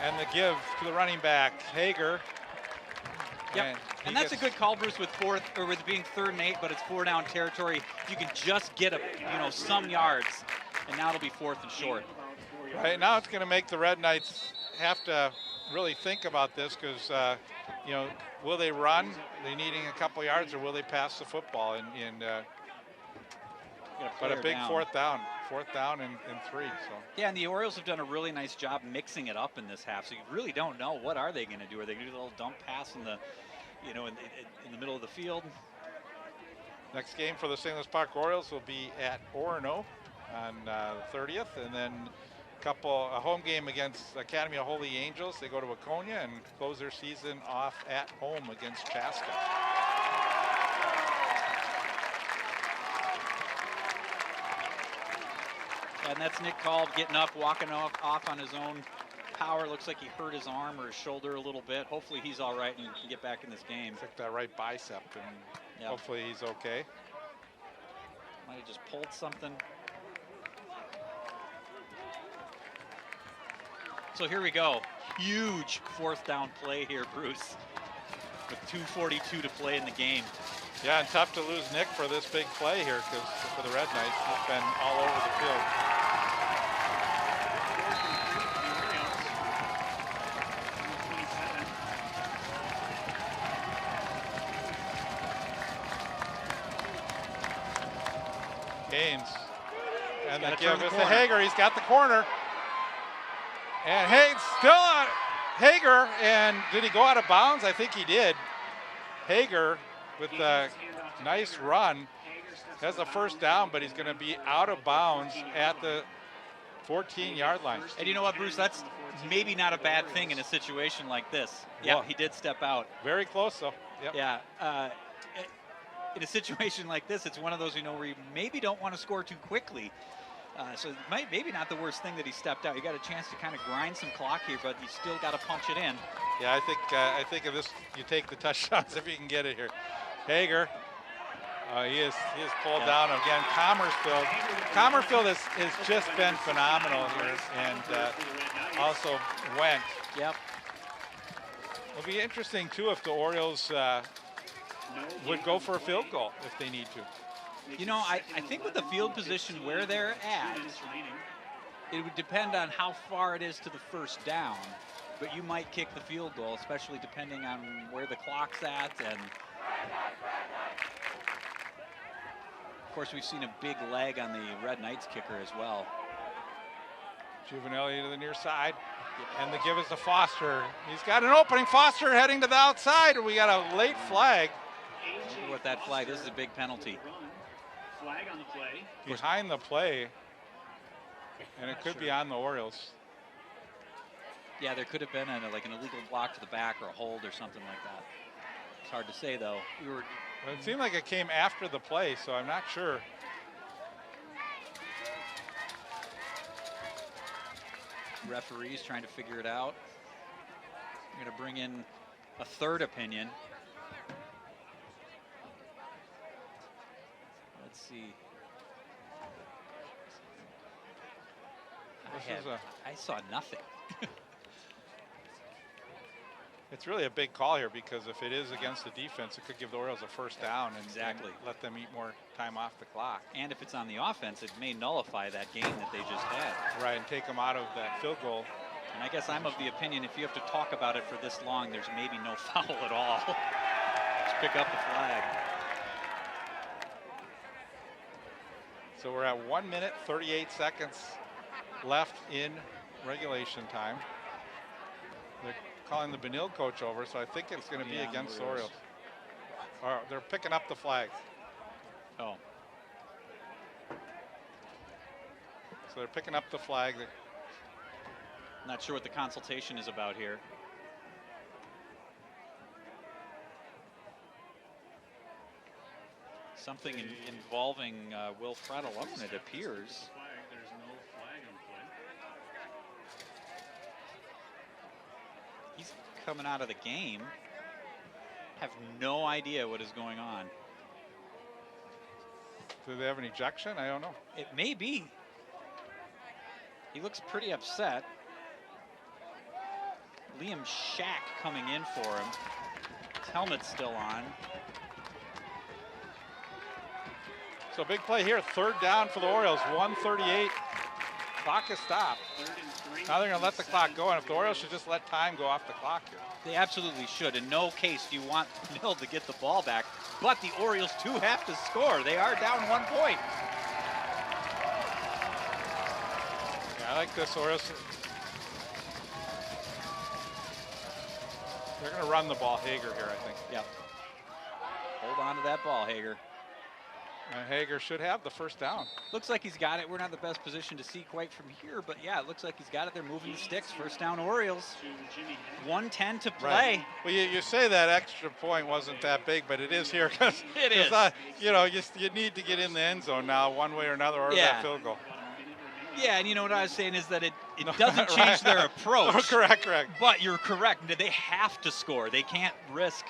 and the give to the running back, Hager. Yep, and that's a good call, Bruce, with being 3rd and 8, but it's 4-down territory. You can just get some yards, and now it'll be 4th and short. Right now, it's going to make the Red Knights have to really think about this, because will they run? They're needing a couple yards, or will they pass the football? But a big fourth down and 3. So yeah, and the Orioles have done a really nice job mixing it up in this half. So you really don't know, what are they going to do? Are they going to do a little dump pass in the, in the middle of the field? Next game for the St. Louis Park Orioles will be at Orono on the 30th, and then a home game against Academy of Holy Angels. They go to Waconia and close their season off at home against Chaska. And that's Nick Kolb getting up, walking off on his own power. Looks like he hurt his arm or his shoulder a little bit. Hopefully he's all right and can get back in this game. Took that right bicep, and hopefully he's okay. Might have just pulled something. So here we go. Huge 4th down play here, Bruce. with 2:42 to play in the game. Yeah, and tough to lose Nick for this big play here because for the Red Knights, he's been all over the field. Gaines. And the give is to Hager. He's got the corner. And Haynes still on Hager. And did he go out of bounds? I think he did. Hager with a nice run has a first down, but he's going to be out of bounds at the 14-yard line. And you know what, Bruce? That's maybe not a bad thing in a situation like this. Yeah, Well, he did step out. Very close, though. Yep. Yeah. In a situation like this, it's one of those, where you maybe don't want to score too quickly. So maybe not the worst thing that he stepped out. You got a chance to kind of grind some clock here, but you still got to punch it in. Yeah, I think of this, you take the touchdowns if you can get it here. Hager, he is pulled down again. Commerfield has just been phenomenal here, and also went. Yep. It'll be interesting too if the Orioles would go for a field goal if they need to. I think with the field position where they're at, it would depend on how far it is to the first down. But you might kick the field goal, especially depending on where the clock's at. And of course, we've seen a big leg on the Red Knights kicker as well. Juvenile to the near side. And the give is to Foster. He's got an opening. Foster heading to the outside. We got a late flag. With that flag, this is a big penalty. Flag on the play. Behind the play. And it could be on the Orioles. Yeah, there could have been an illegal block to the back or a hold or something like that. It's hard to say, though. Well, it seemed like it came after the play, so I'm not sure. Referees trying to figure it out. I'm going to bring in a third opinion. Let's see. I saw nothing. It's really a big call here because if it is against the defense, it could give the Orioles a first down and exactly let them eat more time off the clock. And if it's on the offense, it may nullify that game that they just had. Right, and take them out of that field goal. And I guess I'm of the opinion if you have to talk about it for this long, there's maybe no foul at all. Just pick up the flag. So we're at 1 minute, 38 seconds left in regulation time. They're calling the Benilde coach over, so I think it's going to be against the Orioles. Or they're picking up the flag. Oh. So they're picking up the flag. Not sure what the consultation is about here. Something involving Will Fredolum, it appears. There's no flag on play. He's coming out of the game. Have no idea what is going on. Do they have an ejection? I don't know. It may be. He looks pretty upset. Liam Shack coming in for him. His helmet's still on. So big play here, third down for the Orioles, 1:38. Clock is stopped. Now they're going to let the clock go, and if the Orioles should just let time go off the clock here. They absolutely should. In no case do you want Benilde to get the ball back, but the Orioles do have to score. They are down 1 point. Yeah, I like this, Orioles. They're going to run the ball, Hager here, I think. Yep. Hold on to that ball, Hager. Hager should have the first down. Looks like he's got it. We're not in the best position to see quite from here, but yeah, it looks like he's got it. They're moving the sticks. First down, Orioles. 1:10 to play. Right. Well, you say that extra point wasn't that big, but it is here because it is. You need to get in the end zone now, one way or another, or that field goal. Yeah, and you know what I was saying is that it doesn't change their approach. Oh, correct. But you're correct. They have to score. They can't risk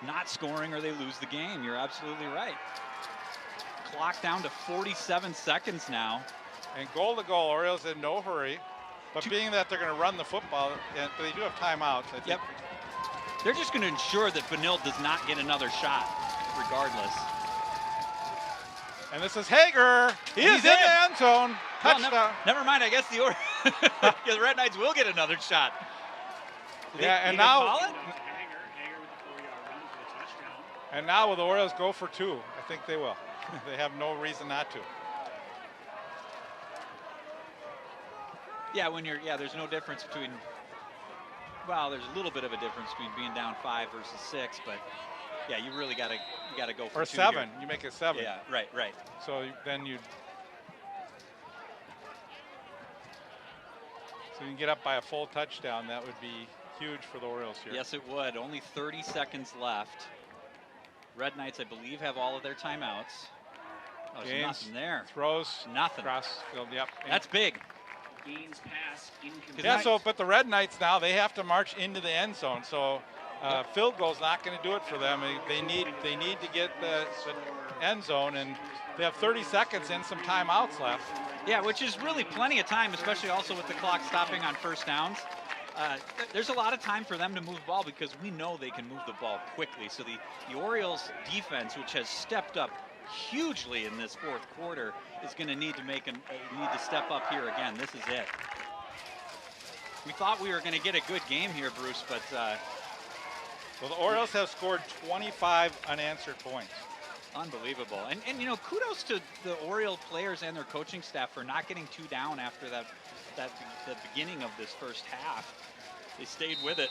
not scoring or they lose the game. You're absolutely right. Clock down to 47 seconds now. And goal to goal, Orioles in no hurry. But being that they're going to run the football, and they do have timeouts, I think. Yep. They're just going to ensure that Benilde does not get another shot, regardless. And this is Hager. He's in the end zone. Well, Touchdown. never mind. I guess the Red Knights will get another shot. And now, Hager with the 4-yard run for the touchdown. and now will the Orioles go for 2? I think they will. They have no reason not to. Yeah, there's no difference between. Well, there's a little bit of a difference between being down 5 versus 6, but yeah, you really gotta go for Or 2 7. here. You make it 7. Yeah, right. So then you can get up by a full touchdown. That would be huge for the Orioles here. Yes, it would. Only 30 seconds left. Red Knights, I believe, have all of their timeouts. Oh, there's Gaines nothing there. throws Nothing. cross field. Yep. That's big. Gaines pass incomplete. Yeah. So, but the Red Knights now they have to march into the end zone. So, field goal's not going to do it for them. They need to get the end zone, and they have 30 seconds and some timeouts left. Yeah, which is really plenty of time, especially also with the clock stopping on first downs. There's a lot of time for them to move the ball because we know they can move the ball quickly. So the Orioles defense, which has stepped up hugely in this fourth quarter, is going to need to step up here again. This is it. We thought we were going to get a good game here, Bruce, but well, the Orioles have scored 25 unanswered points. unbelievable. And you know, kudos to the Oriole players and their coaching staff for not getting 2 down after the beginning of this first half. They stayed with it.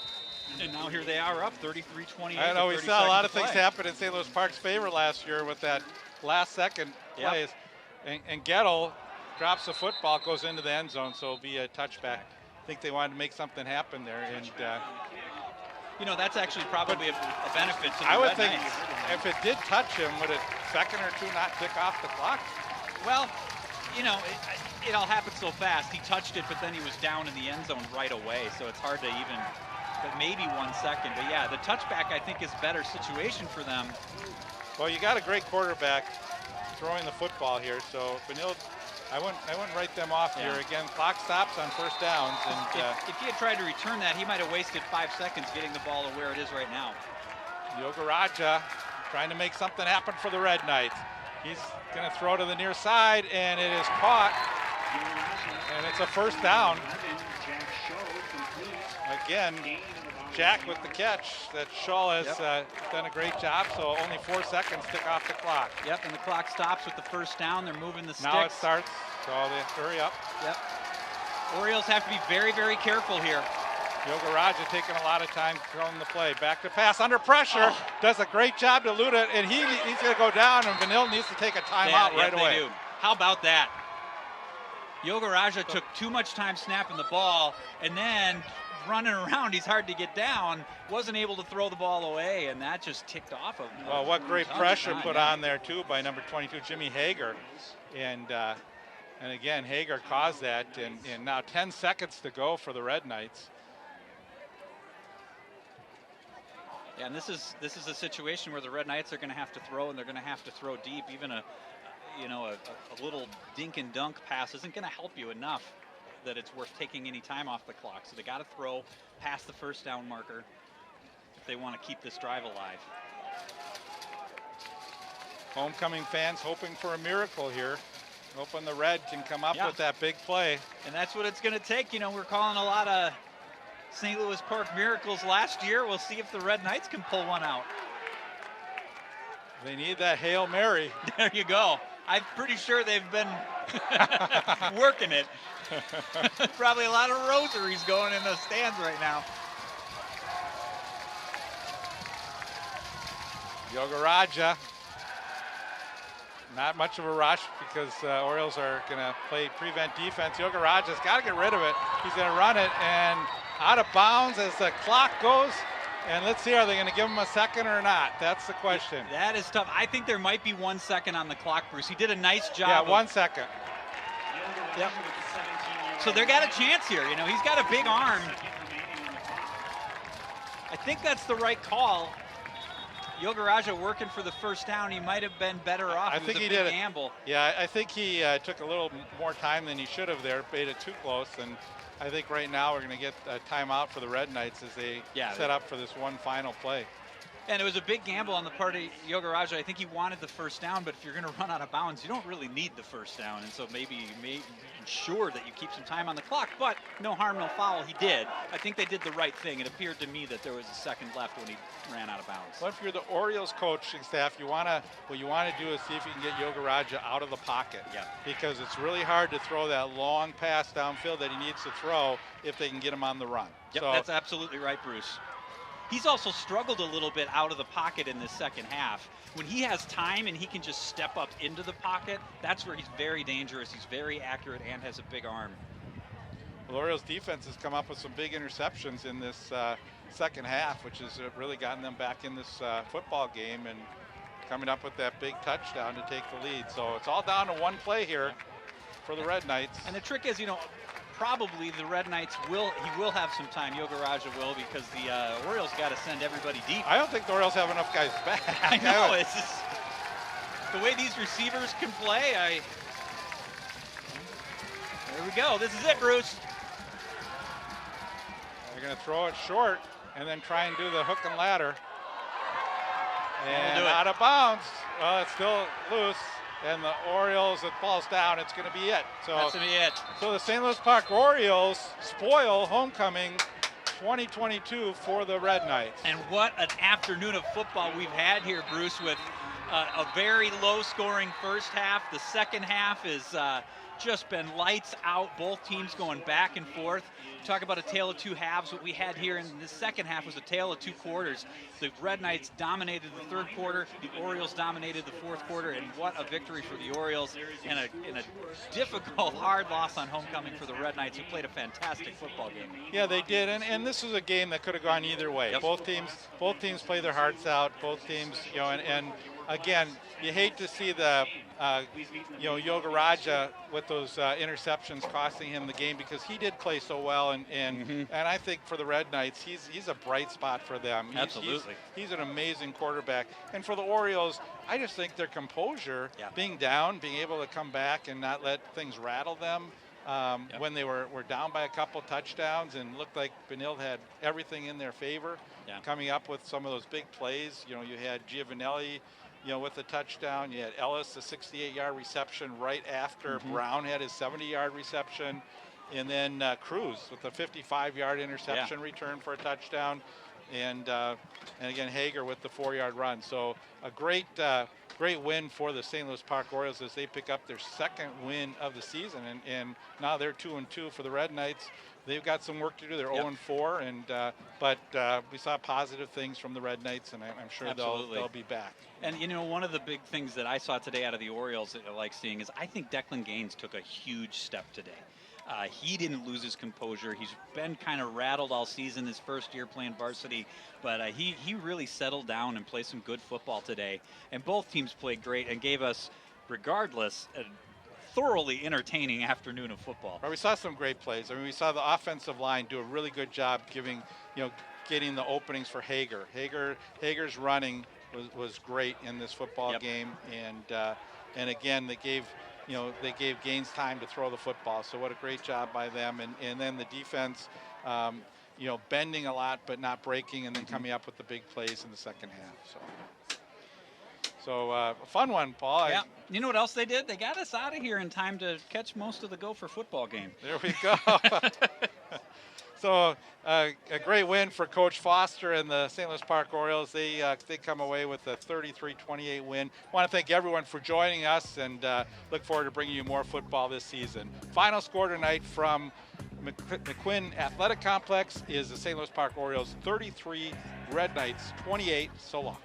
And now here they are up 33-28. I know we saw a lot of things happen in St. Louis Park's favor last year with that last second plays. And Gettle drops the football, goes into the end zone, so it'll be a touchback. I think they wanted to make something happen there. And you know, that's actually probably a benefit to the I would Red think Knights. if it did touch him, would a second or two not tick off the clock? Well, you know, it all happened so fast. He touched it, but then he was down in the end zone right away, so it's hard to even, but maybe 1 second. But yeah, the touchback I think is a better situation for them. Well, you got a great quarterback throwing the football here, so Benilde, I wouldn't write them off here. Again, clock stops on first downs. And if he had tried to return that, he might have wasted 5 seconds getting the ball to where it is right now. Yogaraja trying to make something happen for the Red Knights. He's going to throw to the near side, and it is caught, and it's a first down. Again, Jack with the catch. That Shaw has done a great job, so only 4 seconds tick off the clock. Yep, and the clock stops with the first down. They're moving the sticks. Now it starts, so they have to hurry up. Yep. Orioles have to be very, very careful here. Yogaraja taking a lot of time throwing the play. Back to pass under pressure. Does a great job to elude it, and he's going to go down, and Benilde needs to take a timeout right away. They do. How about that? Yogaraja took too much time snapping the ball, and then running around, he's hard to get down, wasn't able to throw the ball away, and that just ticked off of him. Well, what great pressure put on there, too, by number 22, Jimmy Hager. And again, Hager caused that, and now 10 seconds to go for the Red Knights. Yeah, and this is a situation where the Red Knights are going to have to throw, and they're going to have to throw deep. Even a little dink and dunk pass isn't going to help you enough that it's worth taking any time off the clock. So they got to throw past the first down marker if they want to keep this drive alive. Homecoming fans hoping for a miracle here. Hoping the Red can come up with that big play. And that's what it's going to take. You know, we're calling a lot of St. Louis Park miracles last year. We'll see if the Red Knights can pull one out. They need that Hail Mary. There you go. I'm pretty sure they've been working it. Probably a lot of rosaries going in the stands right now. Yogaraja. Not much of a rush because Orioles are going to play prevent defense. Yogaraja's got to get rid of it. He's going to run it and out of bounds as the clock goes. And let's see, are they going to give him a second or not? That's the question. That is tough. I think there might be 1 second on the clock, Bruce. He did a nice job. Yeah, 1 second. Yep. So they got a chance here. You know, he's got a big arm. I think that's the right call. Yogaraja working for the first down. He might have been better off. I think he did gamble. Yeah, I think he took a little more time than he should have there, made it too close, and I think right now we're going to get a timeout for the Red Knights as they set up for this one final play. And it was a big gamble on the part of Yogaraja. I think he wanted the first down, but if you're going to run out of bounds, you don't really need the first down. And so maybe you may ensure that you keep some time on the clock, but no harm, no foul. He did. I think they did the right thing. It appeared to me that there was a second left when he ran out of bounds. Well, if you're the Orioles coaching staff, what you want to do is see if you can get Yogaraja out of the pocket. Yeah. Because it's really hard to throw that long pass downfield that he needs to throw if they can get him on the run. Yep, so, that's absolutely right, Bruce. He's also struggled a little bit out of the pocket in this second half. When he has time and he can just step up into the pocket, that's where he's very dangerous. He's very accurate and has a big arm. Well, Orioles defense has come up with some big interceptions in this second half, which has really gotten them back in this football game and coming up with that big touchdown to take the lead. So it's all down to one play here for the Red Knights. And the trick is, probably the Red Knights he will have some time, Yogaraja will, because the Orioles got to send everybody deep. I don't think the Orioles have enough guys back. I know, it's just, the way these receivers can play, there we go, this is it, Bruce. They're gonna throw it short and then try and do the hook and ladder. And out of bounds. Well, it's still loose. And the Orioles, it falls down. It's going to be it. So that's going to be it. So the St. Louis Park Orioles spoil homecoming 2022 for the Red Knights. And what an afternoon of football we've had here, Bruce, with a very low-scoring first half. The second half has just been lights out. Both teams going back and forth. Talk about a tale of two halves. What we had here in the second half was a tale of two quarters. The Red Knights dominated the third quarter. The Orioles dominated the fourth quarter. And what a victory for the Orioles, and a difficult, hard loss on homecoming for the Red Knights, who played a fantastic football game. Yeah, they did. And this was a game that could have gone either way. Yep. Both teams play their hearts out. Both teams, and again, you hate to see the Yogaraja with those interceptions costing him the game, because he did play so well, and I think for the Red Knights, he's a bright spot for them. Absolutely. He's an amazing quarterback. And for the Orioles, I just think their composure, being down, being able to come back and not let things rattle them. When they were down by a couple touchdowns and looked like Benilde had everything in their favor, coming up with some of those big plays. You had Giovanelli, with the touchdown. You had Ellis, a 68-yard reception right after Brown had his 70-yard reception. And then Cruz with a 55-yard interception return for a touchdown. And again, Hager with the 4-yard run. So a great win for the St. Louis Park Orioles as they pick up their second win of the season. And now they're 2-2 for the Red Knights. They've got some work to do. They're 0-4, but we saw positive things from the Red Knights, and I'm sure they'll be back. And one of the big things that I saw today out of the Orioles that I like seeing is I think Declan Gaines took a huge step today. He didn't lose his composure. He's been kind of rattled all season, his first year playing varsity, but he really settled down and played some good football today. And both teams played great and gave us, regardless, a thoroughly entertaining afternoon of football. Well, we saw some great plays. I mean, we saw the offensive line do a really good job getting the openings for Hager. Hager's running was great in this football game, and again they gave Gaines time to throw the football. So what a great job by them. And then the defense, bending a lot but not breaking, and then coming up with the big plays in the second half. So a fun one, Paul. Yeah. You know what else they did? They got us out of here in time to catch most of the Gopher football game. There we go. So a great win for Coach Foster and the St. Louis Park Orioles. They come away with a 33-28 win. I want to thank everyone for joining us, and look forward to bringing you more football this season. Final score tonight from McQuinn Athletic Complex is the St. Louis Park Orioles 33, Red Knights 28. So long.